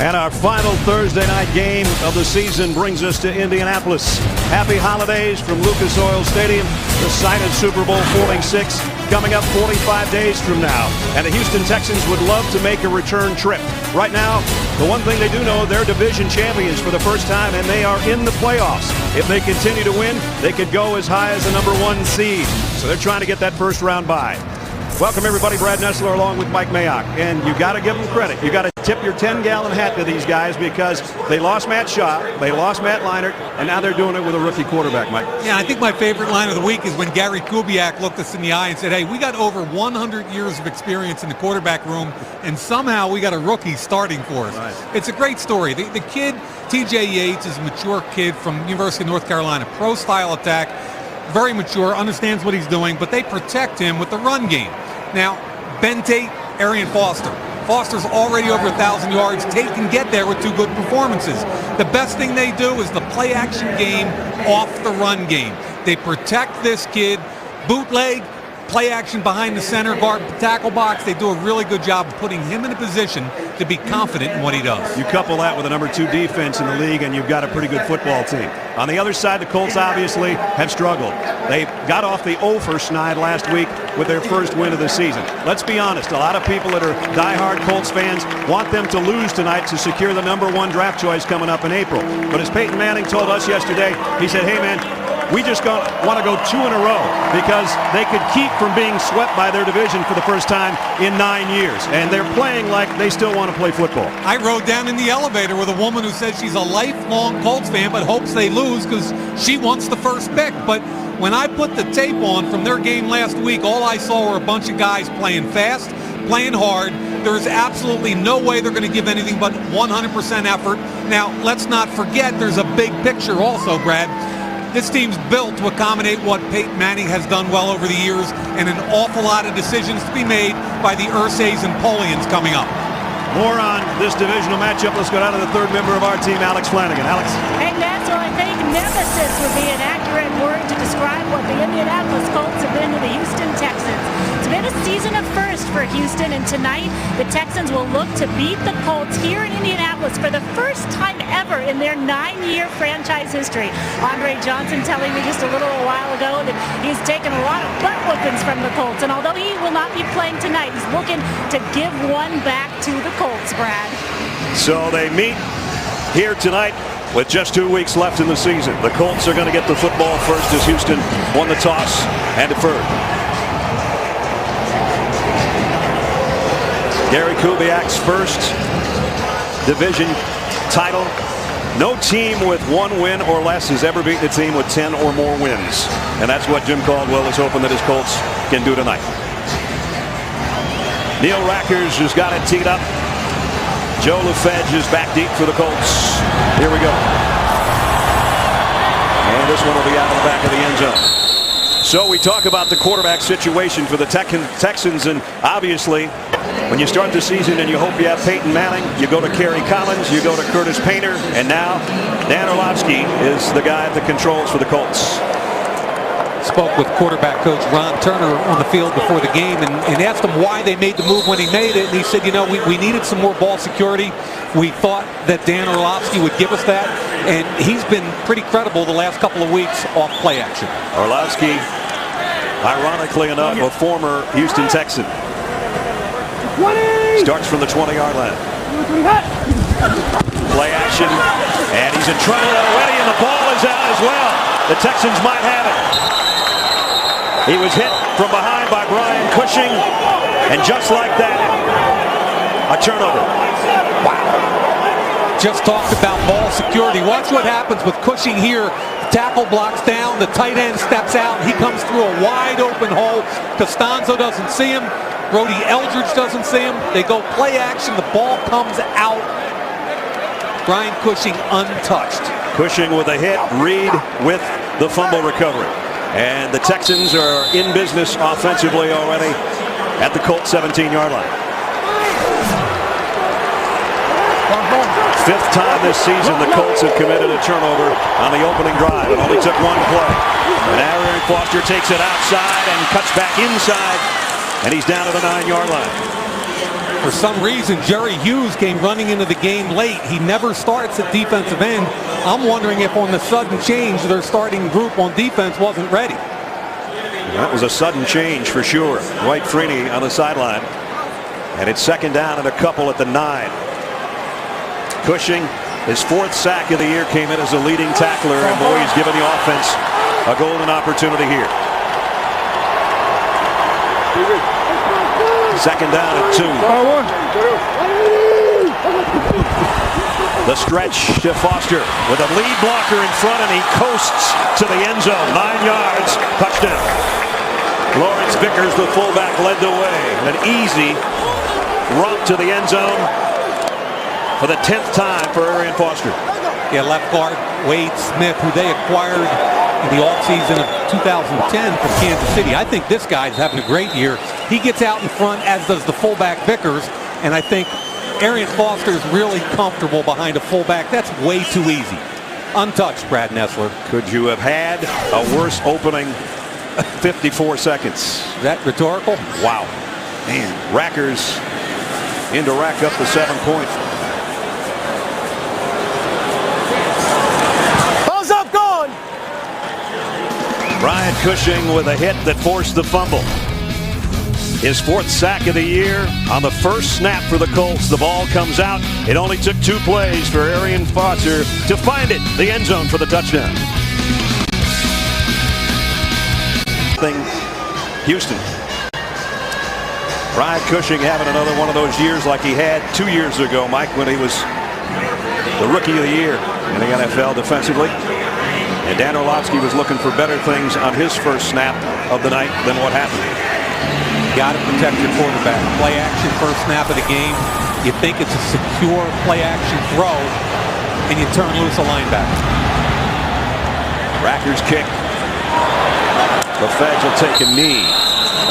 And our final Thursday night game of the season brings us to Indianapolis. Happy holidays from Lucas Oil Stadium, the site of Super Bowl 46, coming up 45 days from now. And the Houston Texans would love to make a return trip. Right now, the one thing they do know, they're division champions for the first time, and they are in the playoffs. If they continue to win, they could go as high as the #1 seed. So they're trying to get that first round bye. Welcome, everybody. Brad Nessler along with Mike Mayock. And you got to give them credit. You got to tip your 10-gallon hat to these guys because they lost Matt Shaw, they lost Matt Leinart, and now they're doing it with a rookie quarterback, Mike. Yeah, I think my favorite line of the week is when Gary Kubiak looked us in the eye and said, hey, we got over 100 years of experience in the quarterback room, and somehow we got a rookie starting for us. Right. It's a great story. The kid, T.J. Yates, is a mature kid from University of North Carolina, pro-style attack, very mature, understands what he's doing, but they protect him with the run game. Now, Ben Tate, Arian Foster. Foster's already over 1,000 yards. Tate can get there with two good performances. The best thing they do is the play-action game off the run game. They protect this kid, bootleg, play action behind the center guard tackle box. They do a really good job of putting him in a position to be confident in what he does. You couple that with the #2 defense in the league, and you've got a pretty good football team. On the other side, the Colts obviously have struggled. They got off the over snide last week with their first win of the season. Let's be honest, a lot of people that are diehard Colts fans want them to lose tonight to secure the #1 draft choice coming up in April. But as Peyton Manning told us yesterday, he said, hey man, we just want to go 2 in a row because they could keep from being swept by their division for the first time in 9 years. And they're playing like they still want to play football. I rode down in the elevator with a woman who says she's a lifelong Colts fan but hopes they lose because she wants the first pick. But when I put the tape on from their game last week, all I saw were a bunch of guys playing fast, playing hard. There's absolutely no way they're going to give anything but 100% effort. Now, let's not forget there's a big picture also, Brad. This team's built to accommodate what Peyton Manning has done well over the years, and an awful lot of decisions to be made by the Ursays and Polians coming up. More on this divisional matchup. Let's go down to the third member of our team, Alex Flanagan. Alex. Hey, Nats, well, I think nemesis would be an accurate word to describe what the Indianapolis Colts have been to the Houston Texans. It's been a season of first for Houston, and tonight the Texans will look to beat the Colts here in Indianapolis for the first time ever in their 9-year franchise history. Andre Johnson telling me just a little while ago that he's taken a lot of butt whoopings from the Colts, and although he will not be playing tonight, he's looking to give one back to the Colts, Brad. So they meet here tonight with just 2 weeks left in the season. The Colts are going to get the football first as Houston won the toss and deferred. Gary Kubiak's first division title. No team with 1 win or less has ever beaten a team with 10 or more wins. And that's what Jim Caldwell is hoping that his Colts can do tonight. Neil Rackers has got it teed up. Joe LaFedge is back deep for the Colts. Here we go. And this one will be out of the back of the end zone. So we talk about the quarterback situation for the Texans, and obviously when you start the season and you hope you have Peyton Manning, you go to Kerry Collins, you go to Curtis Painter, and now Dan Orlovsky is the guy at the controls for the Colts. Spoke with quarterback coach Ron Turner on the field before the game and asked him why they made the move when he made it. And he said, you know, we needed some more ball security. We thought that Dan Orlovsky would give us that. And he's been pretty credible the last couple of weeks off play action. Orlovsky, ironically enough, a former Houston Texan. 20. Starts from the 20-yard line. Play action. And he's in trouble already, and the ball is out as well. The Texans might have it. He was hit from behind by Brian Cushing, and just like that, a turnover. Wow. Just talked about ball security. Watch what happens with Cushing here. Tackle blocks down, the tight end steps out, he comes through a wide open hole. Costanzo doesn't see him. Brody Eldridge doesn't see him. They go play action, the ball comes out. Brian Cushing untouched. Cushing with a hit, Reed with the fumble recovery. And the Texans are in business offensively already at the Colts 17-yard line. 5th time this season the Colts have committed a turnover on the opening drive. It only took 1 play. And Arian Foster takes it outside and cuts back inside, and he's down to the 9-yard line. For some reason, Jerry Hughes came running into the game late. He never starts at defensive end. I'm wondering if on the sudden change, their starting group on defense wasn't ready. That was a sudden change for sure. Dwight Freeney on the sideline. And it's second down and a couple at the 9. Cushing, his 4th sack of the year, came in as a leading tackler, and boy, he's given the offense a golden opportunity here. Second down at 2. The stretch to Foster with a lead blocker in front, and he coasts to the end zone. 9 yards, touchdown. Lawrence Vickers, the fullback, led the way. An easy romp to the end zone for the 10th time for Arian Foster. Yeah, left guard Wade Smith, who they acquired in the offseason of 2010 from Kansas City. I think this guy's having a great year. He gets out in front, as does the fullback Vickers, and I think Arian Foster is really comfortable behind a fullback. That's way too easy. Untouched, Brad Nessler. Could you have had a worse opening 54 seconds? Is that rhetorical? Wow. Man, Rackers in to rack up the 7 points. Balls up, gone. Brian Cushing with a hit that forced the fumble. His 4th sack of the year on the first snap for the Colts. The ball comes out. It only took 2 plays for Arian Foster to find it, the end zone for the touchdown. Houston. Brian Cushing having another one of those years like he had 2 years ago, Mike, when he was the Rookie of the Year in the NFL defensively. And Dan Orlovsky was looking for better things on his first snap of the night than what happened. Got to protect your quarterback. Play action first snap of the game. You think it's a secure play action throw, and you turn loose a linebacker. Rackers kick. The Feds will take a knee.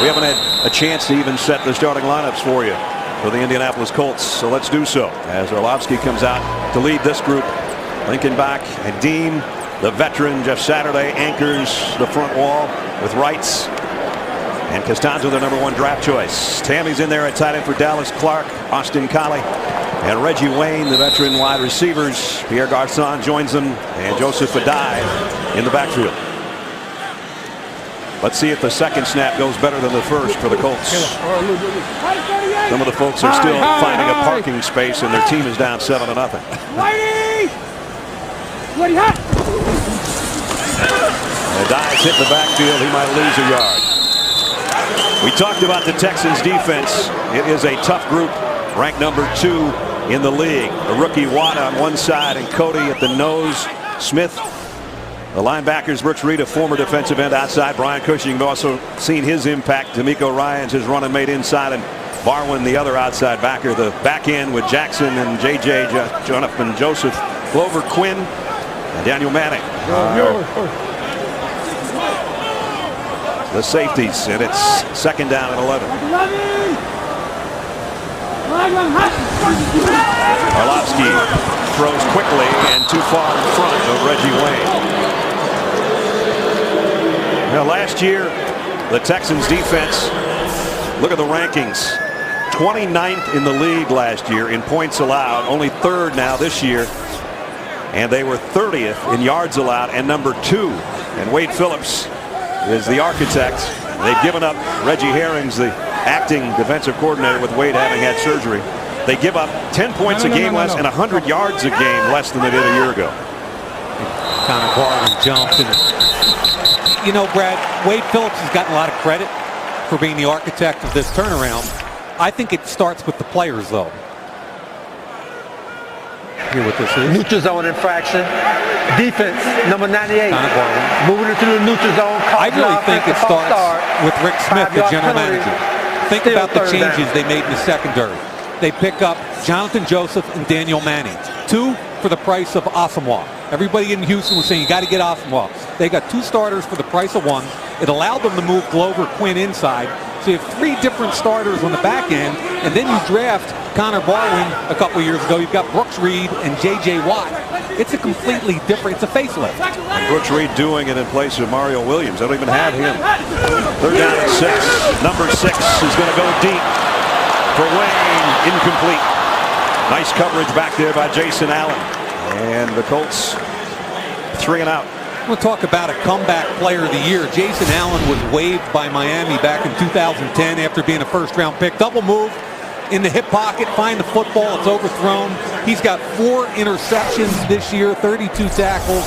We haven't had a chance to even set the starting lineups for you for the Indianapolis Colts, so let's do so as Orlovsky comes out to lead this group. Lincoln back, and Dean, the veteran Jeff Saturday, anchors the front wall with Wrights. And Costanzo, the #1 draft choice. Tammy's in there at tight end for Dallas Clark, Austin Collie, and Reggie Wayne, the veteran wide receivers. Pierre Garçon joins them, and Joseph Adai in the backfield. Let's see if the second snap goes better than the first for the Colts. Some of the folks are still finding a parking space, and their team is down 7-0. Adai's hit the backfield. He might lose a yard. We talked about the Texans defense. It is a tough group, ranked #2 in the league. The rookie Watt on one side and Cody at the nose. Smith, the linebackers, Brooks Reed, a former defensive end outside. Brian Cushing, you've also seen his impact. D'Amico Ryans, his running mate inside, and Barwin, the other outside backer. The back end with Jackson and J.J. Jonathan Joseph, Glover Quinn, and Daniel Manning. The safeties, and it's second down and 11. Orlovsky throws quickly and too far in front of Reggie Wayne. Now, last year, the Texans defense, look at the rankings. 29th in the league last year in points allowed, only 3rd now this year. And they were 30th in yards allowed and #2. And Wade Phillips is the architect. They've given up Reggie Herrings, the acting defensive coordinator, with Wade having had surgery. They give up 10 points a game less and 100 yards a game less than they did a year ago. Connor Barwin jumped. And, you know, Brad, Wade Phillips has gotten a lot of credit for being the architect of this turnaround. I think it starts with the players, though. Hear what this is. Neutral zone infraction. Defense, number 98. Connor Barwin. Moving into the neutral zone. I really think it starts with Rick Smith, the general manager. Think about the changes they made in the secondary. They pick up Jonathan Joseph and Daniel Manning. 2 for the price of Asamoah. Everybody in Houston was saying you got to get Asamoah. They got 2 starters for the price of 1. It allowed them to move Glover Quinn inside. So you have 3 different starters on the back end, and then you draft Connor Barwin a couple years ago. You've got Brooks Reed and J.J. Watt. It's a completely different, it's a facelift. And Brooks Reed doing it in place of Mario Williams. They don't even have him. 3rd down and 6. Number 6 is going to go deep. for Wayne, incomplete. Nice coverage back there by Jason Allen. And the Colts 3 and out. We'll talk about a comeback player of the year. Jason Allen was waived by Miami back in 2010 after being a first-round pick. Double move in the hip pocket, find the football, it's overthrown. He's got 4 interceptions this year, 32 tackles,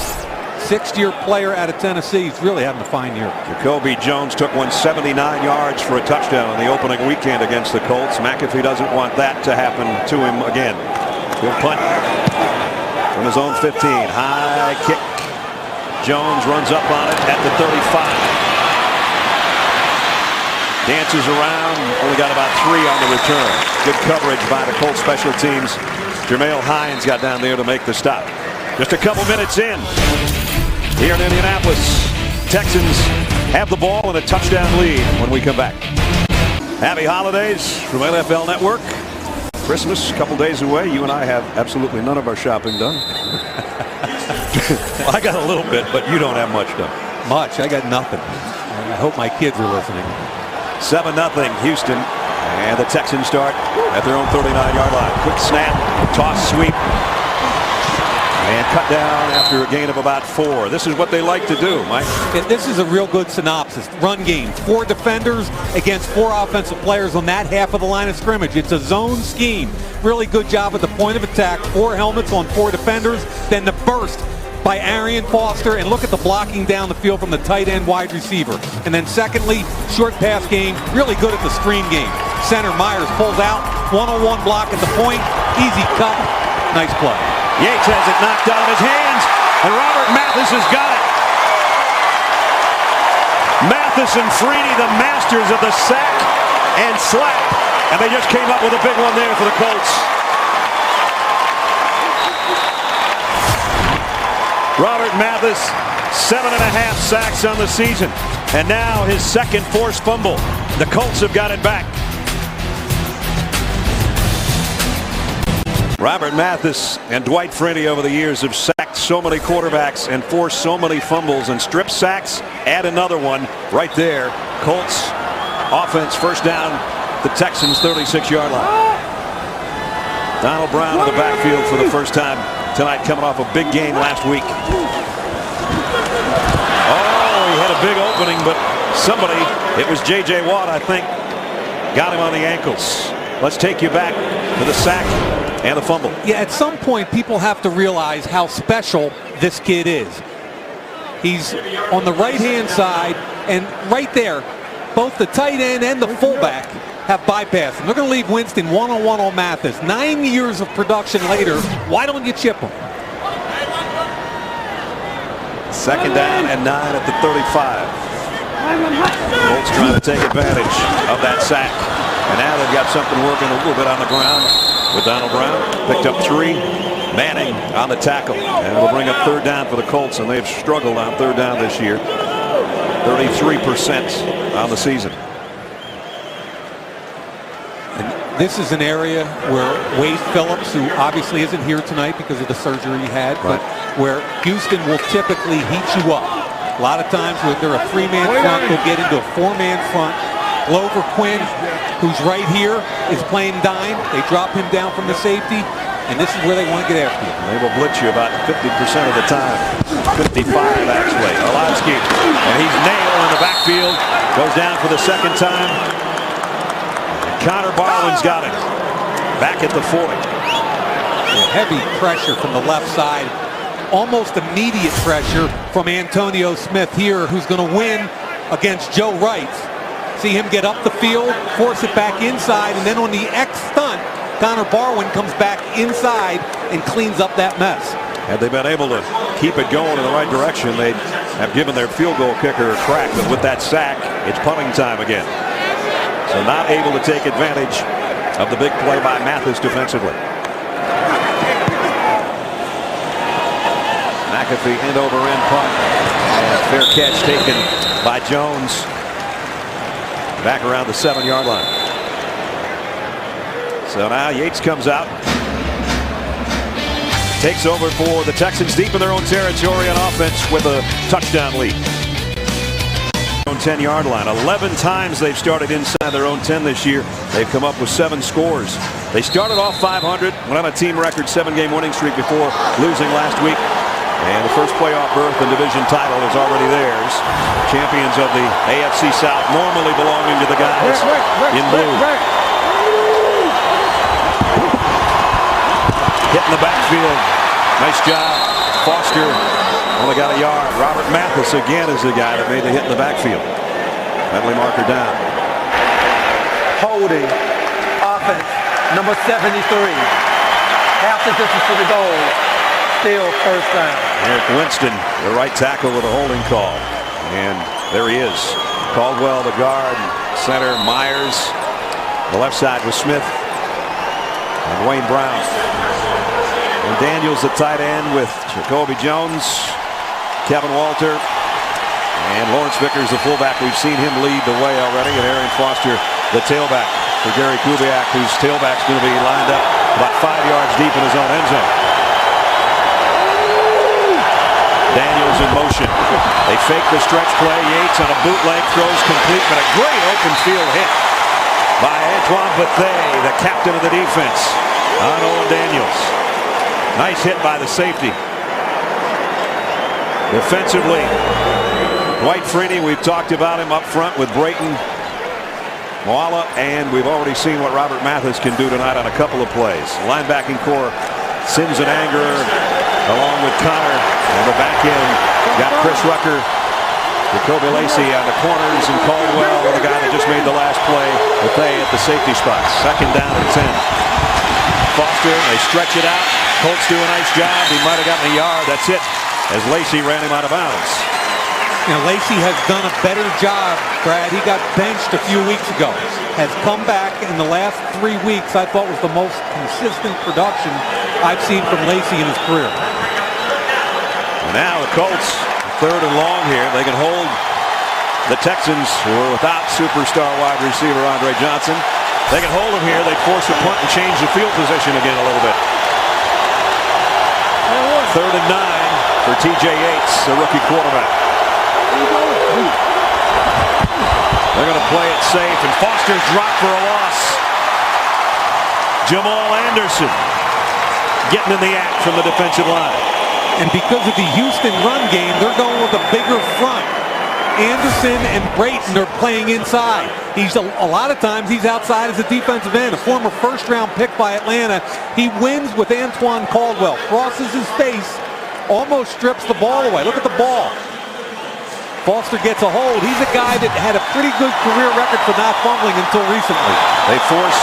6th-year player out of Tennessee. He's really having a fine year. Jacoby Jones took 179 yards for a touchdown in the opening weekend against the Colts. McAfee doesn't want that to happen to him again. He'll punt from his own 15. High kick. Jones runs up on it at the 35. Dances around. Only got about 3 on the return. Good coverage by the Colts special teams. Jermail Hines got down there to make the stop. Just a couple minutes in. Here in Indianapolis, Texans have the ball and a touchdown lead when we come back. Happy holidays from NFL Network. Christmas, a couple days away. You and I have absolutely none of our shopping done. Well, I got a little bit, but you don't have much done. Much. I got nothing. I hope my kids are listening. 7-0 Houston. And the Texans start at their own 39-yard line. Quick snap, toss sweep. And cut down after a gain of about 4. This is what they like to do, Mike. This is a real good synopsis. Run game. 4 defenders against 4 offensive players on that half of the line of scrimmage. It's a zone scheme. Really good job at the point of attack. 4 helmets on 4 defenders. Then the burst by Arian Foster. And look at the blocking down the field from the tight end wide receiver. And then secondly, short pass game. Really good at the screen game. Center Myers pulls out. 1-on-1 block at the point. Easy cut. Nice play. Yates has it knocked out of his hands, and Robert Mathis has got it. Mathis and Freeney, the masters of the sack and slap, and they just came up with a big one there for the Colts. Robert Mathis, 7.5 sacks on the season, and now his 2nd forced fumble. The Colts have got it back. Robert Mathis and Dwight Freeney over the years have sacked so many quarterbacks and forced so many fumbles and strip sacks. Add another one right there. Colts offense first down, the Texans 36-yard line. Donald Brown in the backfield for the first time tonight, coming off a big game last week. Oh, he had a big opening, but somebody, it was J.J. Watt, I think, got him on the ankles. Let's take you back to the sack and the fumble. Yeah, at some point, people have to realize how special this kid is. He's on the right-hand side, and right there, both the tight end and the fullback have bypassed him. They're going to leave Winston 1-on-1 on Mathis. 9 years of production later, why don't you chip him? 2nd down and 9 at the 35. Colts trying to take advantage of that sack. And now they've got something working a little bit on the ground with Donald Brown. Picked up 3. Manning on the tackle. And it'll bring up 3rd down for the Colts, and they've struggled on 3rd down this year. 33% on the season. And this is an area where Wade Phillips, who obviously isn't here tonight because of the surgery he had, but where Houston will typically heat you up. A lot of times when they're a 3-man front, they'll get into a 4-man front. Glover Quinn, who's right here, is playing dime. They drop him down from the safety, and this is where they want to get after you. They will blitz you about 50% of the time. 55 actually. Orlovsky, and he's nailed in the backfield. Goes down for the 2nd time. Connor Barwin's got it. Back at the 40. Heavy pressure from the left side. Almost immediate pressure from Antonio Smith here, who's going to win against Joe Wright. See him get up the field, force it back inside, and then on the X stunt, Connor Barwin comes back inside and cleans up that mess. Had they been able to keep it going in the right direction, they'd have given their field goal kicker a crack. But with that sack, it's punting time again. So not able to take advantage of the big play by Mathis defensively. McAfee end over end punt. And fair catch taken by Jones. Back around the 7-yard line. So now Yates comes out. Takes over for the Texans deep in their own territory on offense with a touchdown lead. Own 10-yard line. 11 times they've started inside their own 10 this year. They've come up with 7 scores. They started off 500, went on a team record 7-game winning streak before losing last week. And the first playoff berth and division title is already theirs. Champions of the AFC South, normally belonging to the guys in blue. Hitting the backfield. Nice job. Foster only got a yard. Robert Mathis again is the guy that made the hit in the backfield. Penalty marker down. Holding. Offense. Number 73. Half the distance to the goal. Still first down. Eric Winston, the right tackle, with a holding call. And there he is. Caldwell, the guard. Center, Myers. The left side was Smith. And Wayne Brown. And Daniels, the tight end, with Jacoby Jones, Kevin Walter, and Lawrence Vickers, the fullback. We've seen him lead the way already. And Arian Foster, the tailback, for Gary Kubiak, whose tailback's going to be lined up about 5 yards deep in his own end zone. Daniels in motion. They fake the stretch play. Yates on a bootleg, throws complete, but a great open field hit by Antoine Bethea, the captain of the defense, on Owen Daniels. Nice hit by the safety. Defensively, Dwight Freeney, we've talked about him up front with Brayton, Moala, and we've already seen what Robert Mathis can do tonight on a couple of plays. Linebacking core, Sims and Anger, along with Connor, and the back end got Chris Rucker, Jacoby Lacey on the corners, and Caldwell, the guy that just made the last play, Bethea at the safety spot. Second down and 10. Foster, they stretch it out. Colts do a nice job. He might have gotten a yard. That's it, as Lacey ran him out of bounds. You know, Lacey has done a better job, Brad. He got benched a few weeks ago. Has come back in the last 3 weeks. I thought was the most consistent production I've seen from Lacey in his career. Now the Colts, third and long here. They can hold the Texans, who are without superstar wide receiver Andre Johnson. They can hold him here. They force a punt and change the field position again a little bit. Third and 9 for T.J. Yates, the rookie quarterback. They're going to play it safe, and Foster's dropped for a loss. Jamal Anderson getting in the act from the defensive line. And because of the Houston run game, they're going with a bigger front. Anderson and Brayton are playing inside. He's a lot of times he's outside as a defensive end. A former first-round pick by Atlanta. He wins with Antoine Caldwell. Crosses his face, almost strips the ball away. Look at the ball. Foster gets a hold. He's a guy that had a pretty good career record for not fumbling until recently. They force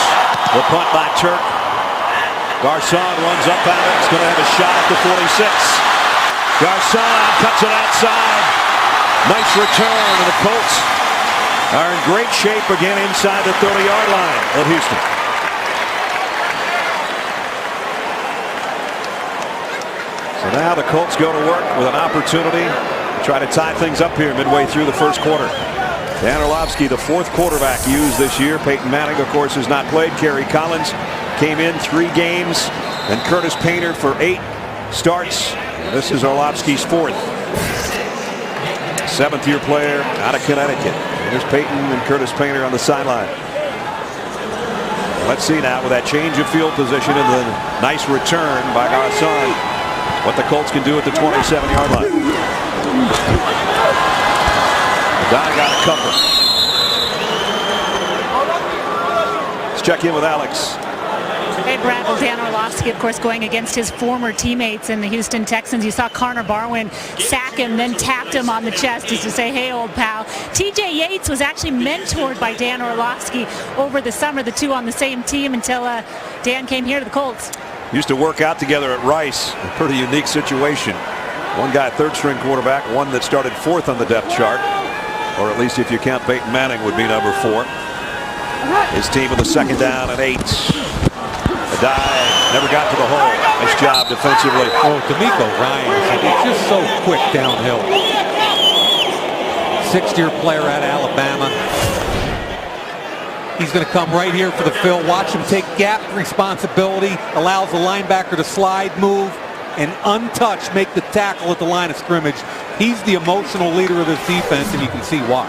the punt by Turk. Garcon runs up at it. He's going to have a shot at the 46. Garcon cuts it outside. Nice return, and the Colts are in great shape again inside the 30-yard line of Houston. So now the Colts go to work with an opportunity to try to tie things up here midway through the first quarter. Dan Orlovsky, the fourth quarterback used this year. Peyton Manning, of course, has not played. Kerry Collins came in 3 games, and Curtis Painter for 8 starts. This is Orlovsky's 4th. 7th-year player out of Connecticut. And there's Peyton and Curtis Painter on the sideline. Let's see now with that change of field position and the nice return by Garcon, what the Colts can do at the 27-yard line. Don got a couple. Let's check in with Alex. Hey, Brad, well, Dan Orlovsky, of course, going against his former teammates in the Houston Texans. You saw Connor Barwin sack him, then tapped him on the chest just to say, hey, old pal. T.J. Yates was actually mentored by Dan Orlovsky over the summer, the two on the same team until Dan came here to the Colts. Used to work out together at Rice. A pretty unique situation. One guy, third-string quarterback, one that started 4th on the depth chart, or at least if you count Peyton Manning would be number 4. His team with a second down and 8. A dive, never got to the hole. Nice job defensively. Oh, D'Amico Ryans, he's just so quick downhill. 6th-year player out of Alabama. He's going to come right here for the fill. Watch him take gap responsibility, allows the linebacker to slide, move, and untouched make the tackle at the line of scrimmage. He's the emotional leader of this defense, and you can see why.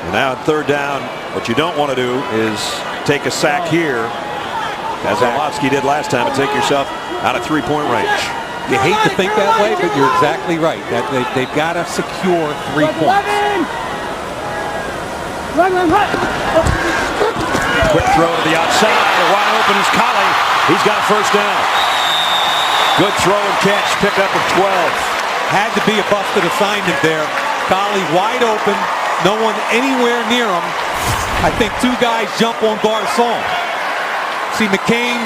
And now on third down, what you don't want to do is take a sack here, as Orlovsky did last time, and take yourself out of three-point range. You hate to think that way, but you're exactly right. That they've got to secure 3 points. Quick throw to the outside. Wide open is Collie. He's got a first down. Good throw and catch. Pickup of 12. Had to be a busted assignment there. Collie wide open. No one anywhere near him. I think 2 guys jump on Garcon. See, McCain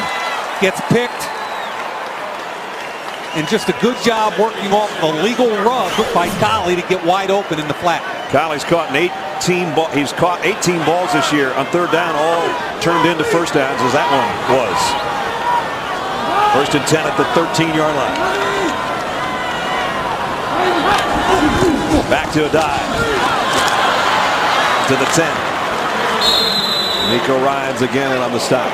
gets picked. And just a good job working off the legal rub by Collie to get wide open in the flat. Collie's caught 18 balls this year on third down, all turned into first downs, as that one was. First and 10 at the 13-yard line. Back to a dive. To the 10. Nico Ryans again and on the stop.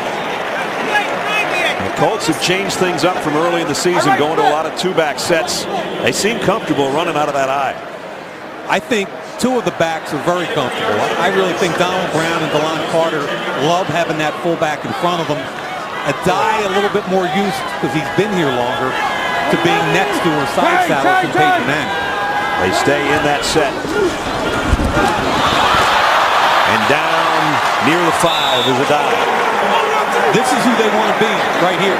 The Colts have changed things up from early in the season, going to a lot of two-back sets. They seem comfortable running out of that eye. I think 2 of the backs are very comfortable. I really think Donald Brown and DeLon Carter love having that fullback in front of them. Addae a little bit more used, because he's been here longer, to being next to or side saddle from Peyton Manning. They stay in that set. And down near the 5 is Addae. This is who they want to be right here,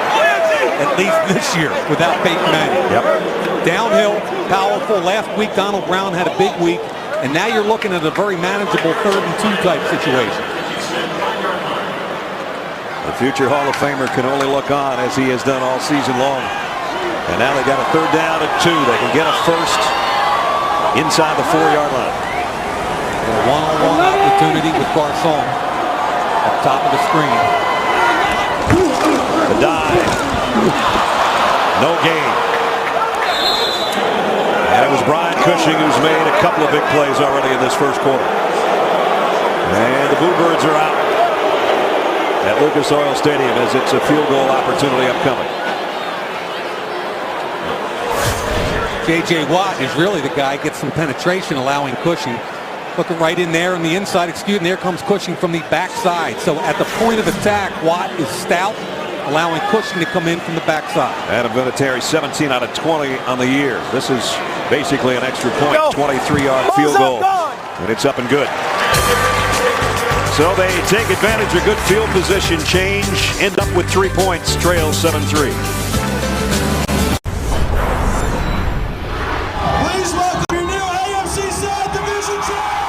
at least this year, without Peyton Manning. Yep. Downhill, powerful. Last week, Donald Brown had a big week, and now you're looking at a very manageable 3rd and 2 type situation. The future Hall of Famer can only look on, as he has done all season long. And now they got a third down at 2. They can get a first inside the 4-yard line. A one-on-one opportunity with Garcon up top of the screen. The dive. No gain. And it was Brian Cushing who's made a couple of big plays already in this first quarter. And the Bluebirds are out at Lucas Oil Stadium as it's a field goal opportunity upcoming. J.J. Watt is really the guy, gets some penetration, allowing Cushing. Looking right in there on the inside, and there comes Cushing from the backside. So at the point of attack, Watt is stout, allowing Cushing to come in from the backside. Adam Vinatieri, 17 out of 20 on the year. This is basically an extra point, 23-yard field goal. And it's up and good. So they take advantage of good field position change, end up with 3 points, trail 7-3. Please welcome your new AFC South Division champs.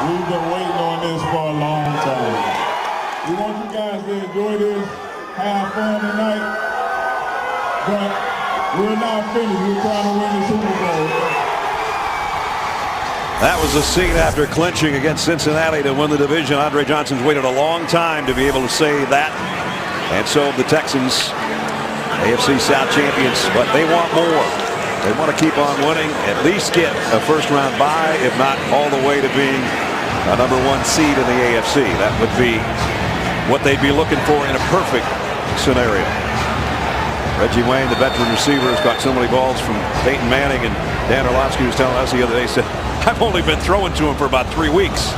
We've been waiting on this for a long time. We want you guys to enjoy this, have fun tonight, but we're not finished. We're trying to win the Super Bowl. That was the scene after clinching against Cincinnati to win the division. Andre Johnson's waited a long time to be able to say that. And so the Texans, AFC South champions, but they want more. They want to keep on winning, at least get a first-round bye, if not all the way to being a #1 seed in the AFC. That would be what they'd be looking for in a perfect scenario. Reggie Wayne, the veteran receiver, has got so many balls from Peyton Manning, and Dan Orlovsky was telling us the other day, said, I've only been throwing to him for about 3 weeks.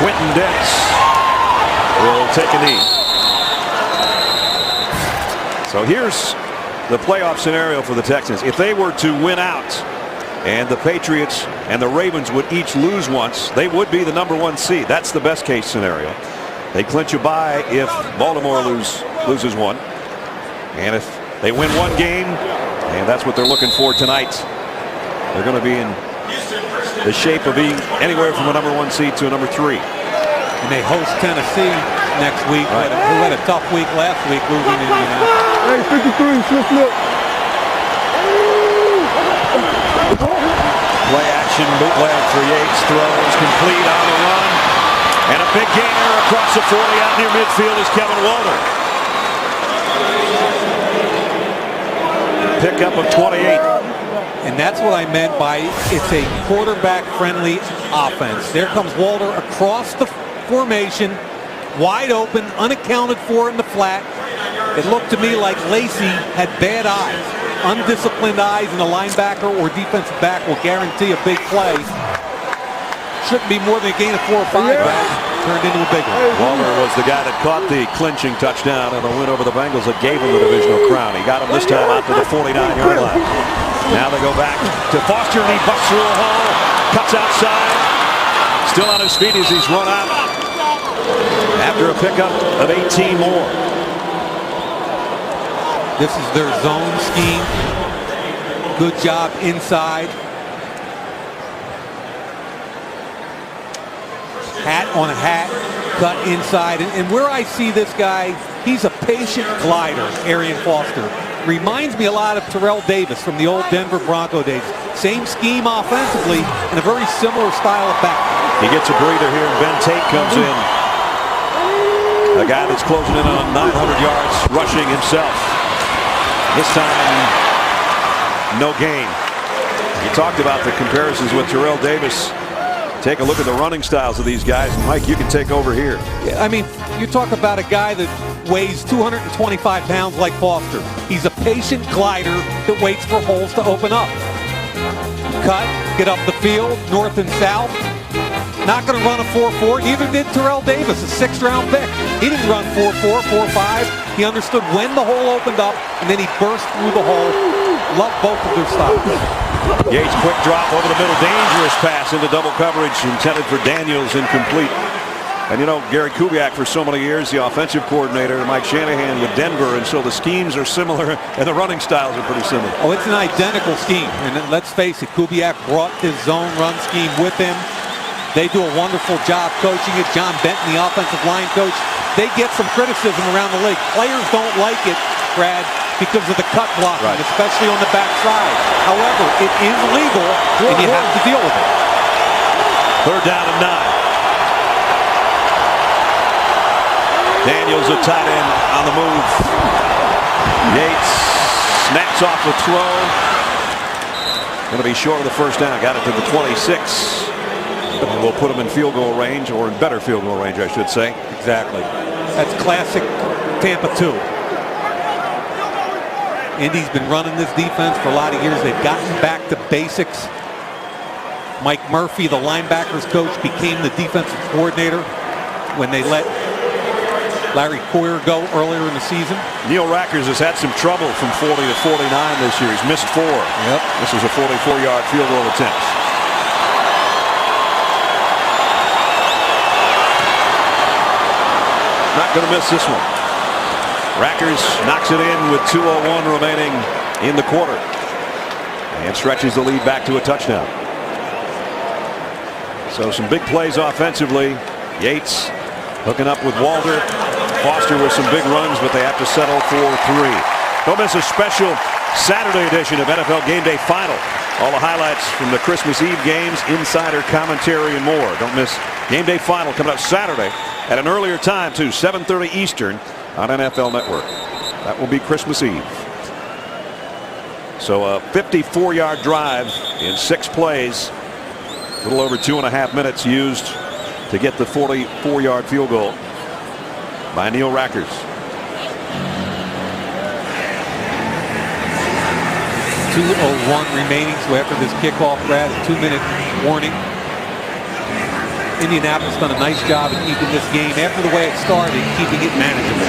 Quentin Dents will take a knee. So here's the playoff scenario for the Texans. If they were to win out and the Patriots and the Ravens would each lose once, they would be the #1 seed. That's the best case scenario. They clinch a bye if Baltimore loses one. And if they win one game, and that's what they're looking for tonight, they're going to be in the shape of being anywhere from a #1 seed to a #3. And they host Tennessee next week, right, who had a tough week last week losing in Indianapolis. Hey, 53, flip. Play action, bootleg for Yates, throws complete on the run. And a big gainer across the 40 out near midfield is Kevin Walter. Pickup of 28. And that's what I meant by it's a quarterback-friendly offense. There comes Walter across the formation, wide open, unaccounted for in the flat. It looked to me like Lacy had bad eyes. undisciplined eyes in the linebacker or defensive back will guarantee a big play. Shouldn't be more than a gain of 4 or 5. Turned into a big one. Walter was the guy that caught the clinching touchdown and the win over the Bengals that gave him the divisional crown. He got him this time out to the 49-yard line. Now they go back to Foster, and he busts through a hole, cuts outside, still on his feet as he's run out after a pickup of 18 more. This is their zone scheme. Good job inside. Hat on a hat, cut inside. And where I see this guy, he's a patient glider, Arian Foster. Reminds me a lot of Terrell Davis from the old Denver Bronco days. Same scheme offensively and a very similar style of back. He gets a breather here, and Ben Tate comes in. A guy that's closing in on 900 yards rushing himself. This time, no gain. You talked about the comparisons with Terrell Davis. Take a look at the running styles of these guys. Mike, you can take over here. Yeah, I mean, you talk about a guy that weighs 225 pounds like Foster. He's a patient glider that waits for holes to open up. Cut, get up the field, north and south. Not going to run a 4.4. Neither did Terrell Davis, a 6th-round pick. He didn't run 4.4, 4.5. He understood when the hole opened up, and then he burst through the hole. Love both of their styles. Yates, quick drop over the middle, dangerous pass into double coverage, intended for Daniels, incomplete. And you know, Gary Kubiak for so many years, the offensive coordinator, Mike Shanahan with Denver, and so the schemes are similar and the running styles are pretty similar. Oh, it's an identical scheme, and let's face it, Kubiak brought his zone run scheme with him. They do a wonderful job coaching it. John Benton, the offensive line coach, they get some criticism around the league. Players don't like it, Brad, because of the cut blocking, right, especially on the backside. However, it is legal, and you have to deal with it. 3rd down and 9. Daniels, a tight end on the move. Yates snaps off the throw. Going to be short of the 1st down. Got it to the 26. And we'll put him in field goal range, or in better field goal range, I should say. Exactly. That's classic Tampa 2. Indy's been running this defense for a lot of years. They've gotten back to basics. Mike Murphy, the linebackers coach, became the defensive coordinator when they let Larry Coyer go earlier in the season. Neil Rackers has had some trouble from 40 to 49 this year. He's missed 4. Yep. This was a 44-yard field goal attempt. Not going to miss this one. Rackers knocks it in with 2:01 remaining in the quarter and stretches the lead back to a touchdown. So some big plays offensively. Yates hooking up with Walter. Foster with some big runs, but they have to settle for 3. Don't miss a special Saturday edition of NFL Game Day Final. All the highlights from the Christmas Eve games, insider commentary, and more. Don't miss Game Day Final coming up Saturday at an earlier time, too, 7:30 Eastern on NFL Network. That will be Christmas Eve. So a 54-yard drive in 6 plays. A little over 2.5 minutes used to get the 44-yard field goal by Neil Rackers. 2:01 remaining, so after this kickoff, Brad, a 2-minute warning. Indianapolis done a nice job of keeping this game, after the way it started, keeping it manageable.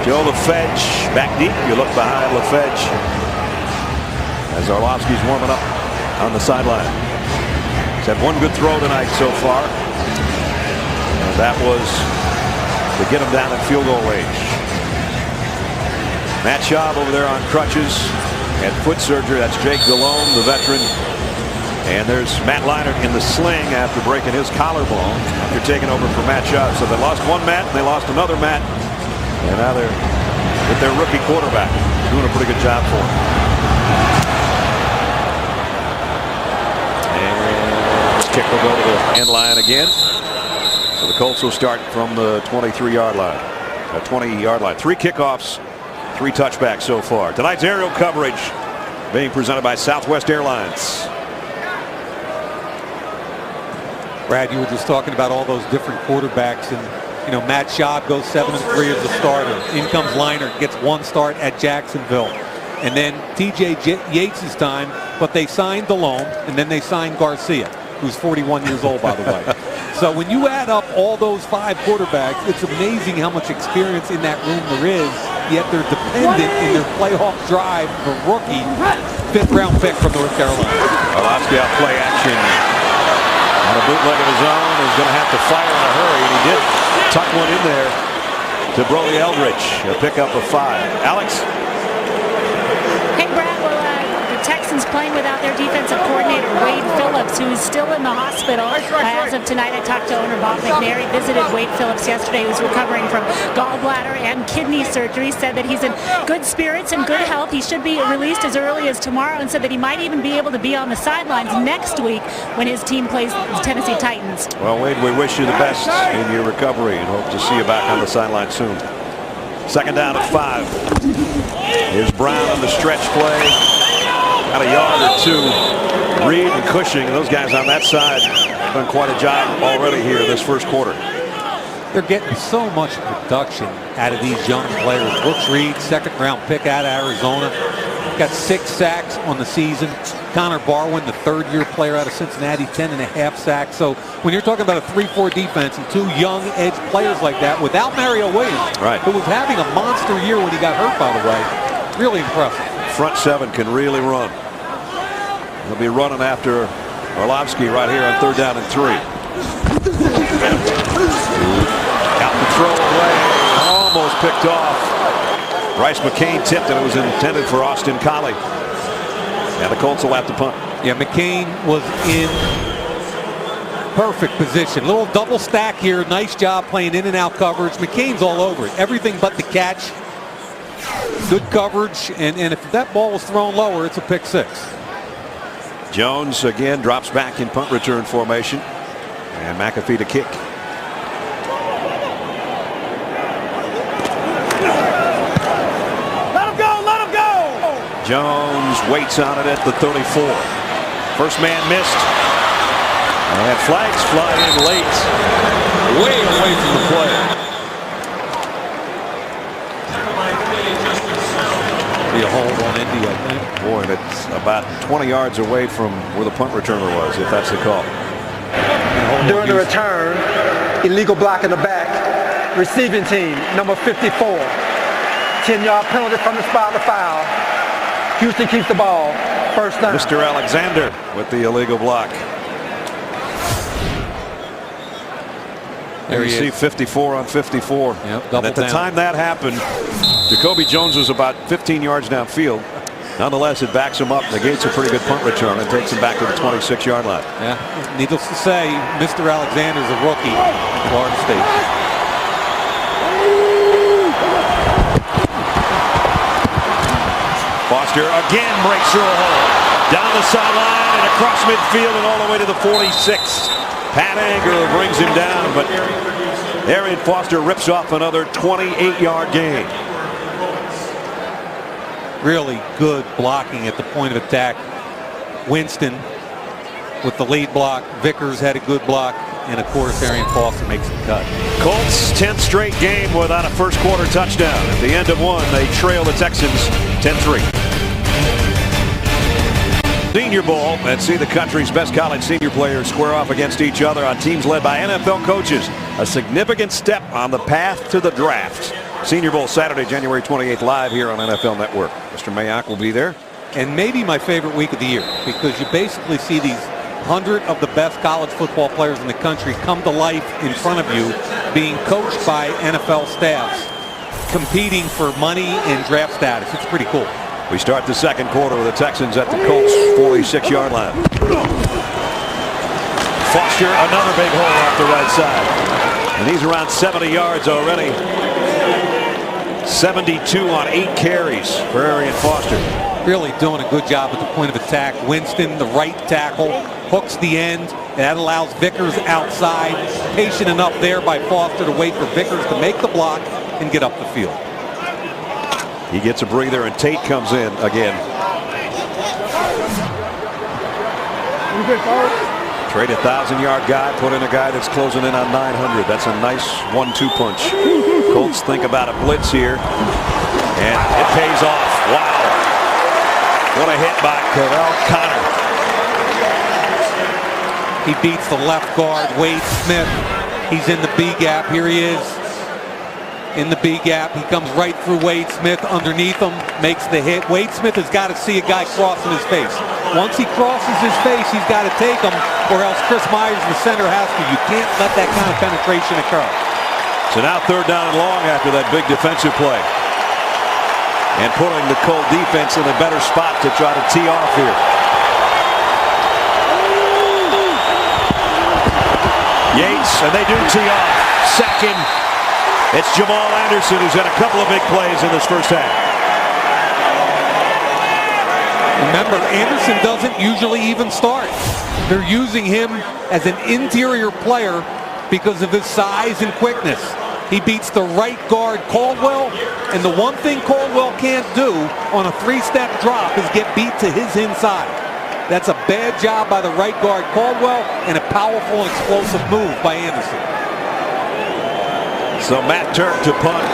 Joe LaFedge back deep. You look behind LaFedge as Orlovsky's warming up on the sideline. He's had one good throw tonight so far, and that was to get him down in field goal range. Matt Schaub over there on crutches and foot surgery. That's Jake Delhomme, the veteran. And there's Matt Leinart in the sling after breaking his collarbone after taking over for Matt Schaub. So they lost one Matt and they lost another Matt. And now they're with their rookie quarterback. Doing a pretty good job for him. And this kick will go to the end line again. So the Colts will start from the 23-yard line. 20-yard line. 3 kickoffs, 3 touchbacks so far. Tonight's aerial coverage being presented by Southwest Airlines. Brad, you were just talking about all those different quarterbacks, and You know, Matt Schaub goes 7-3 as a starter. In comes Leinart, gets 1 start at Jacksonville. And then TJ Yates' time, but they signed Delhomme, and then they signed Garcia, who's 41 years old, by the way. So when you add up all those 5 quarterbacks, it's amazing how much experience in that room there is, yet they're dependent in their playoff drive for rookie 5th-round pick from North Carolina. Orlovsky out play action on a bootleg of his own. Is going to have to fire in a hurry, and he did tuck one in there to Brody Eldridge. A pickup of 5. Alex? Hey, Brad, well, the Texans playing without their defensive coordinator, Wade Phillips, who's still in the hospital. As of tonight, I talked to owner Bob McNary, visited Wade Phillips yesterday, who's recovering from gallbladder and kidney surgery, said that he's in good spirits and good health. He should be released as early as tomorrow, and said that he might even be able to be on the sidelines next week when his team plays the Tennessee Titans. Well, Wade, we wish you the best in your recovery and hope to see you back on the sideline soon. 2nd down at 5. Here's Brown on the stretch play. Got a yard or 2. Reed and Cushing, those guys on that side, done quite a job already here this first quarter. They're getting so much production out of these young players. Brooks Reed, 2nd-round pick out of Arizona. Got 6 sacks on the season. Connor Barwin, the 3rd-year player out of Cincinnati, 10.5 sacks. So when you're talking about a 3-4 defense and 2 young edge players like that, without Mario Williams, who was having a monster year when he got hurt, by the way, really impressive. Front 7 can really run. He'll be running after Orlovsky right here on 3rd down and 3. Got the throw away. Almost picked off. Bryce McCain tipped, and it was intended for Austin Collie. And the Colts will have to punt. Yeah, McCain was in perfect position. Little double stack here. Nice job playing in and out coverage. McCain's all over it. Everything but the catch. Good coverage, and if that ball was thrown lower, it's a pick 6. Jones again drops back in punt return formation, and McAfee to kick. Let him go! Let him go! Jones waits on it at the 34. First man missed, and flags fly in late, way away from the play. Be a hold on Indy, I think. Boy, that's about 20 yards away from where the punt returner was, if that's the call. During the return, illegal block in the back. Receiving team, number 54. 10-yard penalty from the spot of the foul. Houston keeps the ball. First down. Mr. Alexander with the illegal block. There you see 54 on 54. Yep, and at the time that happened, Jacoby Jones was about 15 yards downfield. Nonetheless, it backs him up, negates a pretty good punt return, and takes him back to the 26-yard line. Yeah, needless to say, Mr. Alexander's a rookie at Florida State. Foster again breaks through a hole. Down the sideline and across midfield and all the way to the 46. Pat Anger brings him down, but Arian Foster rips off another 28-yard gain. Really good blocking at the point of attack. Winston with the lead block. Vickers had a good block. And of course, Arian Foster makes the cut. Colts 10th straight game without a first quarter touchdown. At the end of one, they trail the Texans 10-3. Senior Bowl, and see the country's best college senior players square off against each other on teams led by NFL coaches. A significant step on the path to the draft. Senior Bowl Saturday, January 28th, live here on NFL Network. Mr. Mayock will be there. And maybe my favorite week of the year, because you basically see these 100 of the best college football players in the country come to life in front of you, being coached by NFL staffs, competing for money and draft status. It's pretty cool. We start the second quarter with the Texans at the Colts 46-yard line. Foster, another big hole off the right side. And he's around 70 yards already. 72 on 8 carries for Arian Foster. Really doing a good job at the point of attack. Winston, the right tackle, hooks the end. That allows Vickers outside. Patient enough there by Foster to wait for Vickers to make the block and get up the field. He gets a breather, and Tate comes in again. Trade a 1,000-yard guy, put in a guy that's closing in on 900. That's a nice 1-2 punch. Colts think about a blitz here, and it pays off. Wow. What a hit by Corral Connor. He beats the left guard, Wade Smith. He's in the B gap. Here he is in the B gap. He comes right through Wade Smith underneath him, makes the hit. Wade Smith has got to see a guy crossing his face. Once he crosses his face, he's got to take him, or else Chris Myers, the center, has to. You can't let that kind of penetration occur. So now 3rd down and long after that big defensive play. And putting the Colt defense in a better spot to try to tee off here. Yates, and they do tee off. Sack him. It's Jamal Anderson, who's had a couple of big plays in this first half. Remember, Anderson doesn't usually even start. They're using him as an interior player because of his size and quickness. He beats the right guard, Caldwell, and the one thing Caldwell can't do on a 3-step drop is get beat to his inside. That's a bad job by the right guard, Caldwell, and a powerful and explosive move by Anderson. So Matt Turk to punt.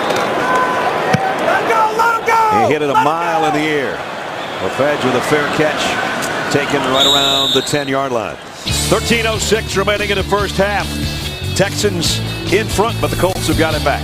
Let him go! He hit it a mile in the air. LaFedge with a fair catch, taken right around the 10-yard line. 13:06 remaining in the first half. Texans in front, but the Colts have got it back.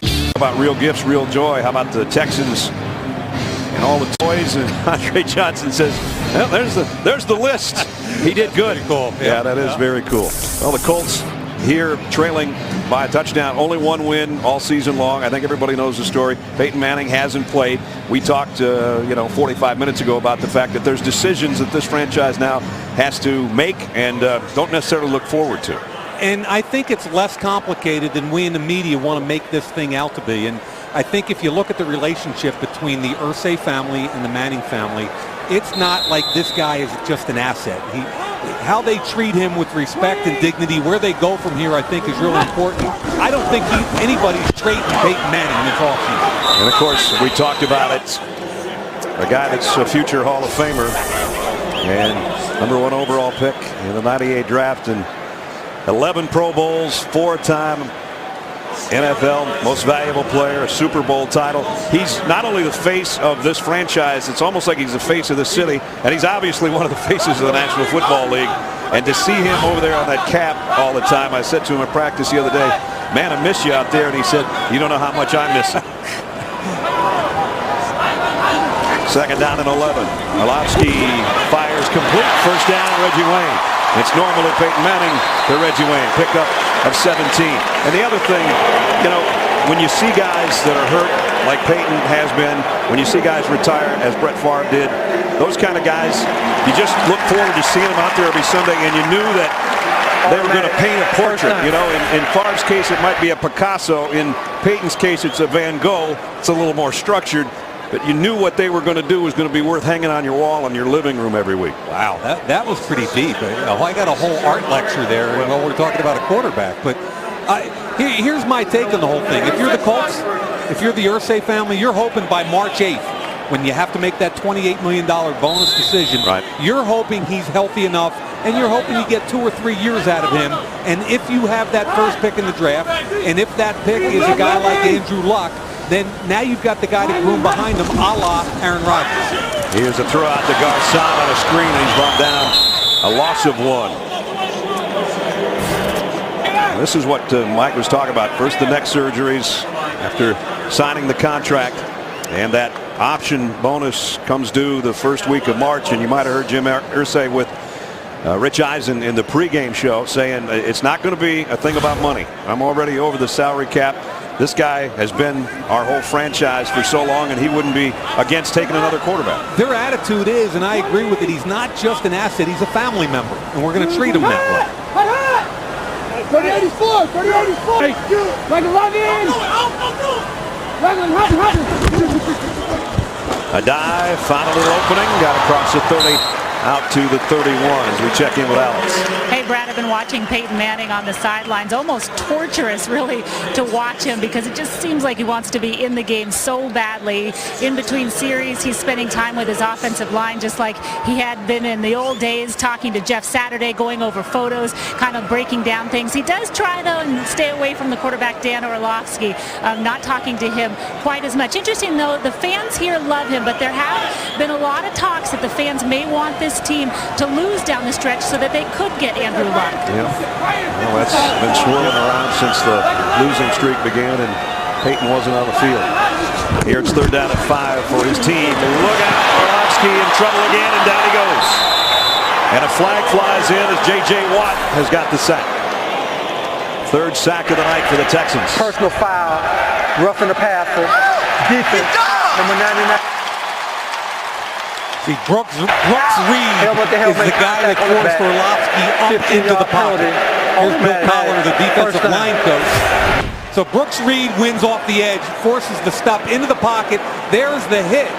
How about real gifts, real joy? How about the Texans and all the toys? And Andre Johnson says, well, there's the list. He did good. Pretty cool. Yeah, that is very cool. Well, the Colts here trailing by a touchdown. Only one win all season long. I think everybody knows the story. Peyton Manning hasn't played. We talked 45 minutes ago about the fact that there's decisions that this franchise now has to make and don't necessarily look forward to. And I think it's less complicated than we in the media want to make this thing out to be. And I think if you look at the relationship between the Irsay family and the Manning family, it's not like this guy is just an asset. How they treat him with respect and dignity, where they go from here, I think is really important. I don't think anybody's trading Peyton Manning this offseason. And of course, we talked about it. A guy that's a future Hall of Famer and #1 overall pick in the '98 draft, and 11 Pro Bowls, 4-time NFL most valuable player, a Super Bowl title. He's not only the face of this franchise, it's almost like he's the face of the city, and he's obviously one of the faces of the National Football League. And to see him over there on that cap all the time, I said to him at practice the other day, man, I miss you out there. And he said, you don't know how much I miss you. 2nd down and 11. Orlovsky fires complete. 1st down, Reggie Wayne. It's normally Peyton Manning to Reggie Wayne. Pickup of 17. And the other thing, when you see guys that are hurt, like Peyton has been, when you see guys retire, as Brett Favre did, those kind of guys, you just look forward to seeing them out there every Sunday, and you knew that they were going to paint a portrait. In Favre's case, it might be a Picasso. In Peyton's case, it's a Van Gogh. It's a little more structured. But you knew what they were going to do was going to be worth hanging on your wall in your living room every week. Wow, that was pretty deep. I got a whole art lecture there. We're talking about a quarterback. But here's my take on the whole thing. If you're the Colts, if you're the Irsay family, you're hoping by March 8th, when you have to make that $28 million bonus decision, right, you're hoping he's healthy enough, and you're hoping you get 2 or 3 years out of him. And if you have that first pick in the draft, and if that pick is a guy like Andrew Luck, then now you've got the guy to groom behind him, a la Aaron Rodgers. Here's a throw out to Garcon on a screen, and he's brought down a loss of 1. This is what Mike was talking about. First, the neck surgeries after signing the contract, and that option bonus comes due the first week of March. And you might have heard Jim Irsay with Rich Eisen in the pregame show saying it's not going to be a thing about money. I'm already over the salary cap. This guy has been our whole franchise for so long, and he wouldn't be against taking another quarterback. Their attitude is, and I agree with it, he's not just an asset, he's a family member, and we're going to treat him that way. 3084, 3084. Like 11. A dive, found a little opening, got across the 30 out to the 31 as we check in with Alex. Hey, Brad, I've been watching Peyton Manning on the sidelines. Almost torturous, really, to watch him because it just seems like he wants to be in the game so badly. In between series, he's spending time with his offensive line just like he had been in the old days, talking to Jeff Saturday, going over photos, kind of breaking down things. He does try, though, and stay away from the quarterback, Dan Orlovsky, not talking to him quite as much. Interesting, though, the fans here love him, but there have been a lot of talks that the fans may want this team to lose down the stretch so that they could get Andrew Luck. Yeah, well, that's been swirling around since the losing streak began and Peyton wasn't on the field. Here it's 3rd down and 5 for his team. Look out, Orlovsky in trouble again, and down he goes. And a flag flies in as J.J. Watt has got the sack. 3rd sack of the night for the Texans. Personal foul, roughing the passer, defense, number 99. See, Brooks Reed is the guy that forced Orlovsky up into the pocket. Here's Bill Collar, the defensive line coach. So Brooks Reed wins off the edge, forces the stop into the pocket. There's the hit.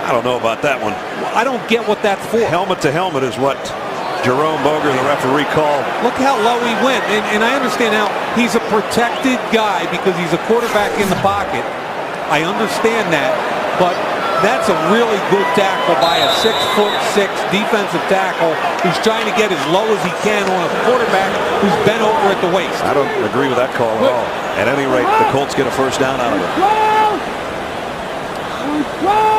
I don't know about that one. I don't get what that's for. Helmet to helmet is what Jerome Boger, the referee, called. Look how low he went. And I understand how he's a protected guy because he's a quarterback in the pocket. I understand that. But that's a really good tackle by a 6'6" defensive tackle who's trying to get as low as he can on a quarterback who's bent over at the waist. I don't agree with that call at all. At any rate, the Colts get a 1st down out of it.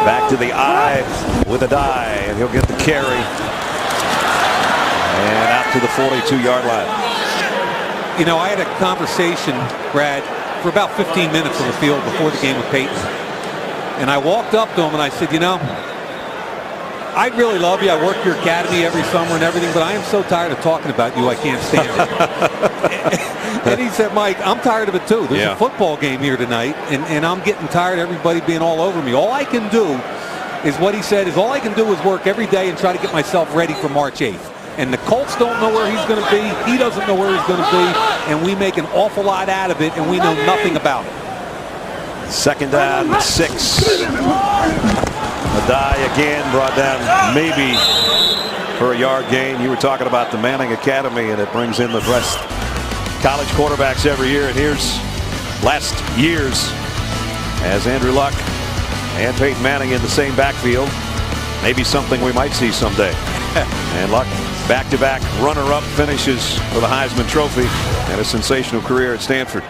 Back to the eye with a die, and he'll get the carry. And out to the 42-yard line. You know, I had a conversation, Brad, for about 15 minutes on the field before the game with Peyton. And I walked up to him and I said, you know, I really love you. I work your academy every summer and everything, but I am so tired of talking about you, I can't stand it. And he said, Mike, I'm tired of it too. There's a football game here tonight, and I'm getting tired of everybody being all over me. All I can do is what he said is all I can do is work every day and try to get myself ready for March 8th. And the Colts don't know where he's going to be. He doesn't know where he's going to be. And we make an awful lot out of it, and we know nothing about it. 2nd down, 6. A die again, brought down maybe for a yard gain. You were talking about the Manning Academy, and it brings in the best college quarterbacks every year. And here's last year's as Andrew Luck and Peyton Manning in the same backfield. Maybe something we might see someday. And Luck, back-to-back runner-up finishes for the Heisman Trophy and a sensational career at Stanford.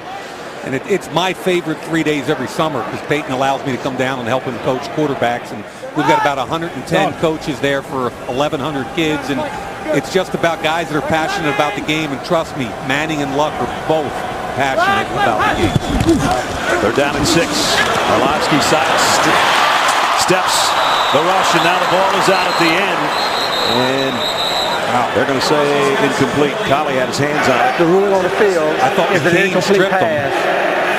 And it's my favorite 3 days every summer because Peyton allows me to come down and help him coach quarterbacks. And we've got about 110 coaches there for 1,100 kids. And it's just about guys that are passionate about the game. And trust me, Manning and Luck are both passionate about the game. 3rd down and 6. Orlovsky steps the rush, and now the ball is out at the end. And they're going to say incomplete. Collie had his hands on it. The ruling on the field is an incomplete pass.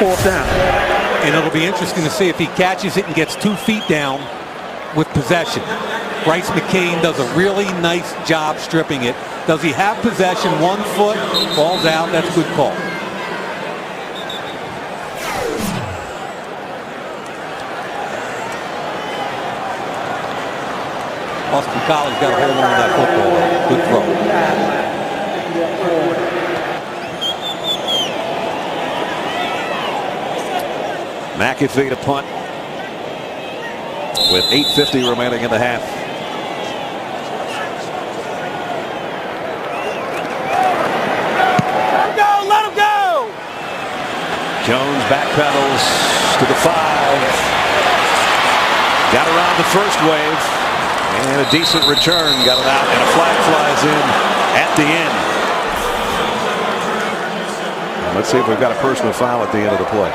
4th down. And it'll be interesting to see if he catches it and gets 2 feet down with possession. Bryce McCain does a really nice job stripping it. Does he have possession? 1 foot, falls out. That's a good call. Austin Collins got a hold on that football. Good throw. McAfee to punt with 8:50 remaining in the half. Let him go! Jones backpedals to the 5. Got around the first wave. And a decent return, got it out, and a flag flies in at the end. And let's see if we've got a personal foul at the end of the play.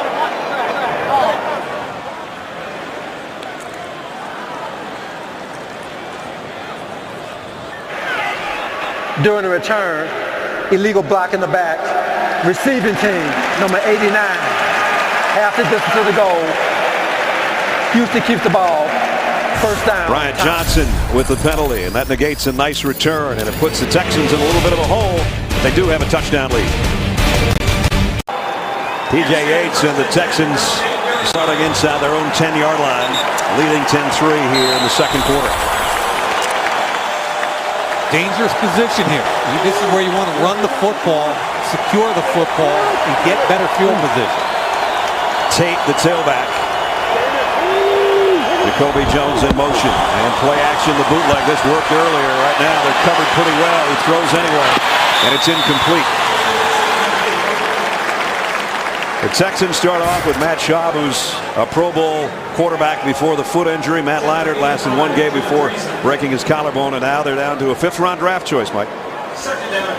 During the return, illegal block in the back, receiving team, number 89, half the distance to the goal. Houston keeps the ball. 1st down. Brian Johnson with the penalty, and that negates a nice return, and it puts the Texans in a little bit of a hole. They do have a touchdown lead. TJ Yates and the Texans starting inside their own 10-yard line, leading 10-3 here in the 2nd quarter. Dangerous position here. This is where you want to run the football, secure the football, and get better field position. Tate, the tailback. Jacoby Jones in motion. And play action, the bootleg. This worked earlier. Right now, they're covered pretty well. He throws anyway, and it's incomplete. The Texans start off with Matt Schaub, who's a Pro Bowl quarterback before the foot injury. Matt Leinart lasted one game before breaking his collarbone, and now they're down to a 5th-round draft choice, Mike.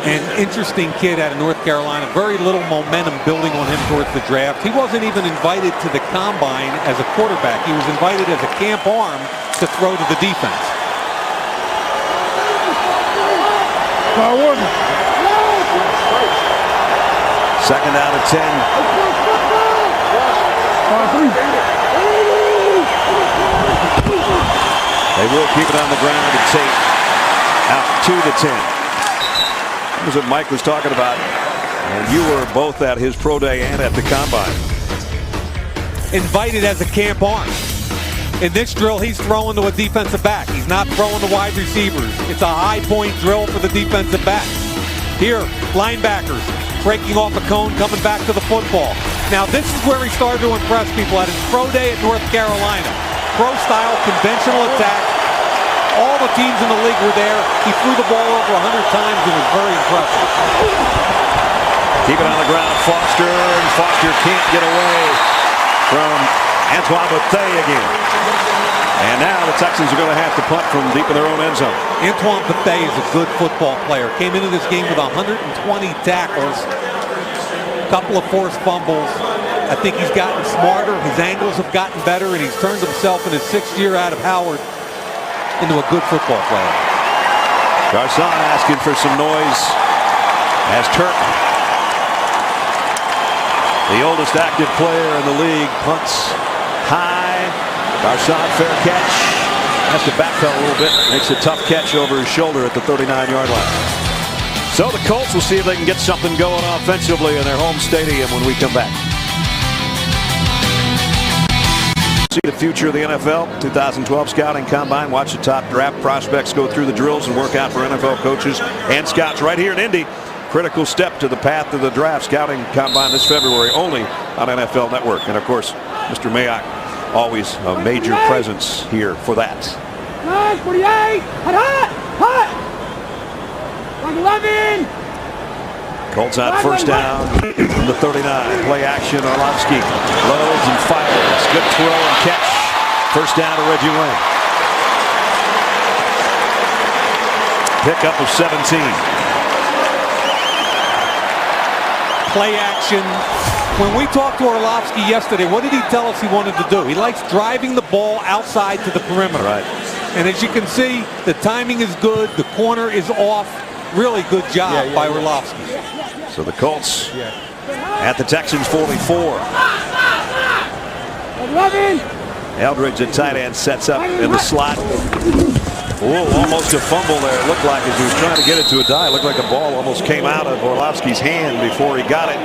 An interesting kid out of North Carolina. Very little momentum building on him towards the draft. He wasn't even invited to the combine as a quarterback. He was invited as a camp arm to throw to the defense. Second down and 10. They will keep it on the ground and Tate out 2 to 10. That was what Mike was talking about. And you were both at his pro day and at the combine. Invited as a camp arm. In this drill, he's throwing to a defensive back. He's not throwing to wide receivers. It's a high point drill for the defensive back. Here, linebackers breaking off a cone, coming back to the football. Now this is where he started to impress people at his pro day at North Carolina. Pro-style, conventional attack. All the teams in the league were there. He threw the ball over 100 times and was very impressive. Keep it on the ground, Foster, and Foster can't get away from Antoine Bethea again. And now the Texans are going to have to punt from deep in their own end zone. Antoine Bethea is a good football player. Came into this game with 120 tackles, a couple of forced fumbles. I think he's gotten smarter. His angles have gotten better, and he's turned himself in his 6th year out of Howard into a good football player. Garcon asking for some noise as Turk, the oldest active player in the league, punts high. Garcon, fair catch. Has to backpedal a little bit. Makes a tough catch over his shoulder at the 39-yard line. So the Colts will see if they can get something going offensively in their home stadium when we come back. See the future of the NFL 2012 Scouting Combine. Watch the top draft prospects go through the drills and work out for NFL coaches and scouts right here in Indy. Critical step to the path of the draft. Scouting Combine this February only on NFL Network. And of course, Mr. Mayock, always a major presence here for that. 48, hot, 11. Colts on first down from the 39. Play action. Orlovsky loads and fires. Good throw and catch. First down to Reggie Wayne. Pickup of 17. Play action. When we talked to Orlovsky yesterday, what did he tell us he wanted to do? He likes driving the ball outside to the perimeter. Right. And as you can see, the timing is good. The corner is off. Really good job by Orlovsky. So the Colts at the Texans 44. 11. Eldridge, the tight end, sets up in the slot. Oh, almost a fumble there. It looked like as he was trying to get it to a die. It looked like a ball almost came out of Orlovsky's hand before he got it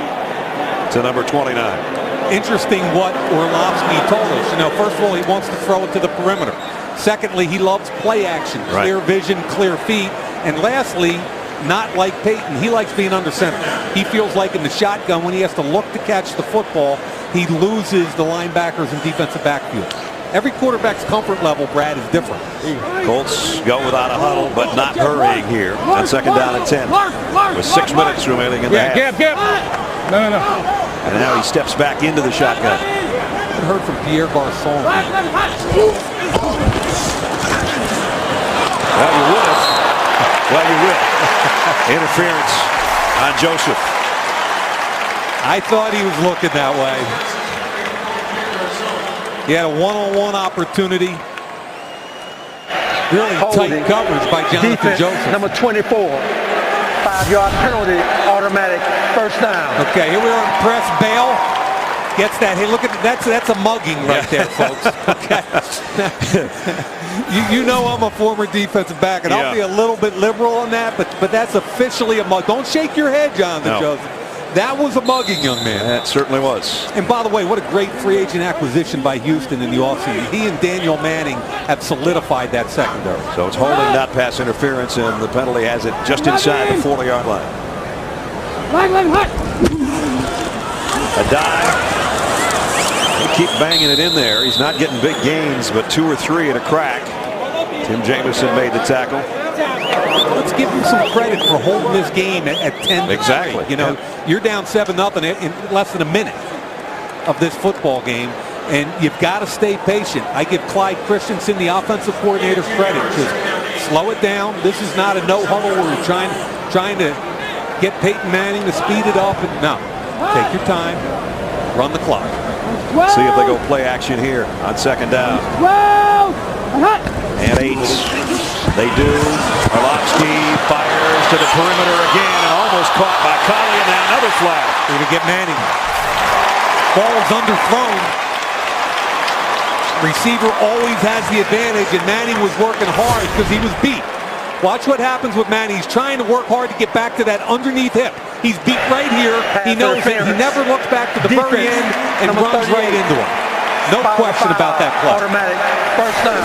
to number 29. Interesting what Orlovsky told us. You know, first of all, he wants to throw it to the perimeter. Secondly, he loves play action, clear vision, clear feet. And lastly, not like Peyton, he likes being under center. He feels like in the shotgun, when he has to look to catch the football, he loses the linebackers and defensive backfield. Every quarterback's comfort level, Brad, is different. Colts go without a huddle, but not hurrying here. On second down and 10. With 6 minutes remaining in the half. No. And now he steps back into the shotgun. I heard from Pierre Garçon. Well, you would have. Well, you will. Interference on Joseph. I thought he was looking that way. He had a one-on-one opportunity. Really tight coverage by Jonathan Defense, Joseph. number 24. 5-yard penalty, automatic first down. Okay, here we are in press. Bale gets that. Hey, look at that's a mugging right there, folks. Okay. you know I'm a former defensive back, and I'll be a little bit liberal on that, but that's officially a mug. Don't shake your head, Jonathan Joseph. That was a mugging, young man. That certainly was. And by the way, what a great free agent acquisition by Houston in the offseason. He and Daniel Manning have solidified that secondary. So it's holding, not pass interference, and the penalty has it just inside the 40-yard line. A dive. They keep banging it in there. He's not getting big gains, but 2 or 3 at a crack. Tim Jamison made the tackle. Let's give him some credit for holding this game at 10. Exactly. You know, you're down 7-0 in less than a minute of this football game, and you've got to stay patient. I give Clyde Christensen, the offensive coordinator, credit. Just slow it down. This is not a no huddle where you're trying to get Peyton Manning to speed it up. No, take your time, run the clock. See if they go play action here on second down. And 8. They do. Arlovsky fires to the perimeter again and almost caught by Colley, and now another flag. They're going to get Manning. Ball is underthrown. Receiver always has the advantage, and Manning was working hard because he was beat. Watch what happens with Manning. He's trying to work hard to get back to that underneath hip. He's beat right here. He knows it. He never looks back to the very end and runs right into him. No question about that play. Automatic first down.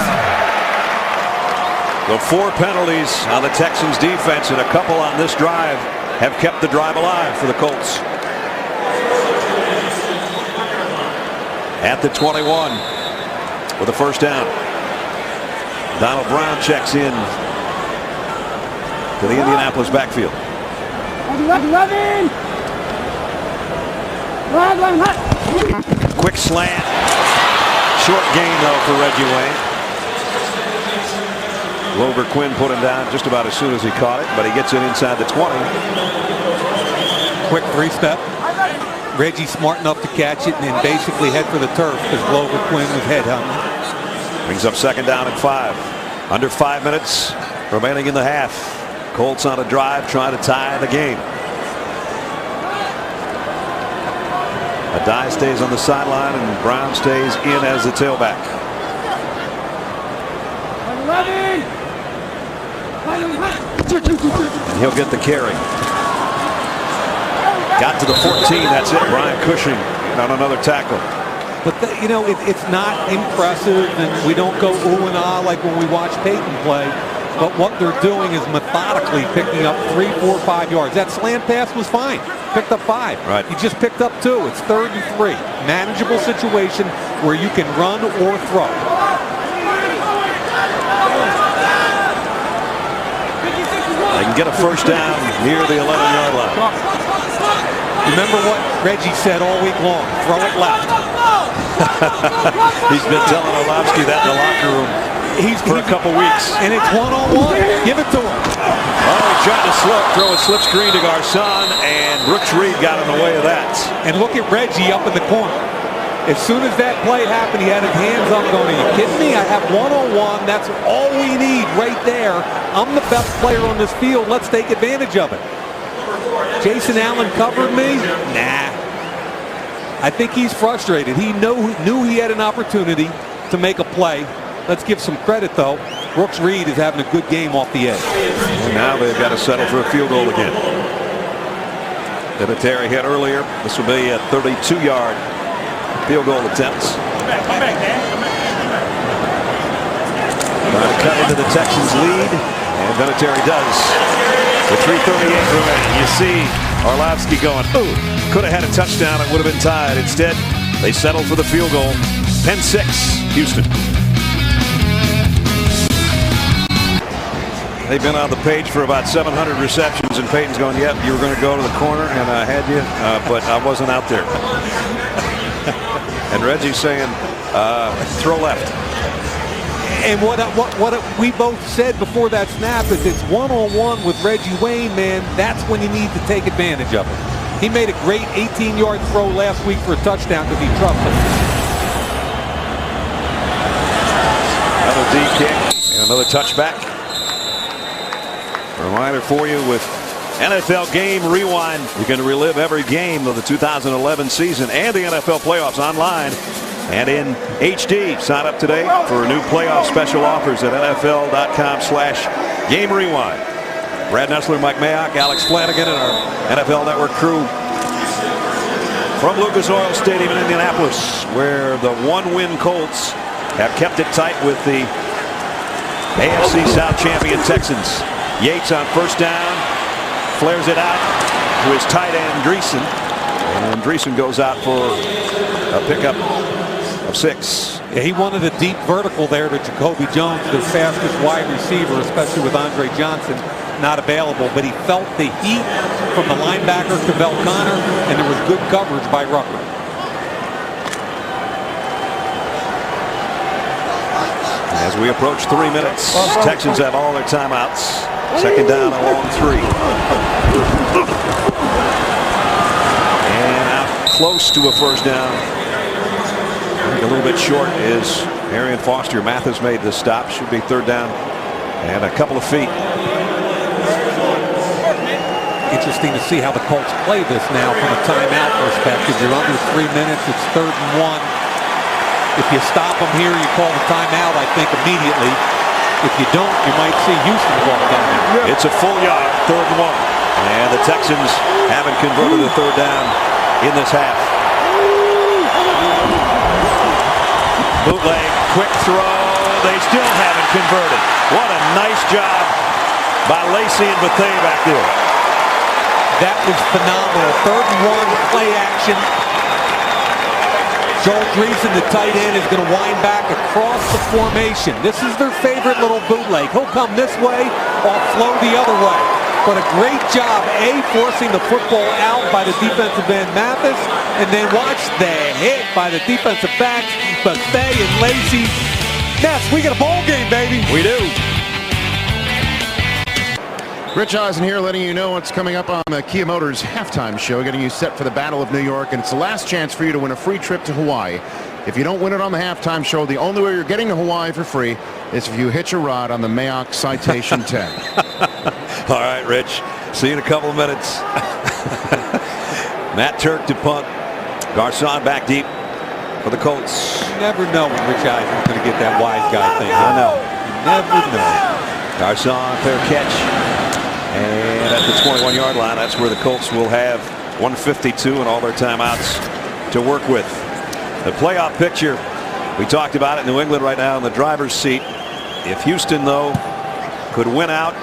The 4 penalties on the Texans defense and a couple on this drive have kept the drive alive for the Colts. At the 21 with a first down. Donald Brown checks in to the Indianapolis backfield. Quick slant. Short gain though for Reggie Wayne. Glover Quinn put him down just about as soon as he caught it, but he gets it inside the 20. Quick 3-step. Reggie smart enough to catch it and then basically head for the turf because Glover Quinn was headhunting. Brings up second down and 5. Under 5 minutes remaining in the half. Colts on a drive trying to tie the game. Adai stays on the sideline and Brown stays in as the tailback. And he'll get the carry. Got to the 14. That's it. Brian Cushing on another tackle. But you know, it's not impressive, and we don't go ooh and ah like when we watch Peyton play. But what they're doing is methodically picking up 3, 4, 5 yards. That slant pass was fine. Picked up 5. Right. You just picked up 2. It's 3rd and 3. Manageable situation where you can run or throw. They can get a first down near the 11-yard line. Remember what Reggie said all week long, throw it left. He's been telling Arlovsky that in the locker room for a couple weeks. And it's one-on-one. Give it to him. Oh, he tried to throw a slip screen to Garcon, and Brooks Reed got in the way of that. And look at Reggie up in the corner. As soon as that play happened, he had his hands up going, are you kidding me? I have one-on-one. That's all we need right there. I'm the best player on this field. Let's take advantage of it. Jason Allen covered me? Nah. I think he's frustrated. He knew he had an opportunity to make a play. Let's give some credit, though. Brooks Reed is having a good game off the edge. And now they've got to settle for a field goal again. Vinatieri hit earlier. This will be a 32-yard field goal attempts. Trying to cut into the Texans lead, and Vinatieri does. With 3:38 remaining, you see Arlovsky going, ooh, could have had a touchdown, it would have been tied. Instead, they settled for the field goal. Penn 6, Houston. They've been on the page for about 700 receptions, and Peyton's going, yep, you were going to go to the corner, and I had you, but I wasn't out there. And Reggie's saying, throw left. And what we both said before that snap is it's one-on-one with Reggie Wayne, man. That's when you need to take advantage of it. He made a great 18-yard throw last week for a touchdown because he trusted him. Another D kick and another touchback. Reminder for you with NFL Game Rewind. You can relive every game of the 2011 season and the NFL playoffs online and in HD. Sign up today for new playoff special offers at NFL.com/Game Rewind. Brad Nessler, Mike Mayock, Alex Flanagan, and our NFL Network crew from Lucas Oil Stadium in Indianapolis, where the one-win Colts have kept it tight with the AFC South champion Texans. Yates on first down, flares it out to his tight end Dreesen, and Dreesen goes out for a pickup of 6. Yeah, he wanted a deep vertical there to Jacoby Jones, the fastest wide receiver, especially with Andre Johnson not available. But he felt the heat from the linebacker Cavell Connor, and there was good coverage by Rucker. As we approach 3 minutes, Texans have all their timeouts. Second down along 3. And out close to a first down. I think a little bit short is Arian Foster. Mathis made the stop. Should be third down and a couple of feet. Interesting to see how the Colts play this now from a timeout perspective. You're under 3 minutes. It's 3rd and 1. If you stop them here, you call the timeout, I think, immediately. If you don't, you might see Houston call the timeout. It's a full yard, 3rd and 1. And the Texans haven't converted a third down in this half. Bootleg, quick throw. They still haven't converted. What a nice job by Lacy and Bethea back there. That was phenomenal. 3rd and 1, play action. Joel Dreesen, the tight end, is going to wind back across the formation. This is their favorite little bootleg. He'll come this way, offload the other way. But a great job, forcing the football out by the defensive end Mathis, and then watch the hit by the defensive backs, Bethea and Lacy. Yes, we got a ball game, baby. We do. Rich Eisen here, letting you know what's coming up on the Kia Motors halftime show, getting you set for the Battle of New York, and it's the last chance for you to win a free trip to Hawaii. If you don't win it on the halftime show, the only way you're getting to Hawaii for free is if you hitch a rod on the Mayock Citation 10. All right, Rich. See you in a couple of minutes. Matt Turk to punt. Garcon back deep for the Colts. You never know when Rich Eisen's going to get that wise guy thing. I know. You never know. Garcon, fair catch. And at the 21-yard line, that's where the Colts will have 152 and all their timeouts to work with. The playoff picture, we talked about it. New England right now in the driver's seat. If Houston, though, could win out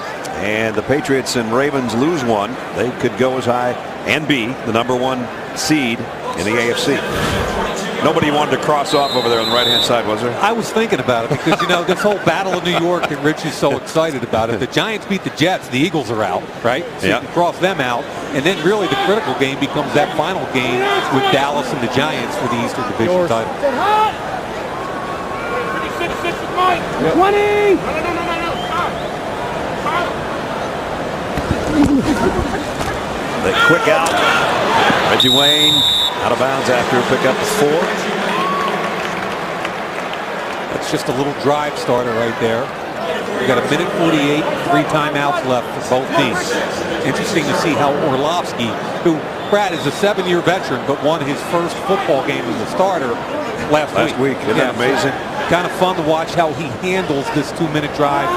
and the Patriots and Ravens lose one, they could go as high and be the #1 seed in the AFC. Nobody wanted to cross off over there on the right-hand side, was there? I was thinking about it because, you know, this whole Battle of New York, and Rich is so excited about it. The Giants beat the Jets. The Eagles are out, right? So you can cross them out. And then really the critical game becomes that final game with Dallas and the Giants for the Eastern Division title. 20! The quick out. Reggie Wayne out of bounds after a pickup of 4. That's just a little drive starter right there. We got 1:48, 3 timeouts left for both teams. Interesting to see how Orlovsky, who, Brad, is a 7-year veteran, but won his first football game as a starter last week. Isn't that amazing? Kind of fun to watch how he handles this 2-minute drive.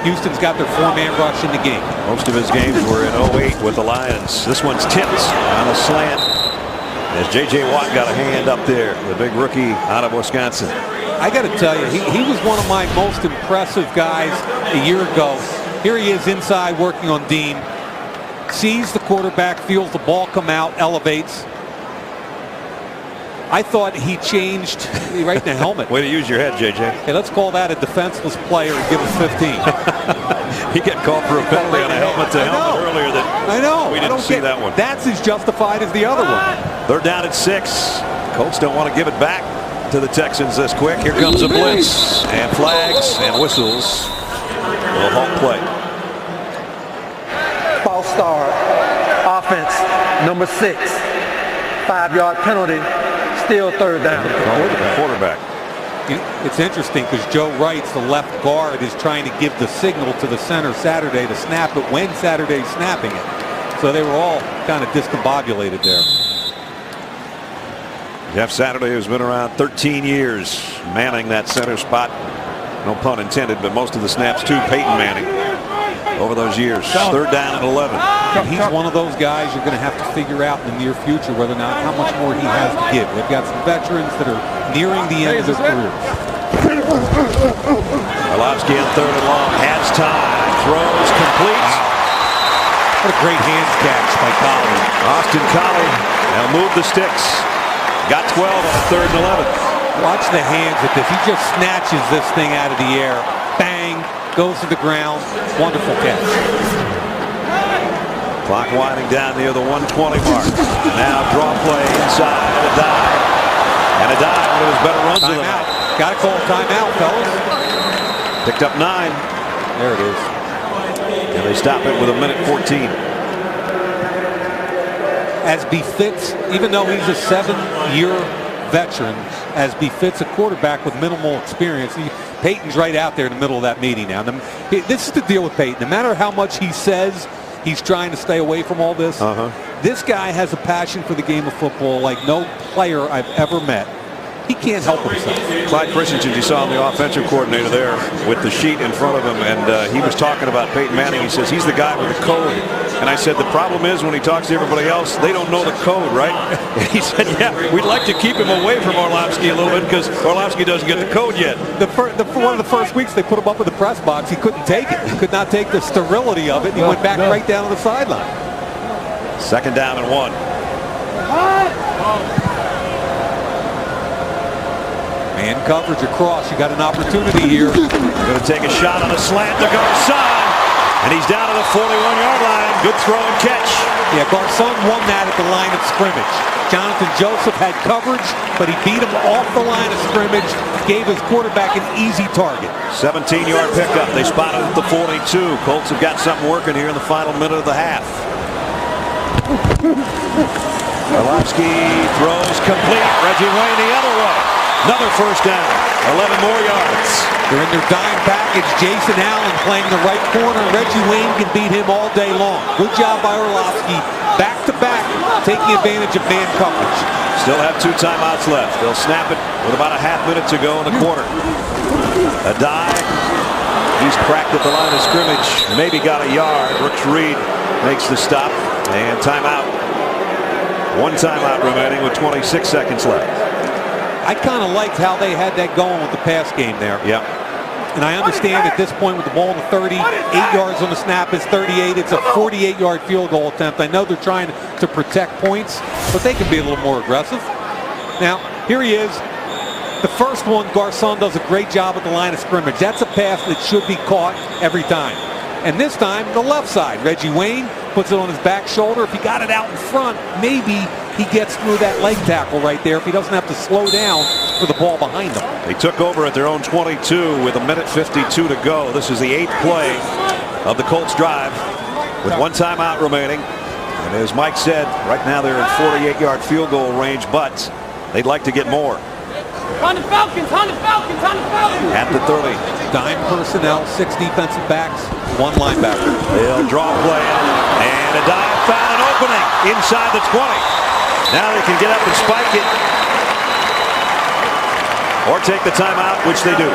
Houston's got their 4-man rush in the game. Most of his games were in 08 with the Lions. This one's tipped on a slant as J.J. Watt got a hand up there, the big rookie out of Wisconsin. I got to tell you, he was one of my most impressive guys a year ago. Here he is inside working on Dean. Sees the quarterback, feels the ball come out, elevates. I thought he changed right in the helmet. Way to use your head, J.J. Hey, let's call that a defenseless player and give him 15. He got called for a penalty on a helmet-to-helmet earlier that I know. We didn't see that one. That's as justified as the other one. They're down at 6. Colts don't want to give it back to the Texans this quick. Here comes a blitz, and flags and whistles will halt play. False start. Offense, number 6. 5-yard penalty. Still 3rd down. Quarterback. It's interesting because Joe Wrights, the left guard, is trying to give the signal to the center Saturday to snap it when Saturday's snapping it. So they were all kind of discombobulated there. Jeff Saturday has been around 13 years manning that center spot. No pun intended, but most of the snaps to Peyton Manning. over those years. 3rd down and 11. And he's one of those guys you're going to have to figure out in the near future whether or not how much more he has to give. They've got some veterans that are nearing the end of their careers. Orlovsky on 3rd and long. Has time. Throws complete. What a great hands catch by Collie. Austin Collie now move the sticks. Got 12 on 3rd and 11. Watch the hands at this. He just snatches this thing out of the air. Bang. Goes to the ground. Wonderful catch. Clock winding down near the 120 mark. Now draw play inside. A dive. And a dive. One of his better runs of the night. Got to call timeout, fellas. Picked up 9. There it is. And they stop it with 1:14. As befits, even though he's a 7-year veteran, as befits a quarterback with minimal experience. Peyton's right out there in the middle of that meeting now. This is the deal with Peyton. No matter how much he says he's trying to stay away from all this, this guy has a passion for the game of football like no player I've ever met. He can't help himself. Clyde Christensen, you saw the offensive coordinator there with the sheet in front of him, and he was talking about Peyton Manning. He says he's the guy with the code. And I said the problem is when he talks to everybody else, they don't know the code, right? And he said, yeah, we'd like to keep him away from Orlovsky a little bit because Orlovsky doesn't get the code yet. One of the first weeks they put him up in the press box, he couldn't take it. He could not take the sterility of it. And he went back right down to the sideline. 2nd down and 1. Man coverage across. You got an opportunity here. Going to take a shot on a slant to Garcon. And he's down to the 41-yard line. Good throw and catch. Yeah, Garcon won that at the line of scrimmage. Jonathan Joseph had coverage, but he beat him off the line of scrimmage, gave his quarterback an easy target. 17-yard pickup. They spotted at the 42. Colts have got something working here in the final minute of the half. Orlovsky throws complete. Reggie Wayne the other way. Another 1st down. 11 more yards. They're in their dime package. Jason Allen playing the right corner. Reggie Wayne can beat him all day long. Good job by Orlovsky. Back to back, taking advantage of man coverage. Still have 2 timeouts left. They'll snap it with about a half minute to go in the quarter. A dive. He's cracked at the line of scrimmage. Maybe got a yard. Brooks Reed makes the stop. And timeout. 1 timeout remaining with 26 seconds left. I kind of liked how they had that going with the pass game there. Yep. And I understand at this point with the ball in the 30, 8 yards on the snap is 38. It's a 48-yard field goal attempt. I know they're trying to protect points, but they can be a little more aggressive. Now, here he is. The first one, Garcon does a great job at the line of scrimmage. That's a pass that should be caught every time. And this time, the left side. Reggie Wayne puts it on his back shoulder. If he got it out in front, maybe he gets through that leg tackle right there if he doesn't have to slow down for the ball behind him. They took over at their own 22 with 1:52 to go. This is the 8th play of the Colts drive with 1 timeout remaining. And as Mike said, right now they're in 48-yard field goal range, but they'd like to get more. On the Falcons, on the Falcons, on the Falcons. At the 30. Dime personnel, 6 defensive backs, 1 linebacker. They'll draw play and a dive found an opening inside the 20. Now they can get up and spike it or take the timeout, which they do.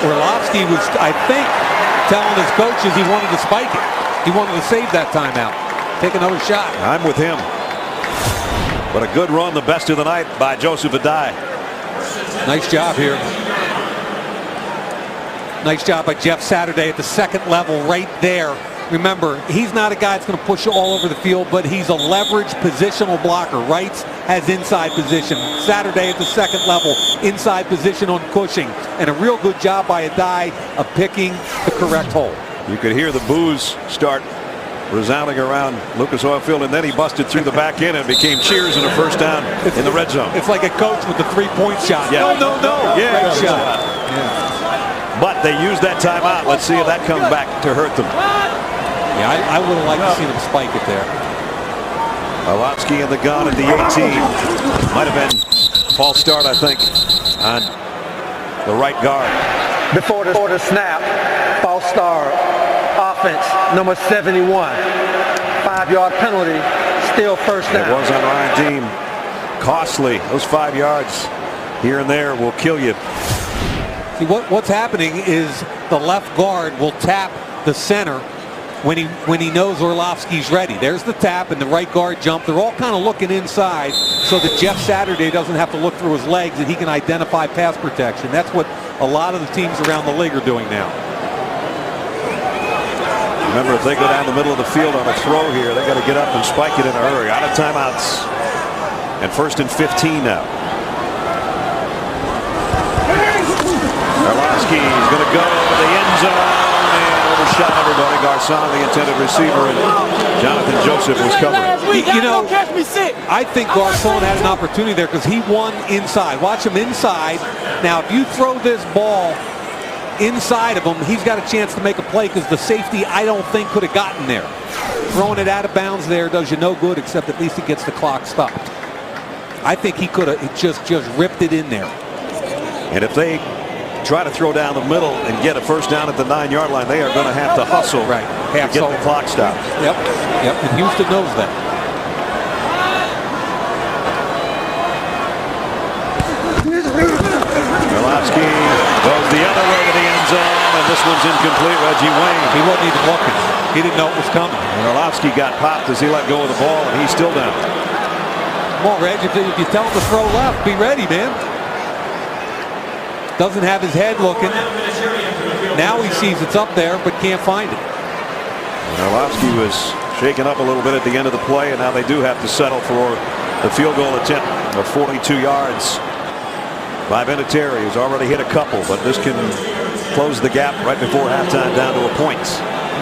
Orlovsky was, I think, telling his coaches he wanted to spike it. He wanted to save that timeout. Take another shot. I'm with him. But a good run, the best of the night by Joseph Adai. Nice job here. Nice job by Jeff Saturday at the 2nd level right there. Remember, he's not a guy that's going to push you all over the field, but he's a leverage positional blocker. Wrights has inside position. Saturday at the 2nd level, inside position on Cushing. And a real good job by Adai of picking the correct hole. You could hear the boos start resounding around Lucas Oil Field, and then he busted through the back end and became cheers in a 1st down in the red zone. It's like a coach with the 3-point shot. Yeah. No. Yeah, great shot. Yeah. But they used that timeout. Let's see if that comes back to hurt them. Yeah, I would have liked to see them spike it there. Orlovsky in the gun at the 18. Might have been false start, I think, on the right guard. Before the snap, false start. Offense, number 71. 5-yard penalty, still 1st down. It was on Ryan Deem. Costly. Those 5 yards here and there will kill you. See, what's happening is the left guard will tap the center, when he knows Orlovsky's ready. There's the tap and the right guard jump. They're all kind of looking inside so that Jeff Saturday doesn't have to look through his legs and he can identify pass protection. That's what a lot of the teams around the league are doing now. Remember, if they go down the middle of the field on a throw here, they got to get up and spike it in a hurry. Out of timeouts. And 1st and 15 now. Orlovsky is going to go to the end zone and overshot everybody. Garcon, the intended receiver, and Jonathan Joseph was covering. You know, I think Garcon had an opportunity there because he won inside. Watch him inside. Now, if you throw this ball inside of him, he's got a chance to make a play because the safety, I don't think, could have gotten there. Throwing it out of bounds there does you no good, except at least it gets the clock stopped. I think he could have just ripped it in there. And if they try to throw down the middle and get a first down at the 9-yard line, they are going to have to hustle to get the clock stopped. Yep. And Houston knows that. Orlovsky goes the other way to the end zone, and this one's incomplete. Reggie Wayne. He wasn't even looking. He didn't know it was coming. And Orlovsky got popped as he let go of the ball, and he's still down. Come on, Reg, if you tell him to throw left, be ready, man. Doesn't have his head looking. Now he sees it's up there, but can't find it. And Orlovsky was shaken up a little bit at the end of the play, and now they do have to settle for the field goal attempt of 42 yards by Vinatieri, who's already hit a couple, but this can close the gap right before halftime down to a point.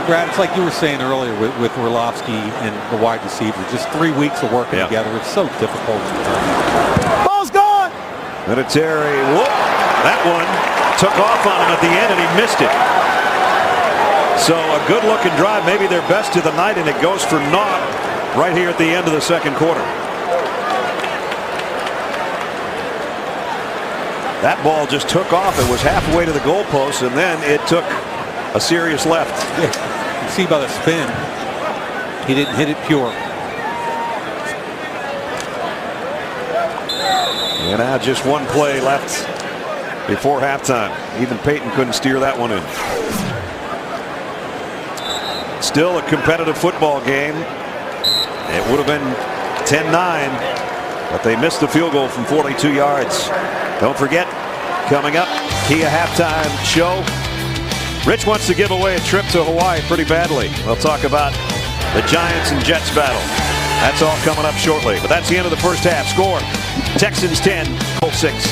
Brad, it's like you were saying earlier with Orlovsky and the wide receiver. Just 3 weeks of working together. It's so difficult. Ball's gone. Vinatieri, whoop! That one took off on him at the end, and he missed it. So a good-looking drive, maybe their best of the night, and it goes for naught right here at the end of the second quarter. That ball just took off. It was halfway to the goalpost, and then it took a serious left. You can see by the spin, he didn't hit it pure. And now just one play left before halftime. Even Peyton couldn't steer that one in. Still a competitive football game. It would have been 10-9, but they missed the field goal from 42 yards. Don't forget, coming up, Kia halftime show. Rich wants to give away a trip to Hawaii pretty badly. We'll talk about the Giants and Jets battle. That's all coming up shortly. But that's the end of the first half. Score: Texans 10, Colts 6.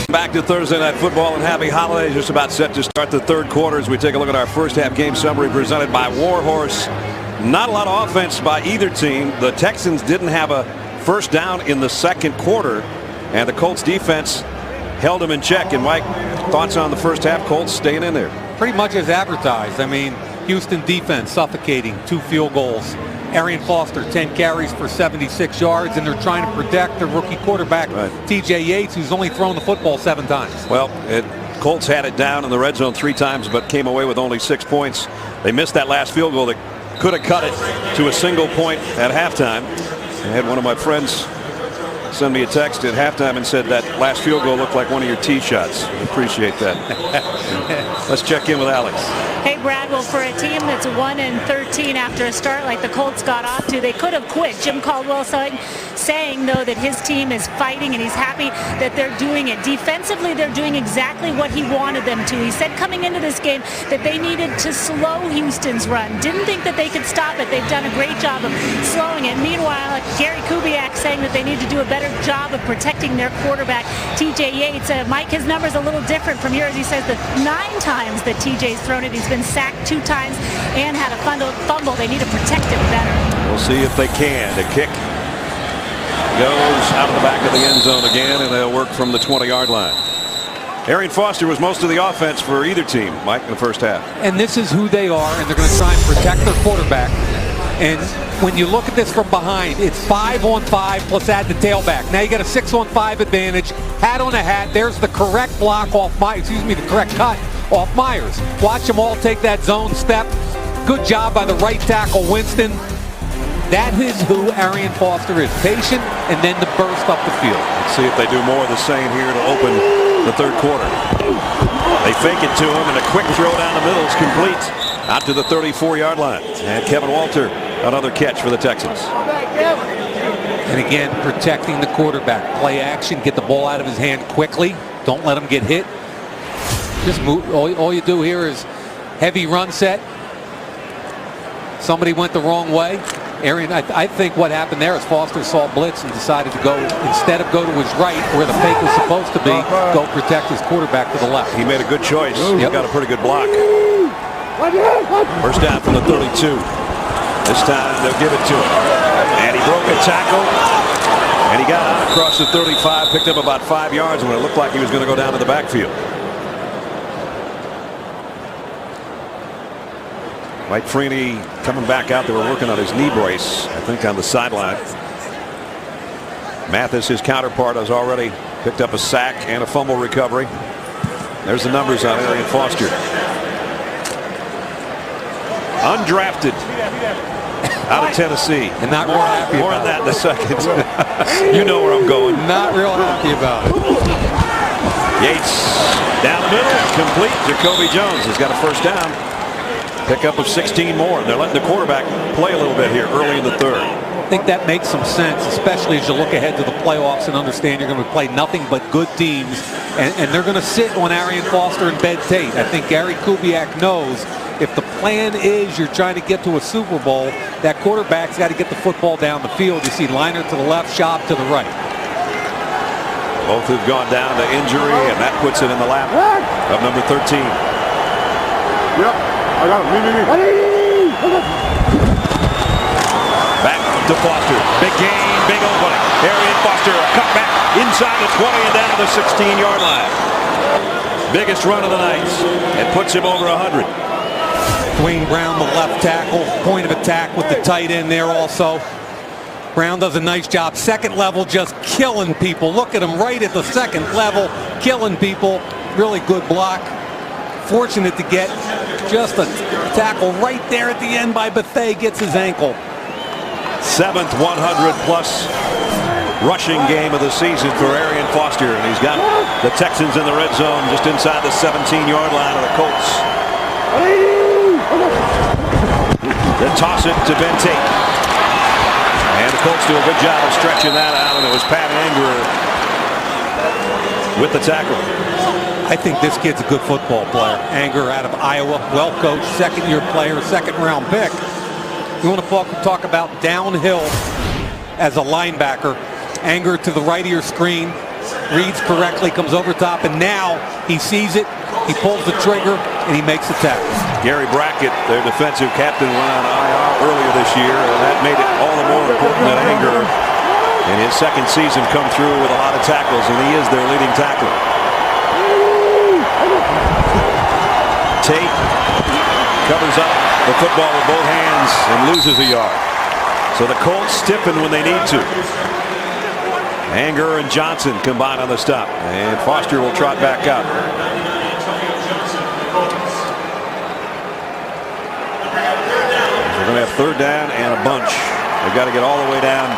Back to Thursday Night Football and happy holidays. Just about set to start the third quarter as we take a look at our first half game summary presented by Warhorse. Not a lot of offense by either team. The Texans didn't have a first down in the second quarter, and the Colts defense held them in check. And Mike, thoughts on the first half? Colts staying in there pretty much as advertised. I mean, Houston defense suffocating, 2 field goals. Arian Foster 10 carries for 76 yards, and they're trying to protect their rookie quarterback TJ Yates, who's only thrown the football 7 times. Well, Colts had it down in the red zone 3 times, but came away with only 6 points. They missed that last field goal that could have cut it to a single point at halftime. I had one of my friends send me a text at halftime and said that last field goal looked like one of your tee shots. Appreciate that. Let's check in with Alex. Hey, Brad, well, for a team that's 1-13 after a start like the Colts got off to, they could have quit. Jim Caldwell saying, though, that his team is fighting and he's happy that they're doing it. Defensively, they're doing exactly what he wanted them to. He said coming into this game that they needed to slow Houston's run. Didn't think that they could stop it. They've done a great job of slowing it. Meanwhile, Gary Kubiak saying that they need to do a better job of protecting their quarterback, TJ Yates. Mike, his number's a little different from yours. He says that 9 times that TJ's thrown it. He's been sacked 2 times and had a fumble. They need to protect him better. We'll see if they can. The kick goes out of the back of the end zone again, and they'll work from the 20-yard line. Arian Foster was most of the offense for either team, Mike, in the first half. And this is who they are, and they're going to try and protect their quarterback. And when you look at this from behind, it's 5-on-5 plus add the tailback. Now you got a 6-on-5 advantage. Hat on a hat. There's the correct block off the correct cut off Myers. Watch them all take that zone step. Good job by the right tackle, Winston. That is who Arian Foster is. Patient and then to burst up the field. Let's see if they do more of the same here to open the third quarter. They fake it to him, and a quick throw down the middle is complete out to the 34-yard line. And Kevin Walter, another catch for the Texans. And again, protecting the quarterback. Play action, get the ball out of his hand quickly. Don't let him get hit. Just move. All you do here is heavy run set. Somebody went the wrong way. Arian, I think what happened there is Foster saw blitz and decided to go, instead of go to his right where the fake was supposed to be, go protect his quarterback to the left. He made a good choice. He Yep. got a pretty good block. First down from the 32. This time they'll give it to him. And he broke a tackle. And he got out across the 35, picked up about 5 yards when it looked like he was going to go down to the backfield. Mike Freeney coming back out. They were working on his knee brace, I think, on the sideline. Mathis, his counterpart, has already picked up a sack and a fumble recovery. There's the numbers on Arian Foster. Undrafted out of Tennessee. And not real happy More on about that in a second. You know where I'm going. Not real happy about it. Yates down the middle, complete. Jacoby Jones has got a first down. Pickup of 16 more. They're letting the quarterback play a little bit here early in the third. I think that makes some sense, especially as you look ahead to the playoffs and understand you're going to play nothing but good teams, and they're going to sit on Arian Foster and Ben Tate. I think Gary Kubiak knows if the plan is you're trying to get to a Super Bowl, that quarterback's got to get the football down the field. You see Liner to the left, Schaub to the right. Both have gone down to injury, and that puts it in the lap of number 13. Yep. I got him. Back to Foster. Big gain, big opening. Arian Foster, a cutback inside the 20 and down to the 16-yard line. Biggest run of the night. It puts him over 100. Dwayne Brown, the left tackle, point of attack with the tight end there also. Brown does a nice job. Second level, just killing people. Look at him right at the second level, killing people. Really good block. Fortunate to get just a tackle right there at the end by Bethea, gets his ankle. 7th 100-plus rushing game of the season for Arian Foster, and he's got the Texans in the red zone just inside the 17-yard line of the Colts. They toss it to Ben Tate. And the Colts do a good job of stretching that out, and it was Pat Anger with the tackle. I think this kid's a good football player. Anger out of Iowa, well-coached, second-year player, second-round pick. You want to talk about downhill as a linebacker. Anger to the right of your screen, reads correctly, comes over top, and now he sees it, he pulls the trigger, and he makes the tackle. Gary Brackett, their defensive captain, went on IR earlier this year, and that made it all the more important that Anger, in his second season, come through with a lot of tackles, and he is their leading tackler. Tate covers up the football with both hands and loses a yard. So the Colts stiffen when they need to. Anger and Johnson combine on the stop, and Foster will trot back out. They're going to have third down and a bunch. They've got to get all the way down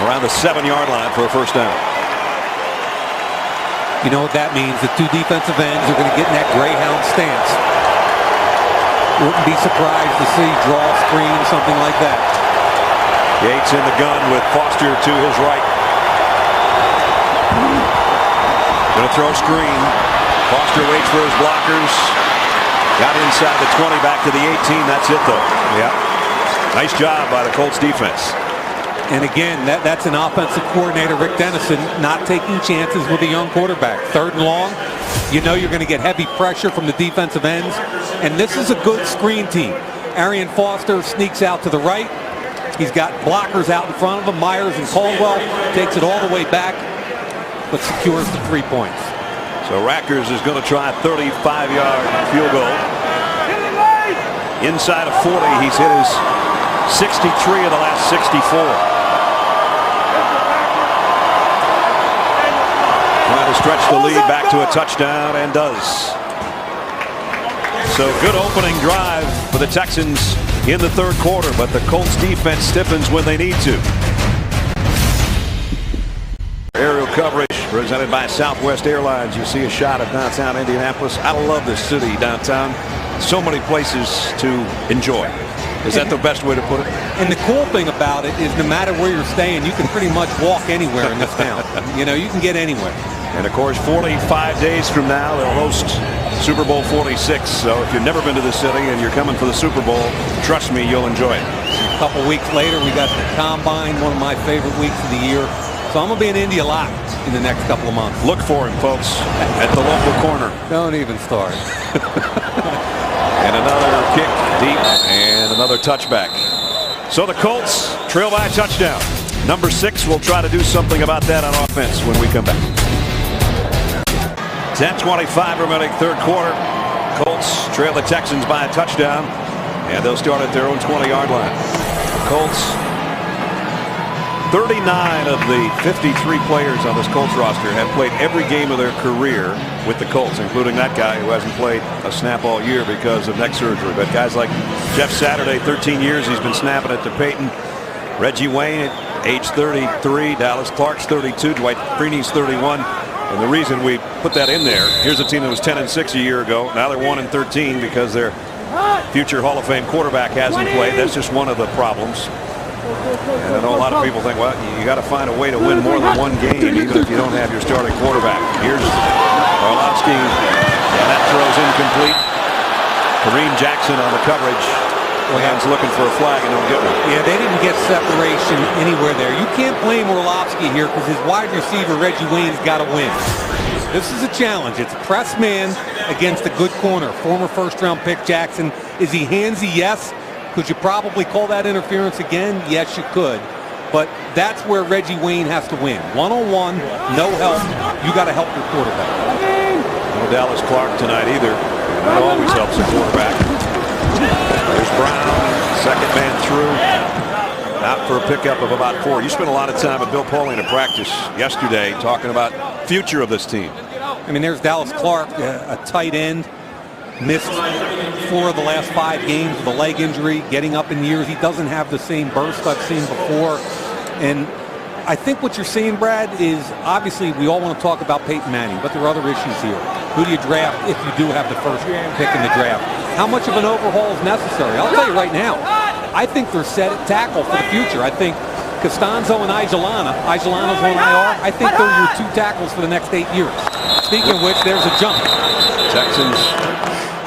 around the 7-yard line for a first down. You know what that means? The two defensive ends are going to get in that greyhound stance. Wouldn't be surprised to see draw, screen, something like that. Yates in the gun with Foster to his right. Going to throw screen. Foster waits for his blockers. Got inside the 20, back to the 18. That's it, though. Yeah. Nice job by the Colts defense. And again, that's an offensive coordinator, Rick Dennison, not taking chances with a young quarterback. Third and long, you know you're going to get heavy pressure from the defensive ends. And this is a good screen team. Arian Foster sneaks out to the right. He's got blockers out in front of him. Myers and Caldwell takes it all the way back, but secures the 3 points. So Rackers is going to try a 35-yard field goal. Inside of 40, he's hit his 63 of the last 64. Trying to stretch the lead back to a touchdown, and does. So good opening drive for the Texans in the third quarter, but the Colts defense stiffens when they need to. Aerial coverage presented by Southwest Airlines. You see a shot of downtown Indianapolis. I love this city downtown. So many places to enjoy. Is that the best way to put it? And the cool thing about it is no matter where you're staying, you can pretty much walk anywhere in this town. You know, you can get anywhere. And of course, 45 days from now, they'll host Super Bowl 46. So if you've never been to the city and you're coming for the Super Bowl, trust me, you'll enjoy it. A couple weeks later, we got the Combine, one of my favorite weeks of the year. So I'm going to be in Indy a lot in the next couple of months. Look for him, folks, at the local corner. Don't even start. And another kick deep and another touchback. So the Colts trail by a touchdown. Number 6 will try to do something about that on offense when we come back. 10:25 remaining third quarter. Colts trail the Texans by a touchdown, and they'll start at their own 20-yard line. Colts, 39 of the 53 players on this Colts roster have played every game of their career with the Colts, including that guy who hasn't played a snap all year because of neck surgery. But guys like Jeff Saturday, 13 years he's been snapping it to Peyton. Reggie Wayne at age 33. Dallas Clark's 32. Dwight Freeney's 31. And the reason we put that in there, here's a team that was 10-6 a year ago. Now they're 1-13 because their future Hall of Fame quarterback hasn't played. That's just one of the problems. And I know a lot of people think, well, you got to find a way to win more than one game, even if you don't have your starting quarterback. Here's Orlovsky, and that throw's incomplete. Kareem Jackson on the coverage. Rams looking for a flag and don't get one. Yeah, they didn't get separation anywhere there. You can't blame Orlovsky here because his wide receiver, Reggie Wayne's got to win. This is a challenge. It's press man against a good corner. Former first-round pick Jackson. Is he handsy? Yes. Could you probably call that interference again? Yes, you could. But that's where Reggie Wayne has to win. One-on-one, no help. You got to help your quarterback. No Dallas Clark tonight either. That always helps a quarterback. There's Brown, second man through. Out for a pickup of about 4. You spent a lot of time with Bill Polian at practice yesterday talking about future of this team. I mean, there's Dallas Clark, a tight end. Missed 4 of the last 5 games with a leg injury, getting up in years. He doesn't have the same burst I've seen before. And I think what you're seeing, Brad, is obviously we all want to talk about Peyton Manning, but there are other issues here. Who do you draft if you do have the first pick in the draft? How much of an overhaul is necessary? I'll tell you right now, I think they're set at tackle for the future. I think Costanzo and Igelana's on IR. I think they're your 2 tackles for the next 8 years. Speaking of which, there's a jump. Texans,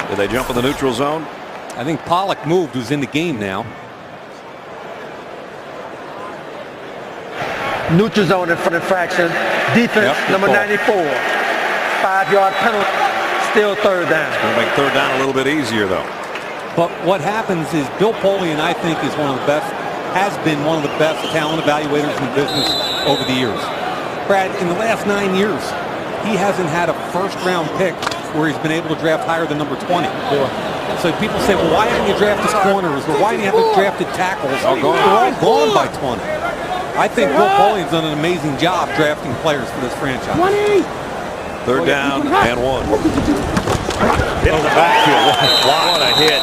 did they jump in the neutral zone? I think Pollock moved, who's in the game now. Neutral zone infraction. Defense, number 94. 5-yard penalty. Still third down. It's going to make third down a little bit easier, though. But what happens is Bill Polian, I think, is one of the best, has been one of the best talent evaluators in the business over the years. Brad, in the last 9 years, he hasn't had a first-round pick where he's been able to draft higher than number 20. So people say, well, why haven't you drafted corners? Or why haven't you drafted tackles? They're all gone by 20. I think Bill Polian's done an amazing job drafting players for this franchise. Third down and 1. Hit in the backfield. What a hit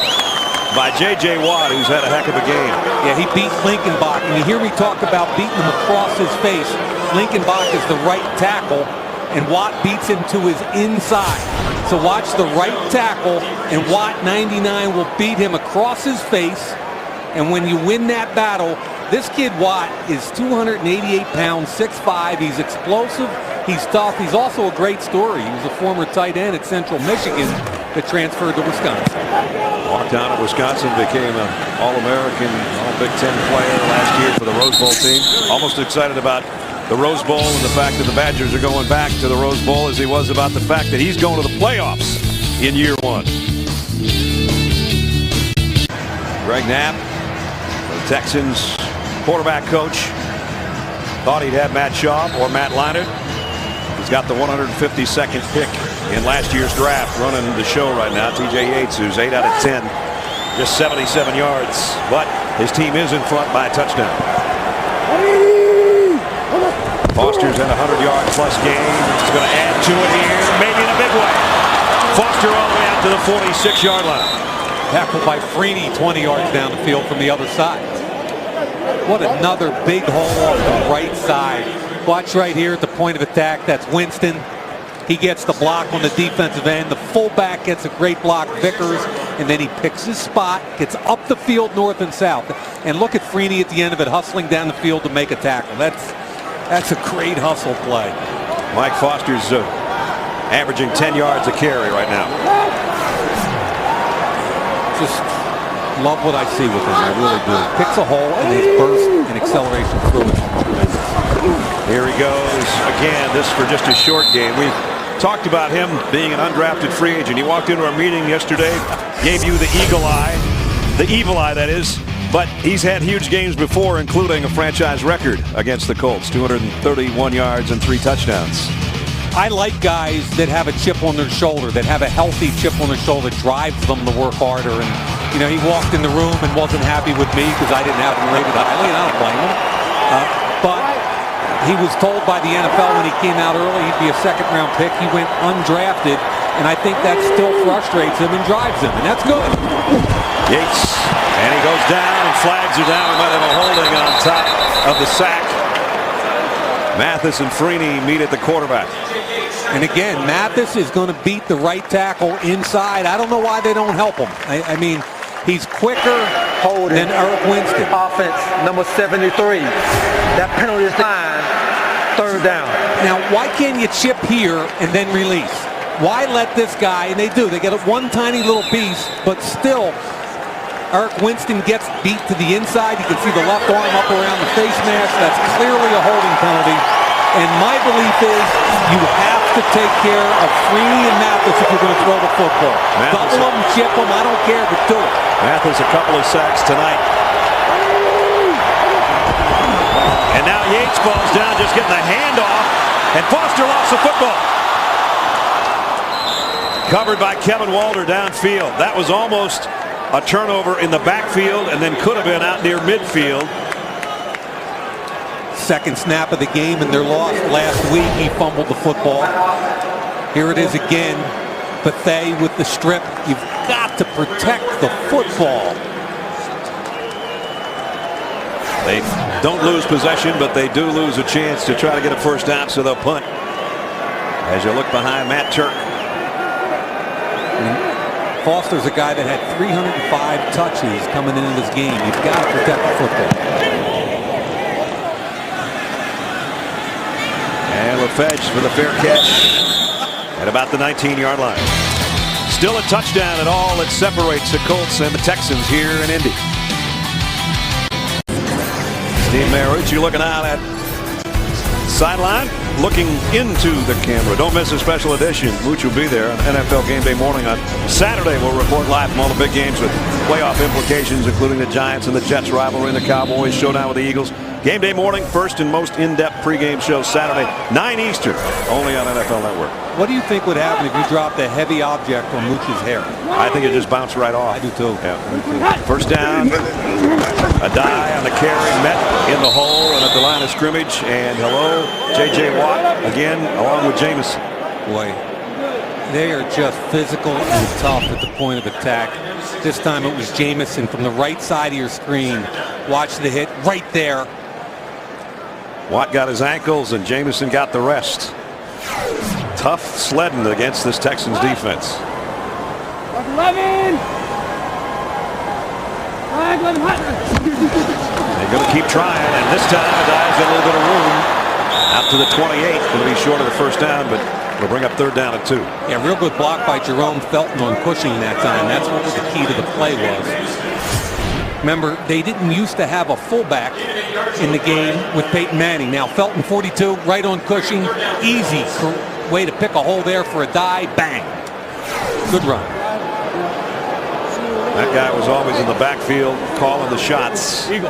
by J.J. Watt, who's had a heck of a game. Yeah, he beat Linkenbach. And you hear me talk about beating him across his face. Linkenbach is the right tackle, and Watt beats him to his inside. So watch the right tackle, and Watt 99 will beat him across his face. And when you win that battle, this kid Watt is 288 pounds, 6'5". He's explosive. He's tough. He's also a great story. He was a former tight end at Central Michigan that transferred to Wisconsin. Walked down at Wisconsin, became an All-American, All-Big Ten player last year for the Rose Bowl team. Almost excited about the Rose Bowl and the fact that the Badgers are going back to the Rose Bowl as he was about the fact that he's going to the playoffs in year 1. Greg Knapp, the Texans quarterback coach, thought he'd have Matt Schaub or Matt Leinart. He's got the 152nd pick in last year's draft, running the show right now. TJ Yates, who's 8 out of 10, just 77 yards, but his team is in front by a touchdown. Foster's at a 100-yard plus game. He's going to add to it here, maybe in a big way. Foster all the way out to the 46-yard line. Tackled by Freeney 20 yards down the field from the other side. What another big hole off the right side. Watch right here at the point of attack. That's Winston. He gets the block on the defensive end. The fullback gets a great block, Vickers, and then he picks his spot, gets up the field north and south. And look at Freeney at the end of it, hustling down the field to make a tackle. That's a great hustle play. Mike Foster's averaging 10 yards a carry right now. Just love what I see with him. I really do. Picks a hole, and his burst and acceleration through it. Here he goes again. This for just a short game. We talked about him being an undrafted free agent. He walked into our meeting yesterday, gave you the evil eye that is, but he's had huge games before, including a franchise record against the Colts, 231 yards and 3 touchdowns. I like guys that have a chip on their shoulder, that have a healthy chip on their shoulder, that drives them to work harder. And, you know, he walked in the room and wasn't happy with me because I didn't have him rated highly, and I don't blame him. But he was told by the NFL when he came out early he'd be a second-round pick. He went undrafted, and I think that still frustrates him and drives him, and that's good. Yates, and he goes down and flags are down. We might have a holding on top of the sack. Mathis and Freeney meet at the quarterback. And again, Mathis is going to beat the right tackle inside. I don't know why they don't help him. I mean, he's quicker than Eric Winston. Offense, number 73. That penalty is line, 3rd down. Now, why can't you chip here and then release? Why let this guy, and they do, they get one tiny little piece, but still, Eric Winston gets beat to the inside. You can see the left arm up around the face mask. That's clearly a holding penalty. And my belief is you have to take care of Freeney and Mathis if you're going to throw the football. Double them, chip them, I don't care, but do it. Mathis a couple of sacks tonight. And now Yates falls down, just getting the handoff, and Foster lost the football. Covered by Kevin Walter downfield. That was almost a turnover in the backfield and then could have been out near midfield. Second snap of the game and they're lost. Last week he fumbled the football. Here it is again. Bethea with the strip. You've got to protect the football. They don't lose possession, but they do lose a chance to try to get a first down, so they'll punt. As you look behind Matt Turk. Foster's a guy that had 305 touches coming into this game. You've got to protect the football. And LaFedge for the fair catch at about the 19-yard line. Still a touchdown at all that separates the Colts and the Texans here in Indy. Steve Mariucci looking out at sideline, looking into the camera. Don't miss a special edition. Mooch will be there on NFL Game Day morning on Saturday. We'll report live from all the big games with playoff implications, including the Giants and the Jets rivalry and the Cowboys showdown with the Eagles. Game Day morning, first and most in-depth pregame show Saturday, 9 Eastern, only on NFL Network. What do you think would happen if you dropped a heavy object from Mooch's hair? I think it just bounced right off. I do too. Yeah. First down, a die on the carry, met in the hole and at the line of scrimmage. And hello, J.J. Watt again, along with Jamison. Boy, they are just physical and tough at the point of attack. This time it was Jamison from the right side of your screen. Watch the hit right there. Watt got his ankles and Jamison got the rest. Tough sledding against this Texans defense. 11. They're going to keep trying, and this time the Dive's got a little bit of room. Out to the 28, going to be short of the first down, but we'll bring up 3rd down and 2. Yeah, real good block by Jerome Felton on Cushing that time. That's what the key to the play was. Remember, they didn't used to have a fullback in the game with Peyton Manning. Now Felton 42, right on Cushing. Easy way to pick a hole there for a dive. Bang. Good run. That guy was always in the backfield calling the shots. And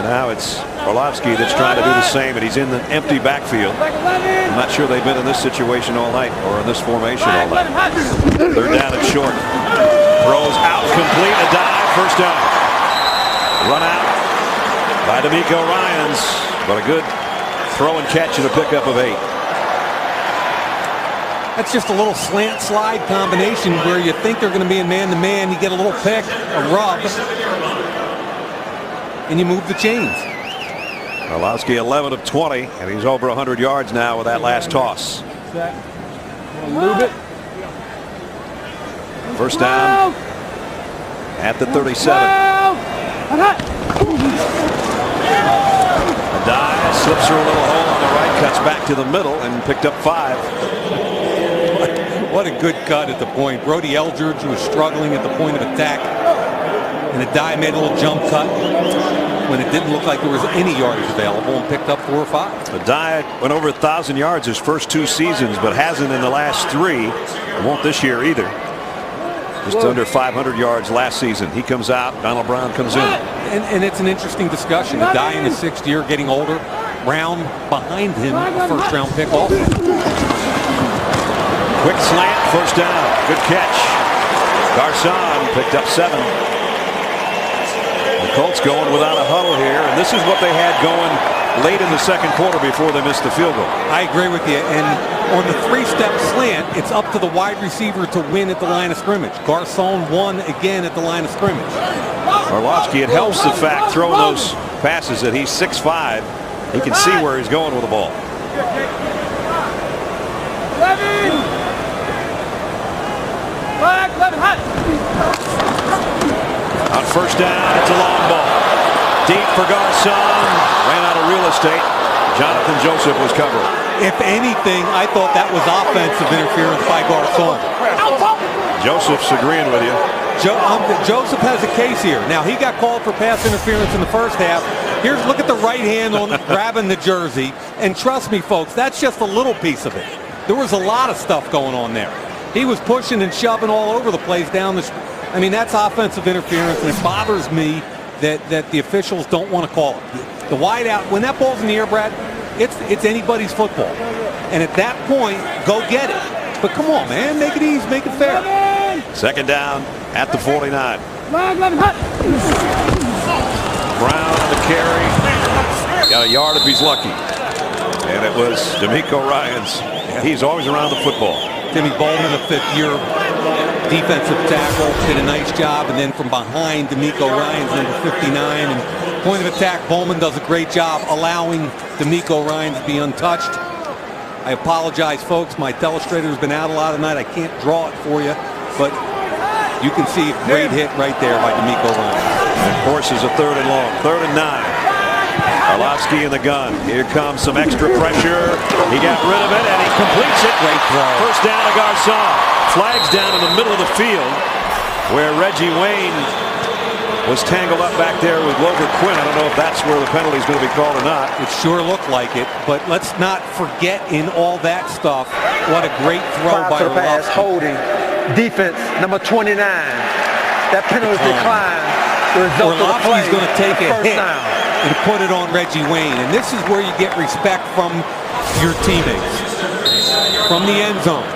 now it's Orlovsky that's trying to do the same, and he's in the empty backfield. I'm not sure they've been in this situation all night or in this formation all night. 3rd down and short. Throws out complete, a dive, first down. Run out by D'Amico Ryans, but a good throw and catch and a pickup of 8. That's just a little slant slide combination where you think they're going to be in man-to-man. You get a little pick, a rub, and you move the chains. Orlovsky 11 of 20, and he's over 100 yards now with that last toss. Move it. First down at the 37. Dive slips through a little hole on the right, cuts back to the middle, and picked up 5. What a good cut at the point. Brody Eldridge was struggling at the point of attack, and the die made a little jump cut when it didn't look like there was any yardage available and picked up 4 or 5. The Diet went over 1,000 yards his first 2 seasons, but hasn't in the last 3. It won't this year either. Just under 500 yards last season. He comes out. Donald Brown comes in. And it's an interesting discussion. A guy in his 6th year, getting older. Brown behind him, a first-round pick also. Quick slant, first down. Good catch. Garcon picked up 7. The Colts going without a huddle here, and this is what they had going late in the second quarter before they missed the field goal. I agree with you. And on the 3-step slant, it's up to the wide receiver to win at the line of scrimmage. Garcon won again at the line of scrimmage. Orlovsky, it helps the fact throwing those passes that he's 6'5". He can see where he's going with the ball. On first down, it's a long ball. Deep for Garcon. Ran out of real estate. Jonathan Joseph was covered. If anything, I thought that was offensive interference by Garcon. Joseph's agreeing with you. Joseph has a case here. Now, he got called for pass interference in the first half. Look at the right hand on grabbing the jersey. And trust me, folks, that's just a little piece of it. There was a lot of stuff going on there. He was pushing and shoving all over the place down the street. I mean, that's offensive interference, and it bothers me that the officials don't want to call it. The wide out, when that ball's in the air, Brad, it's anybody's football. And at that point, go get it. But come on, man, make it easy, make it fair. Second down at the 49. Brown on the carry. Got a yard if he's lucky. And it was D'Amico Ryans. He's always around the football. Timmy Bowman, a 5th-year defensive tackle, did a nice job. And then from behind, D'Amico Ryans, number 59. And point of attack, Bowman does a great job allowing D'Amico Ryans to be untouched. I apologize, folks. My telestrator's been out a lot tonight. I can't draw it for you. But you can see a great hit right there by D'Amico Ryans. And of course, is a 3rd and long. 3rd and 9. Orlovsky in the gun. Here comes some extra pressure. He got rid of it, and he completes it. Great throw. First down to Garcon. Flags down in the middle of the field where Reggie Wayne was tangled up back there with Glover Quinn. I don't know if that's where the penalty is going to be called or not. It sure looked like it, but let's not forget in all that stuff what a great throw by Orlovsky. Holding. Defense, number 29. That penalty decline. The result of the play. Orlovsky's going to take a hit down and put it on Reggie Wayne. And this is where you get respect from your teammates. From the end zone.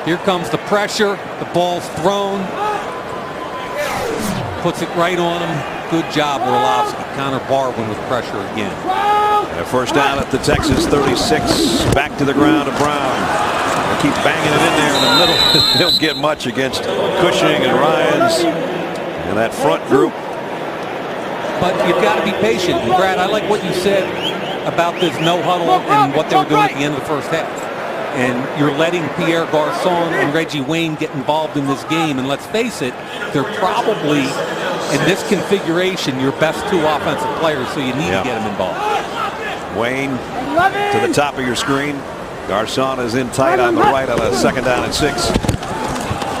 Here comes the pressure. The ball's thrown. Puts it right on him. Good job, Orlovsky. Connor Barwin with pressure again. And a first down at the Texans 36. Back to the ground to Brown. They keep banging it in there in the middle. They don't get much against Cushing and Ryans and that front group. But you've got to be patient. And Brad, I like what you said about this no huddle and what they were doing at the end of the first half. And you're letting Pierre Garcon and Reggie Wayne get involved in this game. And let's face it, they're probably, in this configuration, your best 2 offensive players, so you need to get them involved. Wayne to the top of your screen. Garcon is in tight on the right on a second down and 6.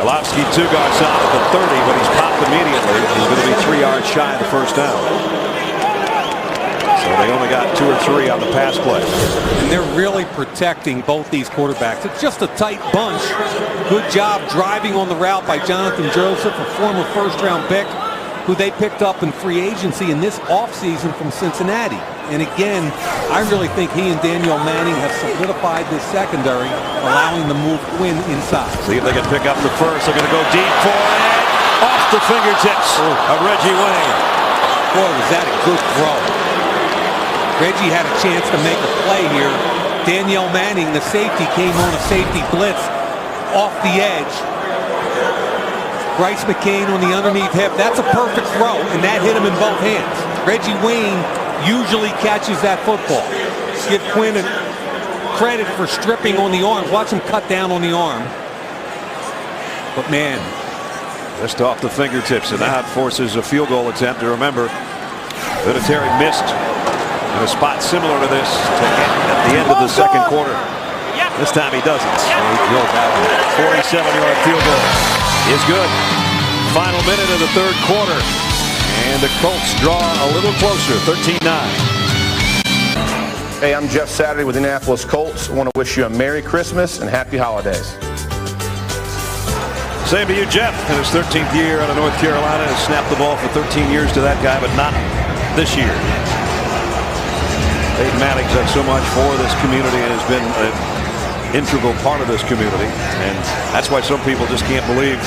Orlovsky to Garcon at the 30, but he's popped immediately. He's going to be 3 yards shy of the first down. So they only got 2 or 3 on the pass play. And they're really protecting both these quarterbacks. It's just a tight bunch. Good job driving on the route by Jonathan Joseph, a former first-round pick, who they picked up in free agency in this offseason from Cincinnati. And again, I really think he and Daniel Manning have solidified this secondary, allowing them to move Quinn inside. See if they can pick up the first. They're going to go deep for it. Off the fingertips of Reggie Wayne. Boy, was that a good throw. Reggie had a chance to make a play here. Daniel Manning, the safety, came on a safety blitz off the edge. Bryce McCain on the underneath hip. That's a perfect throw, and that hit him in both hands. Reggie Wayne usually catches that football. Give Quinn credit for stripping on the arms. Watch him cut down on the arm. But man, just off the fingertips, and now it forces a field goal attempt. To remember, Vinatieri missed in a spot similar to this at the end of the second quarter. This time he doesn't. So he drills out. 47-yard field goal is good. Final minute of the third quarter, and the Colts draw a little closer, 13-9. Hey, I'm Jeff Saturday with the Indianapolis Colts. I want to wish you a Merry Christmas and Happy Holidays. Same to you, Jeff. In his 13th year out of North Carolina, has snapped the ball for 13 years to that guy, but not this year. Peyton Manning's done so much for this community and has been an integral part of this community, and that's why some people just can't believe,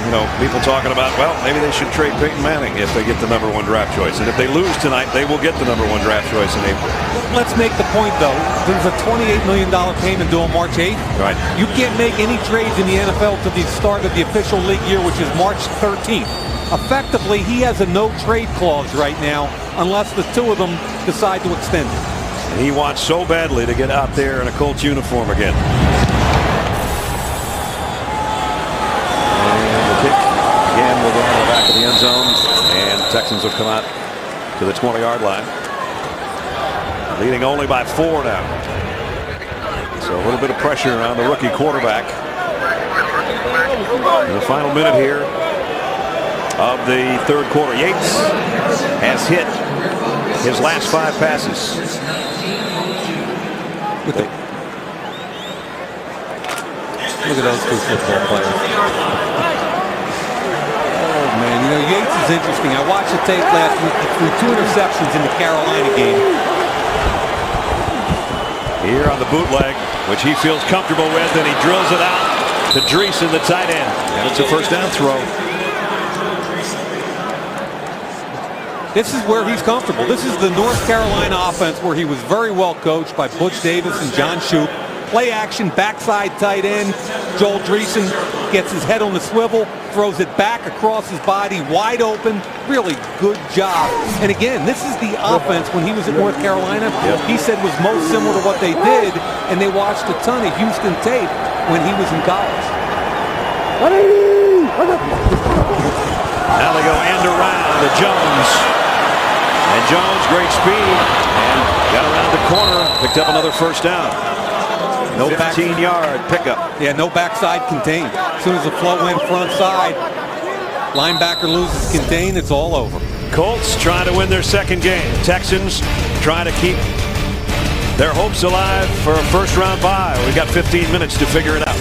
you know, people talking about, well, maybe they should trade Peyton Manning if they get the #1 draft choice. And if they lose tonight, they will get the #1 draft choice in April. let's make the point, though. There's a $28 million payment due on March 8th. Right. You can't make any trades in the NFL to the start of the official league year, which is March 13th. Effectively, he has a no-trade clause right now unless the two of them decide to extend it. And he wants so badly to get out there in a Colts uniform again. And the kick again will go in the back of the end zone, and the Texans will come out to the 20-yard line. Leading only by 4 now. So a little bit of pressure on the rookie quarterback. In the final minute here of the third quarter, Yates has hit his last 5 passes. Look at those two football players. Oh man, you know, Yates is interesting. I watched the tape last week. He threw 2 interceptions in the Carolina game. Here on the bootleg, which he feels comfortable with, and he drills it out to Dreesen, the tight end. And it's a first down throw. This is where he's comfortable. This is the North Carolina offense where he was very well coached by Butch Davis and John Shoup. Play action, backside tight end. Joel Dreesen gets his head on the swivel, throws it back across his body, wide open. Really good job. And again, this is the offense when he was at North Carolina. He said was most similar to what they did, and they watched a ton of Houston tape when he was in college. Now they go end around to Jones. And Jones, great speed, and got around the corner, picked up another first down. No 15-yard pickup. Yeah, no backside contain. As soon as the flow went front side, linebacker loses contain, it's all over. Colts trying to win their second game. Texans trying to keep their hopes alive for a first-round bye. We've got 15 minutes to figure it out.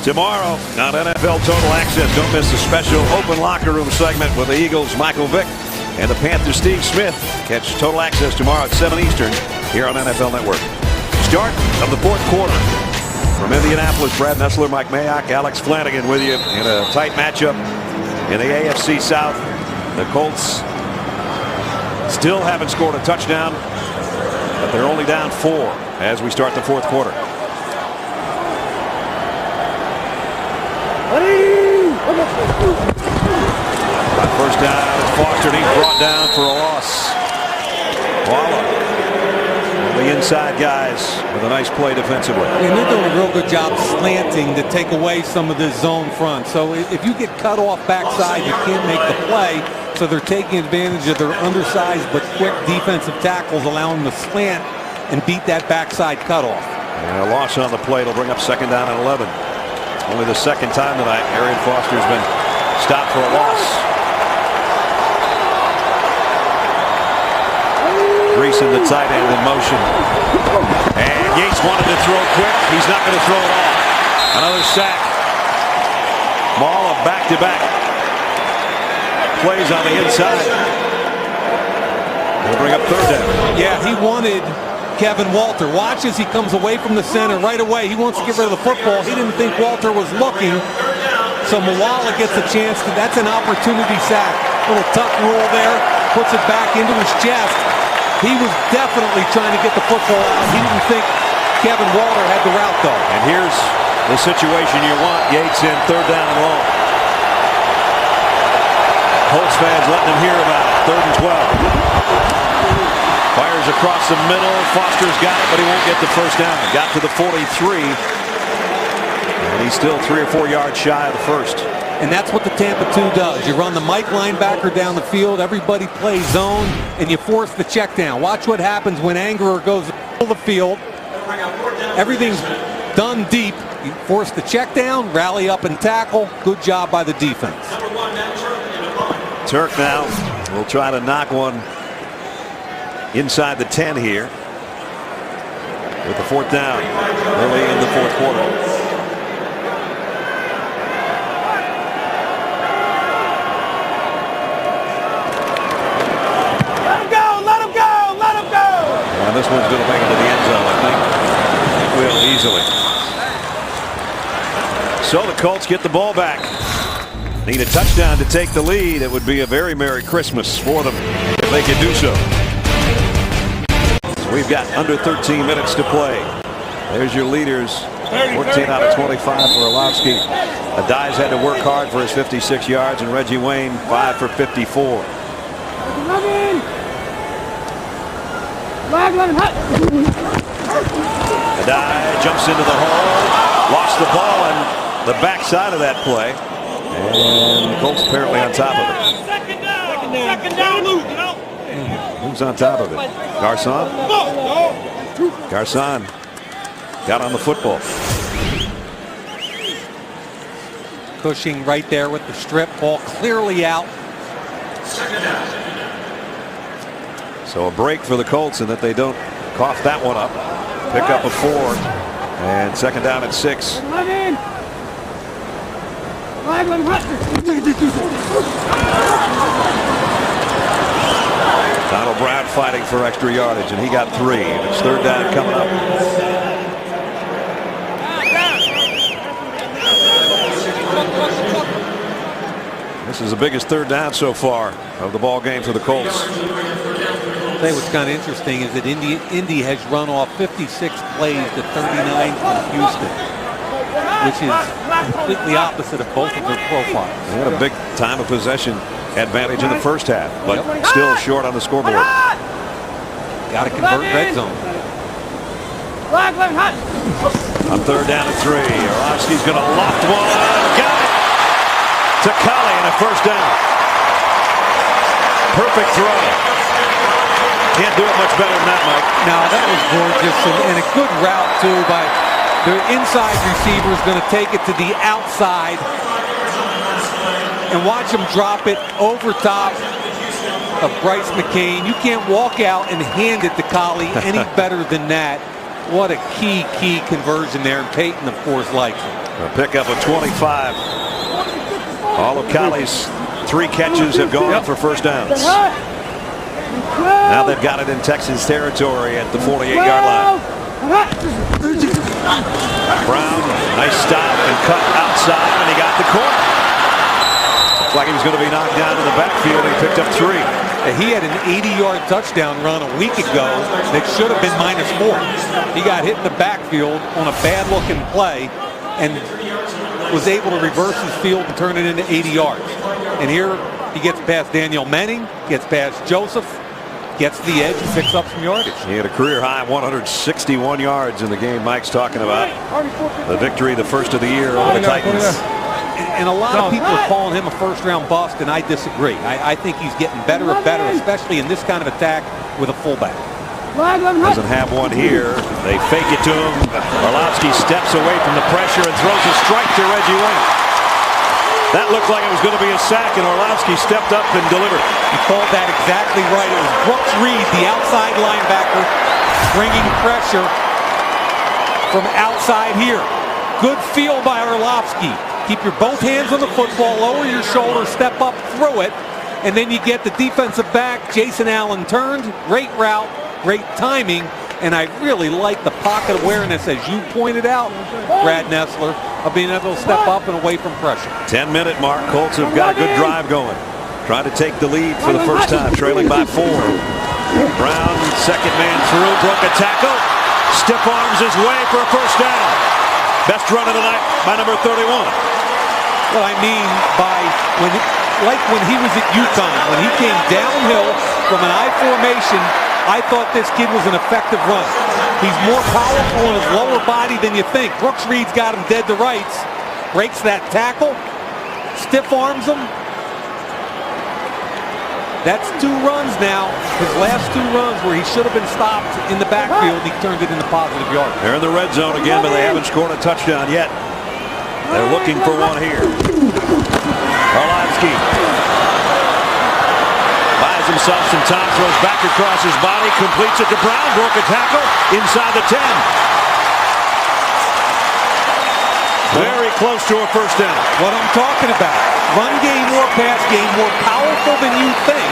Tomorrow on NFL Total Access, don't miss the special open locker room segment with the Eagles' Michael Vick and the Panthers' Steve Smith. Catch Total Access tomorrow at 7 Eastern here on NFL Network. Start of the fourth quarter. From Indianapolis, Brad Nessler, Mike Mayock, Alex Flanagan with you in a tight matchup in the AFC South. The Colts still haven't scored a touchdown, but they're only down 4 as we start the fourth quarter. First down is Foster, and he's brought down for a loss. Waller, the inside guys with a nice play defensively. And they're doing a real good job slanting to take away some of this zone front. So if you get cut off backside, you can't make the play. So they're taking advantage of their undersized but quick defensive tackles, allowing them to slant and beat that backside cutoff. And a loss on the play will bring up second down and 11. Only the second time tonight Arian Foster's been stopped for a loss. Dreesen, the tight end, in motion. And Yates wanted to throw quick. He's not going to throw it all. Another sack. Mall of back-to-back plays on the inside. They'll bring up third down. Yeah, he wanted Kevin Walter. Watch as he comes away from the center right away. He wants to get rid of the football. He didn't think Walter was looking. So Mawala gets a chance to, that's an opportunity sack. Little tuck rule there. Puts it back into his chest. He was definitely trying to get the football out. He didn't think Kevin Walter had the route though. And here's the situation you want. Yates in third down and long. Colts fans letting him hear about it. 3rd and 12. Fires across the middle. Foster's got it, but he won't get the first down. Got to the 43. And he's still 3 or 4 yards shy of the first. And that's what the Tampa 2 does. You run the Mike linebacker down the field. Everybody plays zone, and you force the check down. Watch what happens when Angerer goes to the field. Everything's done deep. You force the check down, rally up and tackle. Good job by the defense. Turk now will try to knock one inside the 10 here with the 4th down early in the 4th quarter. And this one's going to make it to the end zone, I think. It will easily. So the Colts get the ball back. Need a touchdown to take the lead. It would be a very Merry Christmas for them if they could do so. So we've got under 13 minutes to play. There's your leaders. 14 out of 25 for Orlovsky. Adias had to work hard for his 56 yards, and Reggie Wayne 5 for 54. Adias jumps into the hole, lost the ball on the backside of that play, and the Colts apparently on top of it. Second down, Luke. Who's on top of it? Garcon? Garcon got on the football. Cushing right there with the strip, ball clearly out. So a break for the Colts in that they don't cough that one up. Pick up a 4 and 2nd down at 6. Donald Brown fighting for extra yardage, and he got 3. It's 3rd down coming up. This is the biggest 3rd down so far of the ball game for the Colts. I'll tell you what's kind of interesting is that Indy has run off 56 plays to 39 from Houston, which is completely opposite of both of their profiles. They had a big time of possession advantage in the first half, but still short on the scoreboard. Got to convert red zone. On 3rd down at 3, Orlovsky's going to loft one. Got it to Collie and a 1st down. Perfect throw. Can't do it much better than that, Mike. No, that was gorgeous, and a good route too by the inside receiver. Is going to take it to the outside and watch him drop it over top of Bryce McCain. You can't walk out and hand it to Collie any better than that. What a key conversion there, and Peyton, of course, likes it. A pickup of 25. All of Collie's 3 catches have gone for 1st downs. Now they've got it in Texans territory at the 48-yard line. Brown, nice stop and cut outside, and he got the corner. Looks like he was going to be knocked down in the backfield. He picked up 3. He had an 80-yard touchdown run a week ago that should have been -4. He got hit in the backfield on a bad-looking play and was able to reverse his field and turn it into 80 yards. And here he gets past Daniel Manning, gets past Joseph, gets the edge and picks up some yardage. He had a career high 161 yards in the game Mike's talking about. The victory, the first of the year over the Titans. And a lot of people are calling him a first-round bust, and I disagree. I think he's getting better and better, especially in this kind of attack with a fullback. Doesn't have one here. They fake it to him. Orlovsky steps away from the pressure and throws a strike to Reggie Wayne. That looked like it was going to be a sack, and Orlovsky stepped up and delivered. He called that exactly right. It was Brooks Reed, the outside linebacker, bringing pressure from outside here. Good feel by Orlovsky. Keep your both hands on the football, lower your shoulder, step up through it, and then you get the defensive back. Jason Allen turned, great route, great timing, and I really like the pocket awareness, as you pointed out, Brad Nessler, of being able to step up and away from pressure. 10-minute mark. Colts have got a good drive going. Trying to take the lead for the first time, trailing by 4. Brown, second man through, broke a tackle, stiff arms his way for a 1st down. Best run of the night by number 31. What I mean by when like when he was at UConn. When he came downhill from an I formation, I thought this kid was an effective runner. He's more powerful in his lower body than you think. Brooks Reed's got him dead to rights. Breaks that tackle. Stiff arms him. That's 2 runs now. His last 2 runs where he should have been stopped in the backfield, he turned it into positive yards. They're in the red zone again, but they haven't scored a touchdown yet. They're looking for one here. Orlovsky buys himself some time, throws back across his body, completes it to Brown, broke a tackle inside the 10. Very close to a first down. What I'm talking about. Run game or pass game, more powerful than you think.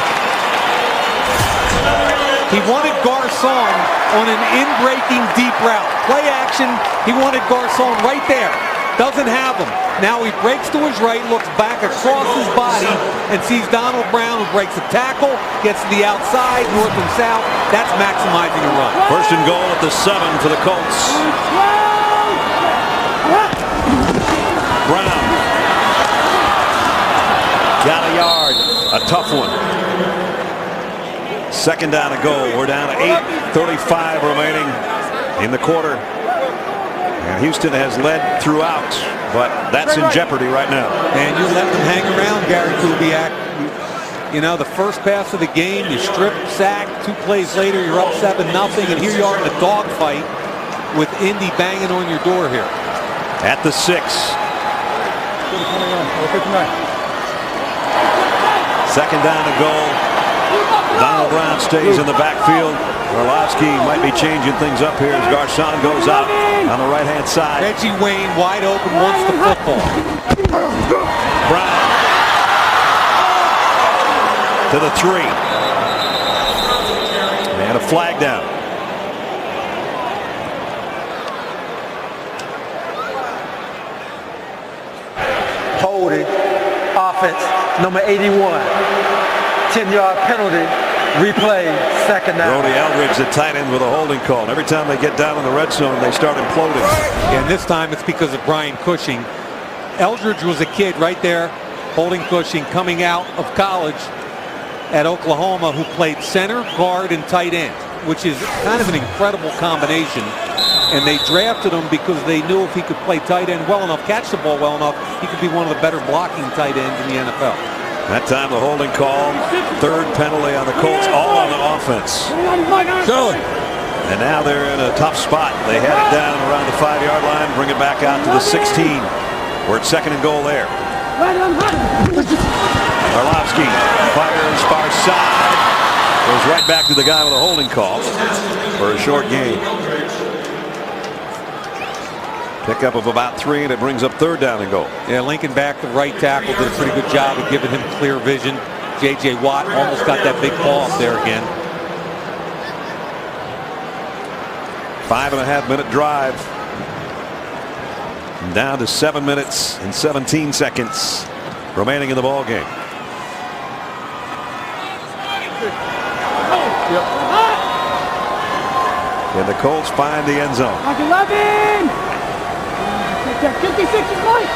He wanted Garcon on an in-breaking deep route. Play action, he wanted Garcon right there. Doesn't have him. Now he breaks to his right, looks back across his body, and sees Donald Brown, who breaks a tackle, gets to the outside, north and south. That's maximizing a run. First and goal at the 7 for the Colts. Brown. Got a yard. A tough one. Second down to go. We're down to 8:35 remaining in the quarter. And Houston has led throughout, but that's in jeopardy right now. And you let them hang around, Gary Kubiak. You know, the first pass of the game, you strip, sack. 2 plays later, you're up 7-0, and here you are in a dogfight with Indy banging on your door here. At the 6. Second down to go. Donald Brown stays in the backfield. Orlovsky might be changing things up here as Garcon goes out on the right-hand side. Reggie Wayne wide open, wants the football. Brown to the 3. And a flag down. Holding, offense, number 81. 10-yard penalty, replay, second down. Brody Eldridge, the tight end, with a holding call. And every time they get down in the red zone, they start imploding. And this time it's because of Brian Cushing. Eldridge was a kid right there, holding Cushing, coming out of college at Oklahoma, who played center, guard, and tight end, which is kind of an incredible combination. And they drafted him because they knew if he could play tight end well enough, catch the ball well enough, he could be one of the better blocking tight ends in the NFL. That time the holding call, 3rd penalty on the Colts, all on the offense. And now they're in a tough spot. They had it down around the 5-yard line, bring it back out to the 16. We're at 2nd and goal there. Orlovsky fires far side. Goes right back to the guy with a holding call for a short gain. Pickup of about 3, and it brings up 3rd down and goal. Yeah, Lincoln back, the right tackle, did a pretty good job of giving him clear vision. J.J. Watt almost got that big ball up there again. 5.5-minute drive. Down to 7 minutes and 17 seconds remaining in the ball game. And the Colts find the end zone. 56 is right.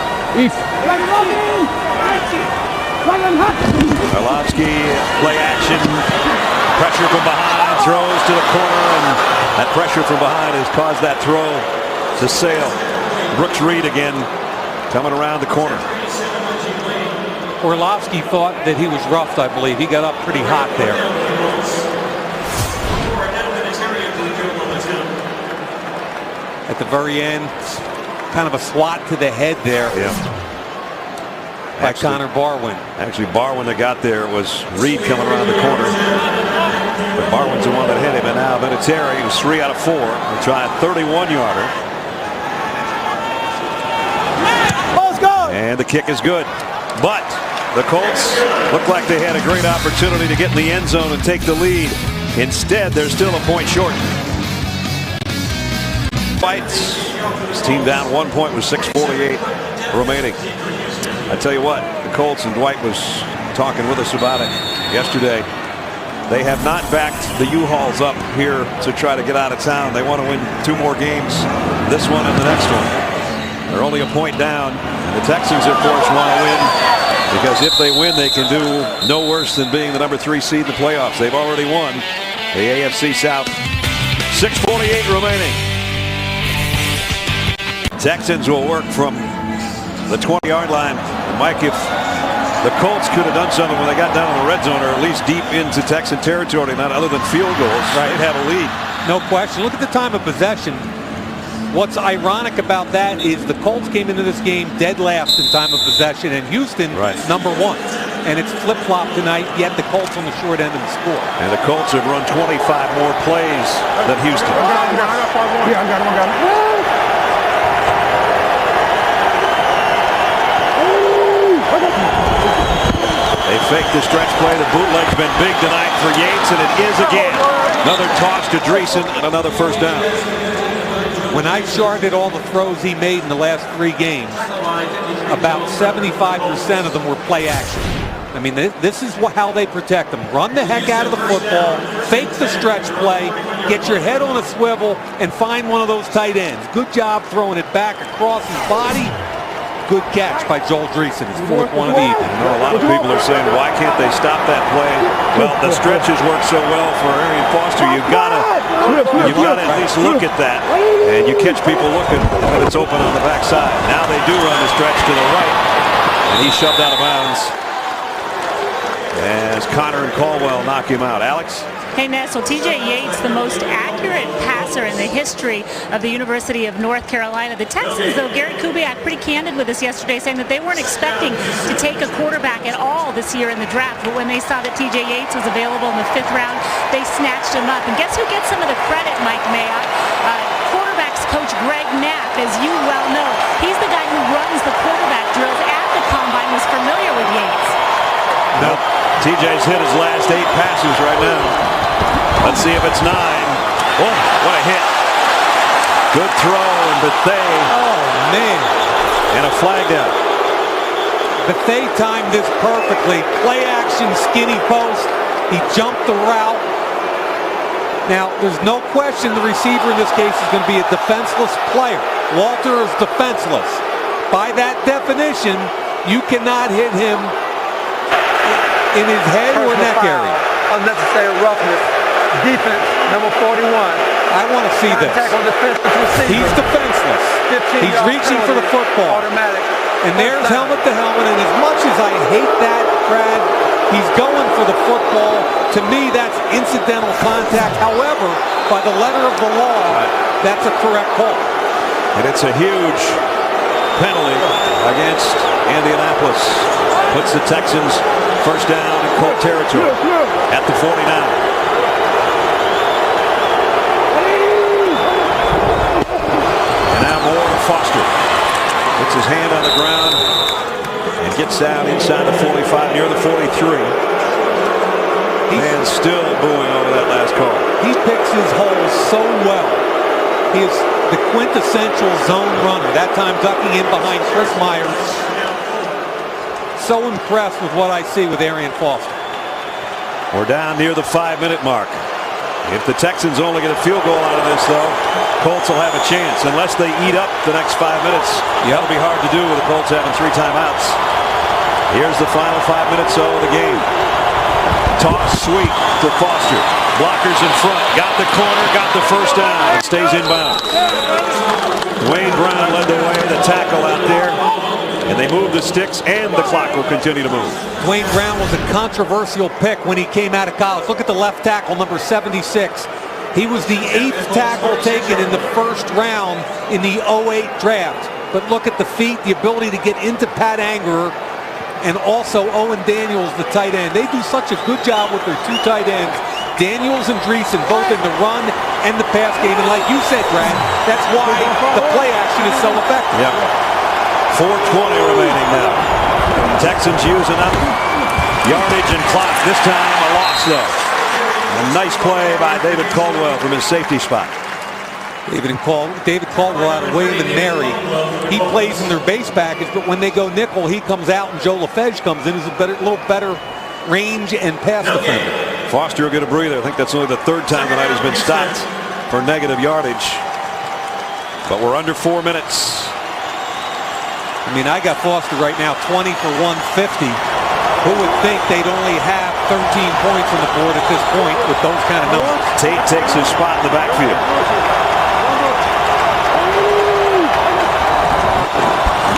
Orlovsky, play action, pressure from behind, throws to the corner, and that pressure from behind has caused that throw to sail. Brooks Reed again coming around the corner. Orlovsky thought that he was roughed, I believe. He got up pretty hot there. At the very end, kind of a swat to the head there. Yeah. By Connor Barwin. Actually, Barwin that got there was Reed coming around the corner. But Barwin's the one that hit him, and now Vinatieri, who's 3 out of 4, will try a 31-yarder. And the kick is good. But the Colts look like they had a great opportunity to get in the end zone and take the lead. Instead, they're still a point short. Fights. His team down 1 point with 6:48 remaining. I tell you what, the Colts, and Dwight was talking with us about it yesterday. They have not backed the U-Hauls up here to try to get out of town. They want to win 2 more games, this one and the next one. They're only a point down, and the Texans, of course, want to win Because if they win, they can do no worse than being the number 3 seed in the playoffs. They've already won the AFC South. 6:48 remaining. Texans will work from the 20-yard line. Mike, if the Colts could have done something when they got down in the red zone, or at least deep into Texan territory, not other than field goals, they'd have a lead. No question. Look at the time of possession. What's ironic about that is the Colts came into this game dead last in time of possession, and Houston number 1. And it's flip-flop tonight, yet the Colts on the short end of the score. And the Colts have run 25 more plays than Houston. Yeah, I got him. They fake the stretch play. The bootleg's been big tonight for Yates, and it is again. Another toss to Dreesen and another first down. When I charted all the throws he made in the last 3 games, about 75% of them were play action. I mean, this is how they protect them. Run the heck out of the football, fake the stretch play, get your head on a swivel, and find one of those tight ends. Good job throwing it back across his body. Good catch by Joel Dreesen, his 4th one of the evening. I know a lot of people are saying, why can't they stop that play? Well, the stretches work so well for Arian Foster. You've got to at least look at that, and you catch people looking when it's open on the backside. Now they do run the stretch to the right, and he's shoved out of bounds as Connor and Caldwell knock him out. Alex? Hey, Ness, well, TJ Yates, the most accurate passer in the history of the University of North Carolina. The Texans, though, Gary Kubiak pretty candid with us yesterday, saying that they weren't expecting to take a quarterback at all this year in the draft. But when they saw that TJ Yates was available in the 5th round, they snatched him up. And guess who gets some of the credit, Mike Mayock? Quarterbacks coach Greg Knapp, as you well know. He's the guy who runs the quarterback drills at the combine, was familiar with Yates. Nope. TJ's hit his last 8 passes right now. Let's see if it's 9. Oh, what a hit. Good throw, and Bethea. Oh, man. And a flag down. Bethea timed this perfectly. Play action, skinny post. He jumped the route. Now, there's no question the receiver in this case is going to be a defenseless player. Walter is defenseless. By that definition, you cannot hit him in his head or neck area. Unnecessary roughness. Defense, number 41. I want to see this. He's defenseless. He's reaching for the football. Automatic. And there's helmet to helmet. And as much as I hate that, Brad, he's going for the football. To me, that's incidental contact. However, by the letter of the law, that's a correct call. And it's a huge penalty against Indianapolis. Puts the Texans first down in Colt territory at the 49. Foster puts his hand on the ground and gets down inside the 45, near the 43. And still booing over that last call. He picks his holes so well. He is the quintessential zone runner. That time ducking in behind Chris Myers. So impressed with what I see with Arian Foster. We're down near the 5-minute mark. If the Texans only get a field goal out of this, though, Colts will have a chance. Unless they eat up the next 5 minutes, that'll be hard to do with the Colts having 3 timeouts. Here's the final 5 minutes of the game. Toss sweep to Foster. Blockers in front. Got the corner, got the first down. It stays inbound. Wayne Brown led the way, the tackle out there. And they move the sticks, and the clock will continue to move. Dwayne Brown was a controversial pick when he came out of college. Look at the left tackle, number 76. He was the 8th tackle taken in the first round in the 08 draft. But look at the feet, the ability to get into Pat Angerer, and also Owen Daniels, the tight end. They do such a good job with their 2 tight ends. Daniels and Dreesen, both in the run and the pass game. And like you said, Brad, that's why the play action is so effective. Yep. 4:20 remaining now. Texans using up yardage and clock. This time a loss, though. A nice play by David Caldwell from his safety spot. David Caldwell out of William and Mary. He plays in their base package, but when they go nickel, he comes out and Joe LaFege comes in as a little better range and pass defender. Foster will get a breather. I think that's only the 3rd time tonight he's been stopped for negative yardage. But we're under 4 minutes. I mean, I got Foster right now 20 for 150. Who would think they'd only have 13 points on the board at this point with those kind of numbers? Tate takes his spot in the backfield.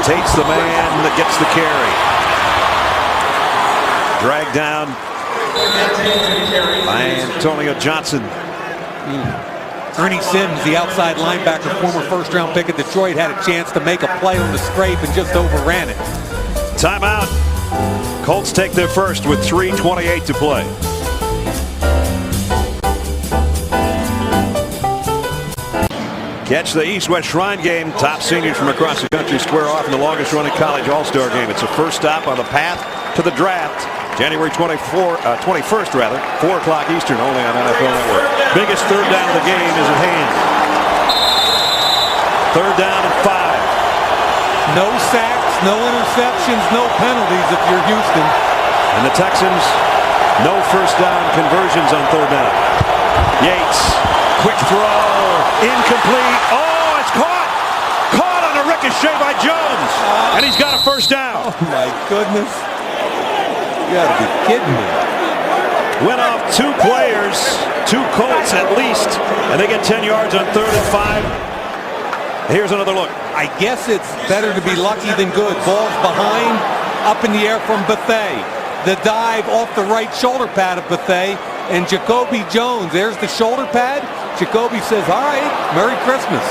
Tate's the man that gets the carry. Dragged down by Antonio Johnson. Ernie Sims, the outside linebacker, former first-round pick of Detroit, had a chance to make a play on the scrape and just overran it. Timeout. Colts take their first with 3:28 to play. Catch the East-West Shrine game. Top seniors from across the country square off in the longest-running college all-star game. It's the first stop on the path to the draft. January 21st, 4 o'clock Eastern, only on NFL Network. Biggest third down of the game is at hand. Third down and 5. No sacks, no interceptions, no penalties if you're Houston. And the Texans, no first down conversions on third down. Yates, quick throw, incomplete. Oh, it's caught! Caught on a ricochet by Jones. And he's got a first down. Oh, my goodness. You gotta be kidding me. Went off 2 players, 2 Colts at least, and they get 10 yards on 3rd and 5. Here's another look. I guess it's better to be lucky than good. Ball's behind, up in the air from Bethea. The dive off the right shoulder pad of Bethea, and Jacoby Jones. There's the shoulder pad. Jacoby says, all right, Merry Christmas.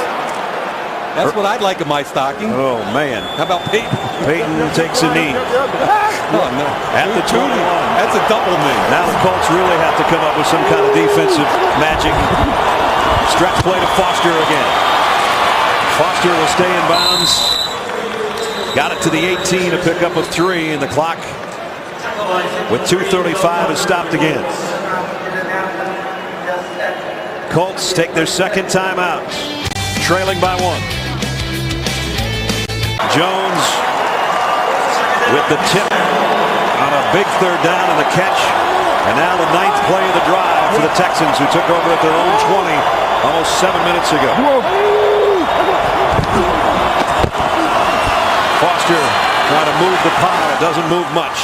That's what I'd like in my stocking. Oh, man. How about Peyton? Peyton takes a knee. Oh, no. At the 21. That's a double knee. Now the Colts really have to come up with some kind of defensive magic. Stretch play to Foster again. Foster will stay in bounds. Got it to the 18, a pickup of 3, and the clock with 2:35 is stopped again. Colts take their second timeout, trailing by 1. Jones with the tip on a big third down and the catch. And now the 9th play of the drive for the Texans, who took over at their own 20 almost 7 minutes ago. Foster trying to move the pile. It doesn't move much.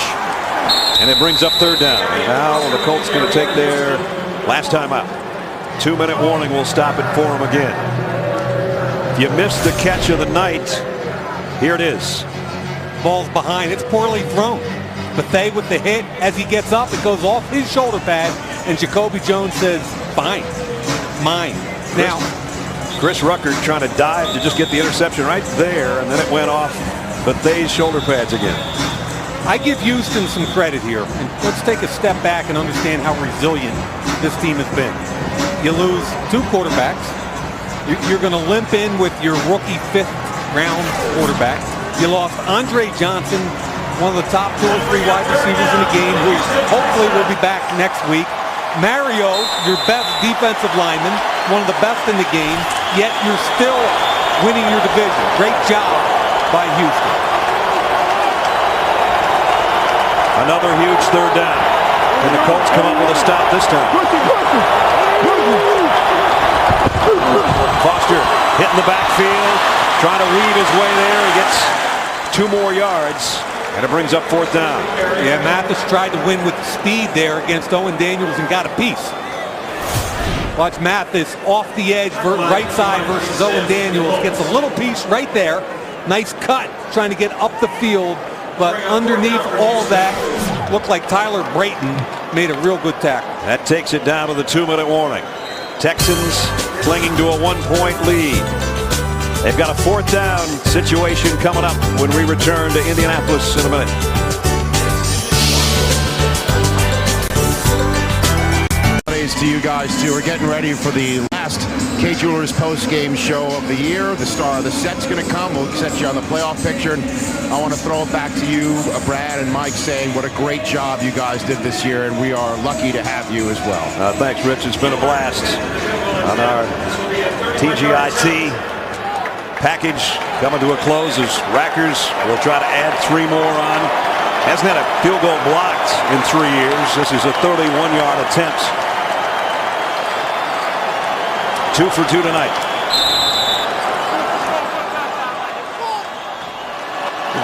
And it brings up third down. And now the Colts going to take their last time out. 2-minute warning will stop it for them again. If you missed the catch of the night, here it is. Ball's behind. It's poorly thrown. Bethea with the hit. As he gets up, it goes off his shoulder pad, and Jacoby Jones says, fine, mine. Now, Chris Rucker trying to dive to just get the interception right there, and then it went off Bethea's shoulder pads again. I give Houston some credit here. And let's take a step back and understand how resilient this team has been. You lose 2 quarterbacks. You're going to limp in with your rookie 5th-round quarterback. You lost Andre Johnson, one of the top 2 or 3 wide receivers in the game, who hopefully will be back next week. Mario, your best defensive lineman, one of the best in the game, yet you're still winning your division. Great job by Houston. Another huge third down. And the Colts come up with a stop this time. Foster hitting the backfield, trying to weave his way there. He gets 2 more yards, and it brings up 4th down. Yeah, Mathis tried to win with speed there against Owen Daniels and got a piece. Watch Mathis off the edge, right side versus Owen Daniels. Gets a little piece right there. Nice cut, trying to get up the field. But underneath all that, looked like Tyler Brayton made a real good tackle. That takes it down to the 2-minute warning. Texans clinging to a 1-point lead. They've got a 4th down situation coming up when we return to Indianapolis in a minute. To you guys too. We're getting ready for the last K Jewelers post-game show of the year. The star of the set's going to come. We'll set you on the playoff picture. And I want to throw it back to you, Brad and Mike, saying what a great job you guys did this year, and we are lucky to have you as well. Thanks, Rich. It's been a blast on our TGIT package coming to a close as Rackers will try to add 3 more on. Hasn't had a field goal blocked in 3 years. This is a 31-yard attempt. 2 for 2 tonight.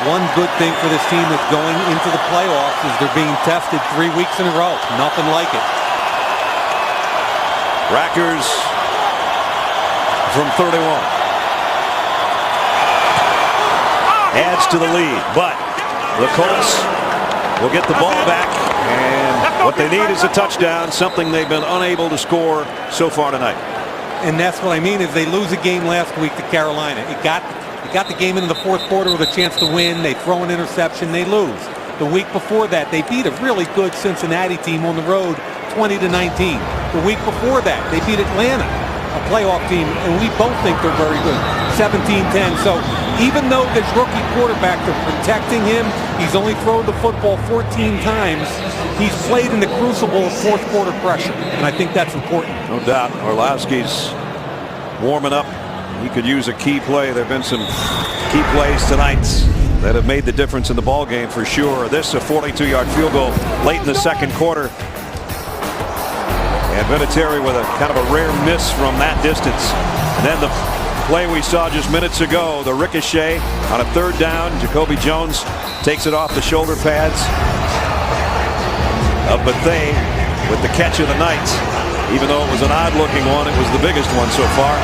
One good thing for this team that's going into the playoffs is they're being tested 3 weeks in a row. Nothing like it. Rackers from 31. Adds to the lead, but the Colts will get the ball back, and what they need is a touchdown, something they've been unable to score so far tonight. And that's what I mean is they lose a game last week to Carolina. It got the game into the fourth quarter with a chance to win. They throw an interception, they lose. The week before that, they beat a really good Cincinnati team on the road, 20-19. The week before that, they beat Atlanta, a playoff team, and we both think they're very good, 17-10. So even though this rookie quarterback, they're protecting him, he's only thrown the football 14 times. He's played in the crucible of fourth quarter pressure, and I think that's important. No doubt. Orlovsky's warming up. He could use a key play. There have been some key plays tonight that have made the difference in the ball game for sure. This a 42-yard field goal late in the second quarter. And Vinatieri with a kind of a rare miss from that distance. And then the play we saw just minutes ago, the ricochet on a third down. Jacoby Jones takes it off the shoulder pads of Bethea with the catch of the night. Even though it was an odd-looking one, it was the biggest one so far.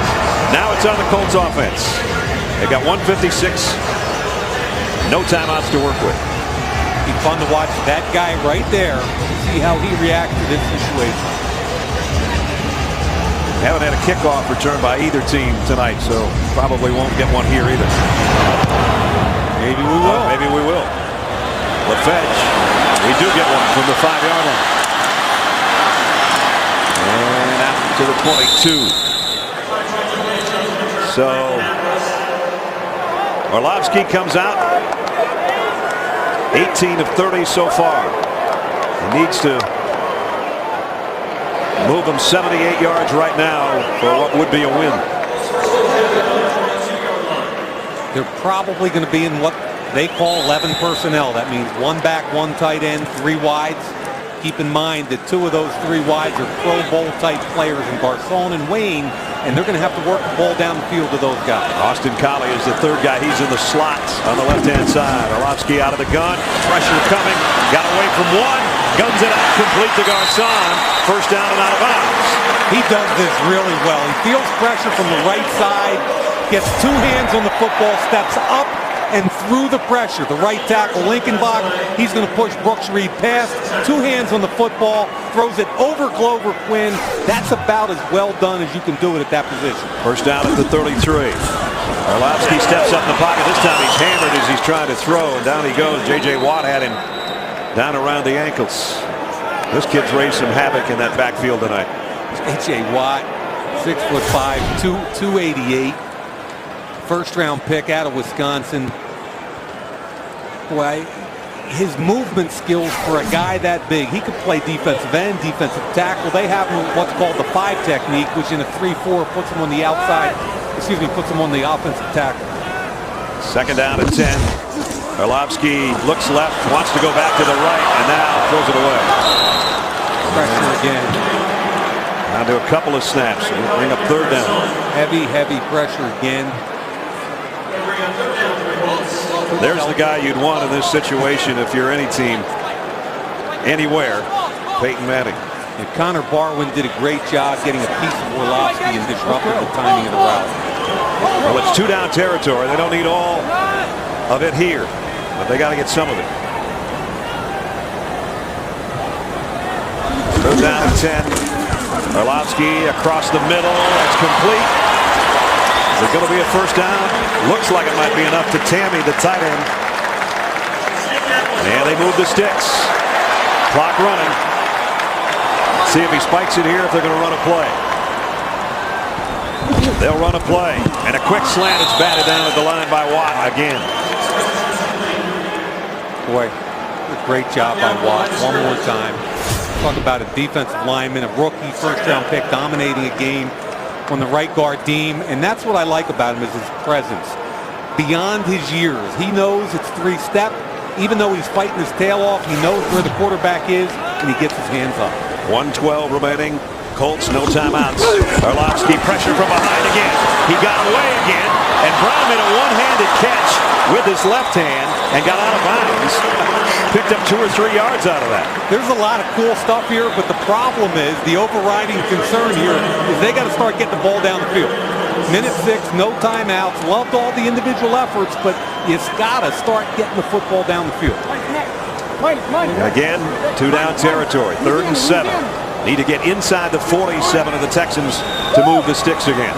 Now it's on the Colts offense. They've got 156. No timeouts to work with. It'd be fun to watch that guy right there, see how he reacts to this situation. Haven't had a kickoff return by either team tonight, so probably won't get one here either. Maybe we will. Maybe we will. LaFetch. We do get one from the 5-yard line. And out to the 22. So Orlovsky comes out. 18 of 30 so far. He needs to move them 78 yards right now for what would be a win. They're probably going to be in what they call 11 personnel. That means one back, one tight end, three wides. Keep in mind that two of those three wides are Pro Bowl type players in Garcon and Wayne, and they're going to have to work the ball down the field to those guys. Austin Collie is the third guy. He's in the slot on the left-hand side. Orlovsky out of the gun. Pressure coming. Got away from one. Guns it out. Complete to Garcon. First down and out of bounds. He does this really well. He feels pressure from the right side, gets two hands on the football, steps up and through the pressure. The right tackle, Linkenbach, he's going to push Brooks Reed past. Two hands on the football, throws it over Glover Quinn. That's about as well done as you can do it at that position. First down at the 33. Orlovsky steps up in the pocket. This time he's hammered as he's trying to throw, and down he goes. J.J. Watt had him down around the ankles. This kid's raised some havoc in that backfield tonight. J.J. Watt, 6'5", 288. First-round pick out of Wisconsin. Boy, his movement skills for a guy that big. He could play defensive end, defensive tackle. They have what's called the 5 technique, which in a 3-4 puts him on the outside. Excuse me, puts him on the offensive tackle. Second down at 10. Orlovsky looks left, wants to go back to the right, and now throws it away. Pressure again. Down to a couple of snaps. Bring up third down. Heavy pressure again. There's the guy you'd want in this situation if you're any team, anywhere. Peyton Manning. And Connor Barwin did a great job getting a piece of Orlovsky and disrupted the timing of the route. Well, it's 2-down territory. They don't need all of it here, but they got to get some of it. Third down at 10. Orlovsky across the middle. It's complete. Is it going to be a first down? Looks like it might be enough to Tammy, the tight end. And they move the sticks. Clock running. See if he spikes it here, if they're going to run a play. They'll run a play. And a quick slant. It's batted down at the line by Watt again. Boy, a great job by Watt. One more time. Talk about a defensive lineman, a rookie first-round pick dominating a game on the right guard team, and that's what I like about him is his presence. Beyond his years, he knows it's 3-step. Even though he's fighting his tail off, he knows where the quarterback is, and he gets his hands up. 1:12 remaining. Colts, no timeouts. Orlovsky pressure from behind again. He got away again, And Brown made a one-handed catch with his left hand and got out of bounds. Picked up 2 or 3 yards out of that. There's a lot of cool stuff here, but the problem is the overriding concern here is they got to start getting the ball down the field. Minute 6, no timeouts. Loved all the individual efforts, but you've got to start getting the football down the field. Again, 2-down territory, 3rd and 7. Need to get inside the 47 of the Texans to move the sticks again.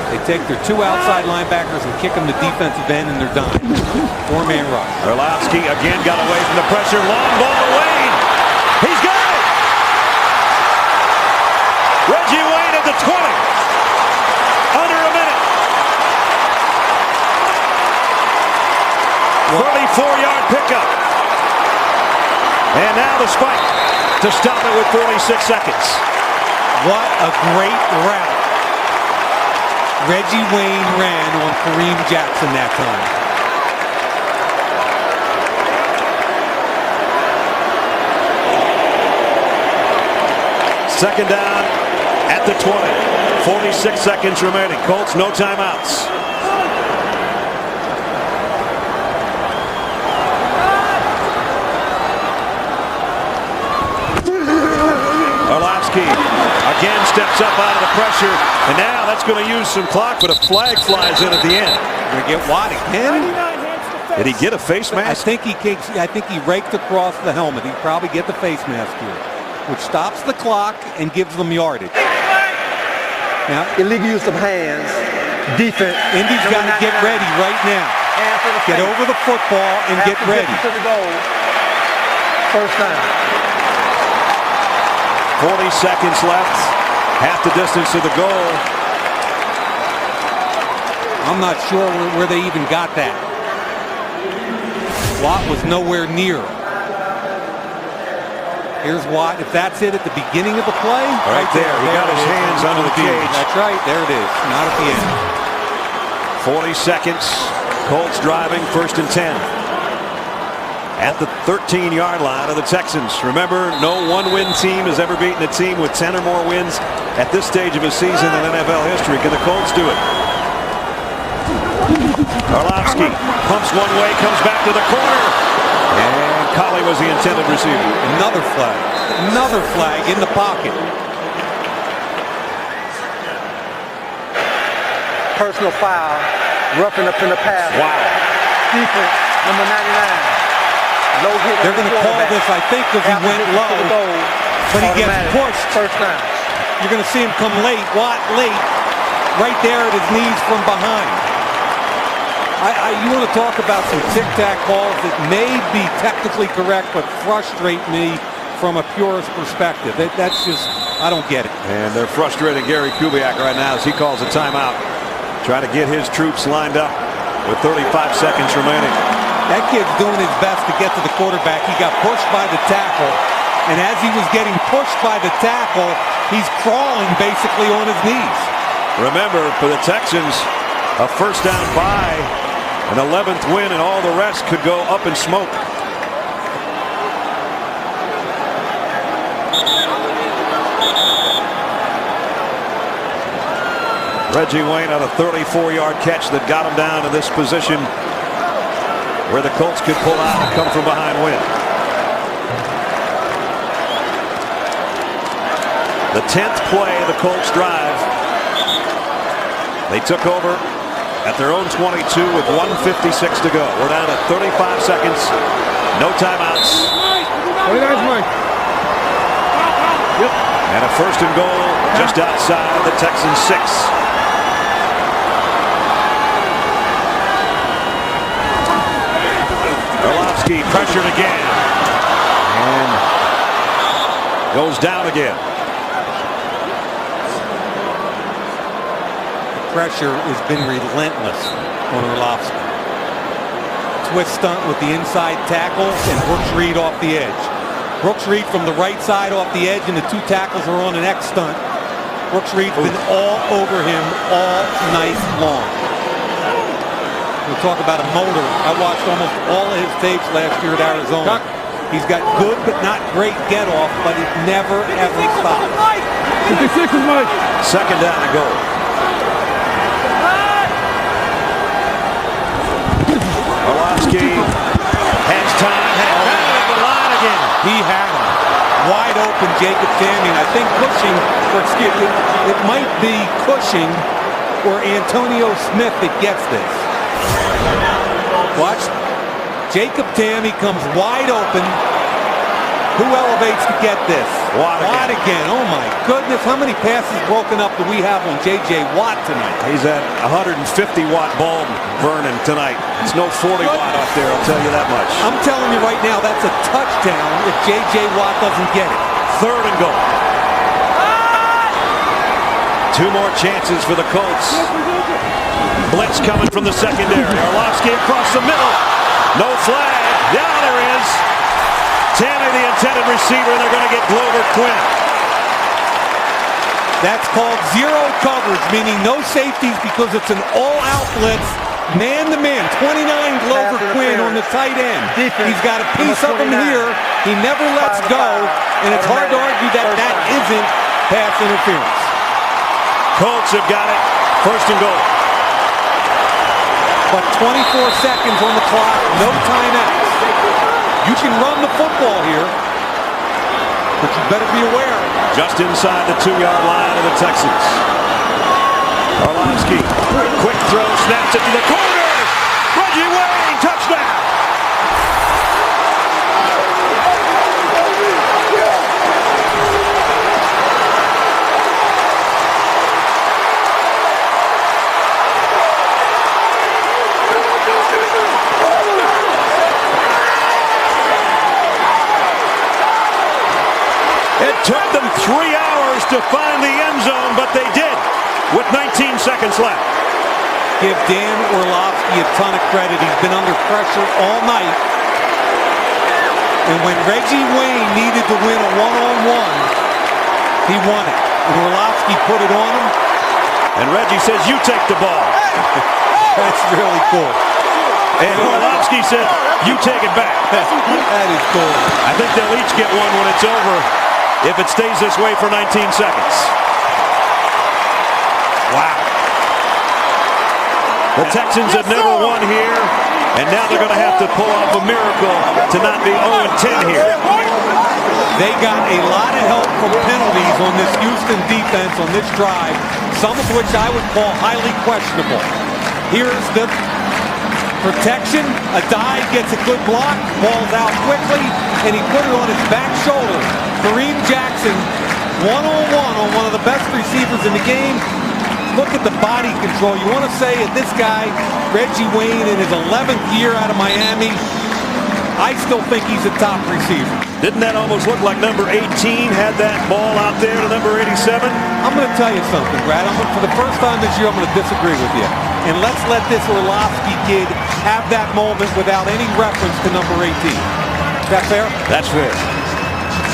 They take their 2 outside linebackers and kick them to defensive end, and they're done. 4-man rush. Orlovsky again got away from the pressure. Long ball to Wayne. He's got it. Reggie Wayne at the 20. Under a minute. 34-yard pickup. And now the spike to stop it with 46 seconds. What a great route Reggie Wayne ran on Kareem Jackson that time. Second down at the 20. 46 seconds remaining. Colts, no timeouts. Orlovsky again steps up out of the pressure, and now that's going to use some clock, but a flag flies in at the end. Going to get Watt again. Did he get a face mask? I think he raked across the helmet. He'd probably get the face mask here, which stops the clock and gives them yardage. Now, illegal use of hands. Defense. Indy's got to get ready right now. Get over the football and get ready. To the goal. First down. 40 seconds left. Half the distance to the goal. I'm not sure where they even got that. Watt was nowhere near. Here's Watt. If that's it at the beginning of the play. Right there. He got his hands under the cage. That's right. There it is. Not at the end. 40 seconds. Colts driving, 1st and 10. At the 13-yard line of the Texans. Remember, no one-win team has ever beaten a team with 10 or more wins at this stage of a season in NFL history. Can the Colts do it? Orlovsky pumps one way, comes back to the corner. And Collie was the intended receiver. Another flag. Another flag in the pocket. Personal foul. Roughing up in the pass. Wow. Defense, number 99. They're going to call this, I think, because he went low, but he gets pushed. First down. You're going to see him come late, Watt late, right there at his knees from behind. You want to talk about some tic-tac calls that may be technically correct, but frustrate me from a purist perspective. That's just, I don't get it. And they're frustrating Gary Kubiak right now as he calls a timeout. Trying to get his troops lined up with 35 seconds remaining. That kid's doing his best to get to the quarterback. He got pushed by the tackle, and as he was getting pushed by the tackle, he's crawling basically on his knees. Remember, for the Texans, a first down bye, an 11th win, and all the rest could go up in smoke. Reggie Wayne on a 34-yard catch that got him down to this position where the Colts could pull out and come from behind win. The 10th play of the Colts drive. They took over at their own 22 with 1:56 to go. We're down at 35 seconds. No timeouts. And a 1st and goal just outside the Texans 6. Orlovsky pressured again and goes down again. The pressure has been relentless on Orlovsky. Twist stunt with the inside tackle and Brooks Reed off the edge. Brooks Reed from the right side off the edge, and the 2 tackles are on an X stunt. Brooks Reed's been all over him all night long. We'll talk about a motor. I watched almost all of his tapes last year at Arizona. He's got good but not great get off, but it never ever stops. 56 is Mike. 2nd down and goal. wide open Jacob Tamme. I think Cushing, it might be Cushing or Antonio Smith that gets this. Watch. Jacob Tamme comes wide open. Who elevates to get this? Watt again. Oh my goodness. How many passes broken up do we have on J.J. Watt tonight? He's at 150 watt bulb burning tonight. It's no 40 watt up there, I'll tell you that much. I'm telling you right now, that's a touchdown if J.J. Watt doesn't get it. 3rd and goal. 2 more chances for the Colts. Blitz coming from the secondary. Orlovsky across the middle. No flag. Yeah, there is. Tamme, the intended receiver, and they're going to get Glover Quinn. That's called zero coverage, meaning no safeties because it's an all-out blitz. Man-to-man, 29 Glover Quinn on the tight end. He's got a piece of him here. He never lets go, and it's hard to argue that that isn't pass interference. Colts have got it. 1st and goal. But 24 seconds on the clock, no timeouts. You can run the football here, but you better be aware. Just inside the 2-yard line of the Texans. Orlovsky, quick throw, snaps it to the corner. Reggie Wayne, touchdown. It took them 3 hours to find the end zone, but they did with 19 seconds left. Give Dan Orlovsky a ton of credit. He's been under pressure all night. And when Reggie Wayne needed to win a one-on-one, he won it. And Orlovsky put it on him. And Reggie says, you take the ball. That's really cool. And Orlovsky said, you take it back. That is cool. I think they'll each get one when it's over if it stays this way for 19 seconds. Wow. The Texans have never won here, and now they're going to have to pull off a miracle to not be 0-10 here. They got a lot of help from penalties on this Houston defense on this drive, some of which I would call highly questionable. Here's the protection. A dive gets a good block, ball's out quickly, and he put it on his back shoulder. Kareem Jackson, one-on-one on one of the best receivers in the game. Look at the body control. You want to say that this guy, Reggie Wayne, in his 11th year out of Miami, I still think he's a top receiver. Didn't that almost look like number 18 had that ball out there to number 87? I'm going to tell you something, Brad. For the first time this year, I'm going to disagree with you. And let's let this Orlovsky kid have that moment without any reference to number 18. Is that fair? That's fair.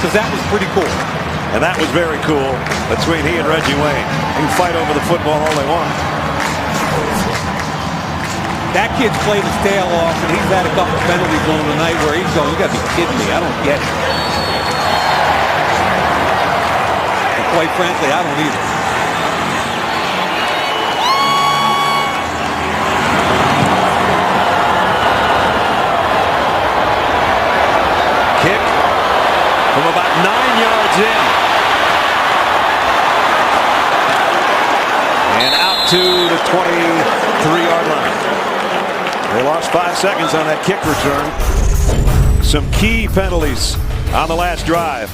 Because that was pretty cool. And that was very cool between he and Reggie Wayne. They can fight over the football all they want. That kid's played his tail off, and he's had a couple penalties on tonight where he's going, you got to be kidding me. I don't get it. And quite frankly, I don't either. Kick from about 9 yards in. And out to the 23-yard line. They lost 5 seconds on that kick return. Some key penalties on the last drive.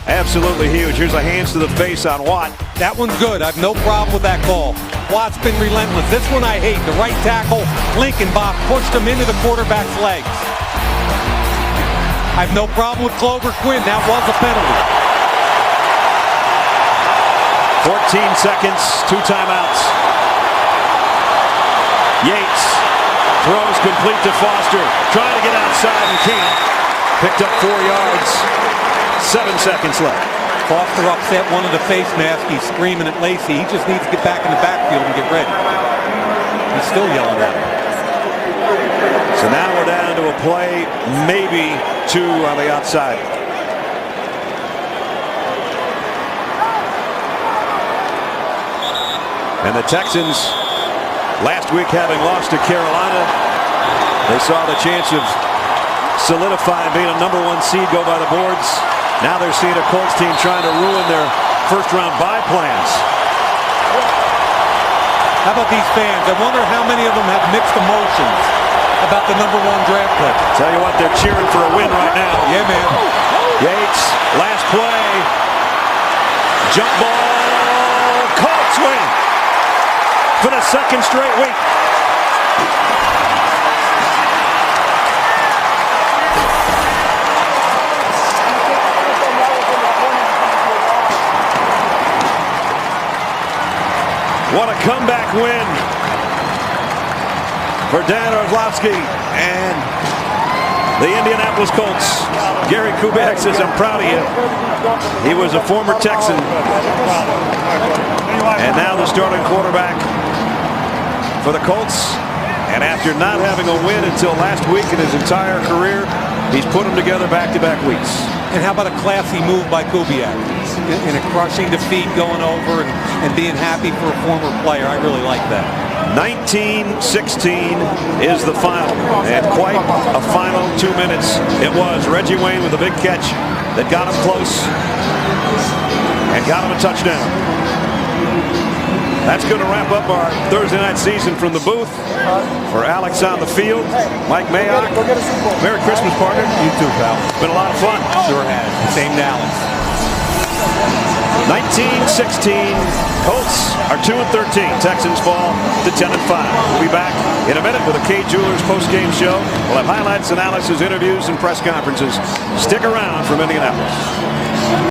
Absolutely huge. Here's a hands to the face on Watt. That one's good. I have no problem with that call. Watt's been relentless. This one I hate. The right tackle, Linkenbach, pushed him into the quarterback's legs. I have no problem with Glover Quinn. That was a penalty. 14 seconds, 2 timeouts. Yates throws complete to Foster. Trying to get outside and can't. Picked up 4 yards. 7 seconds left. Foster upset one of the face mask. He's screaming at Lacey. He just needs to get back in the backfield and get ready. He's still yelling at him. So now we're down to a play, maybe 2 on the outside. And the Texans, last week having lost to Carolina, they saw the chance of solidifying being a #1 seed go by the boards. Now they're seeing a Colts team trying to ruin their first-round bye plans. How about these fans? I wonder how many of them have mixed emotions about the #1 draft pick. Tell you what, they're cheering for a win right now. Yeah, man. Yates, last play. Jump ball. Colts win for the second straight week. What a comeback win for Dan Orlovsky and the Indianapolis Colts. Gary Kubiak says, I'm proud of you. He was a former Texan and now the starting quarterback for the Colts. And after not having a win until last week in his entire career, he's put them together back-to-back weeks. And how about a classy move by Kubiak? In a crushing defeat, going over and being happy for a former player. I really like that. 19-16 is the final, and quite a final 2 minutes it was. Reggie Wayne with a big catch that got him close and got him a touchdown. That's going to wrap up our Thursday night season from the booth. For Alex on the field, Mike Mayock, Merry Christmas, partner. You too, pal. It's been a lot of fun. Sure has. Same to Alex. 19-16, Colts are 2-13. Texans fall to 10-5. We'll be back in a minute with a K Jewelers post-game show. We'll have highlights, analysis, interviews, and press conferences. Stick around from Indianapolis.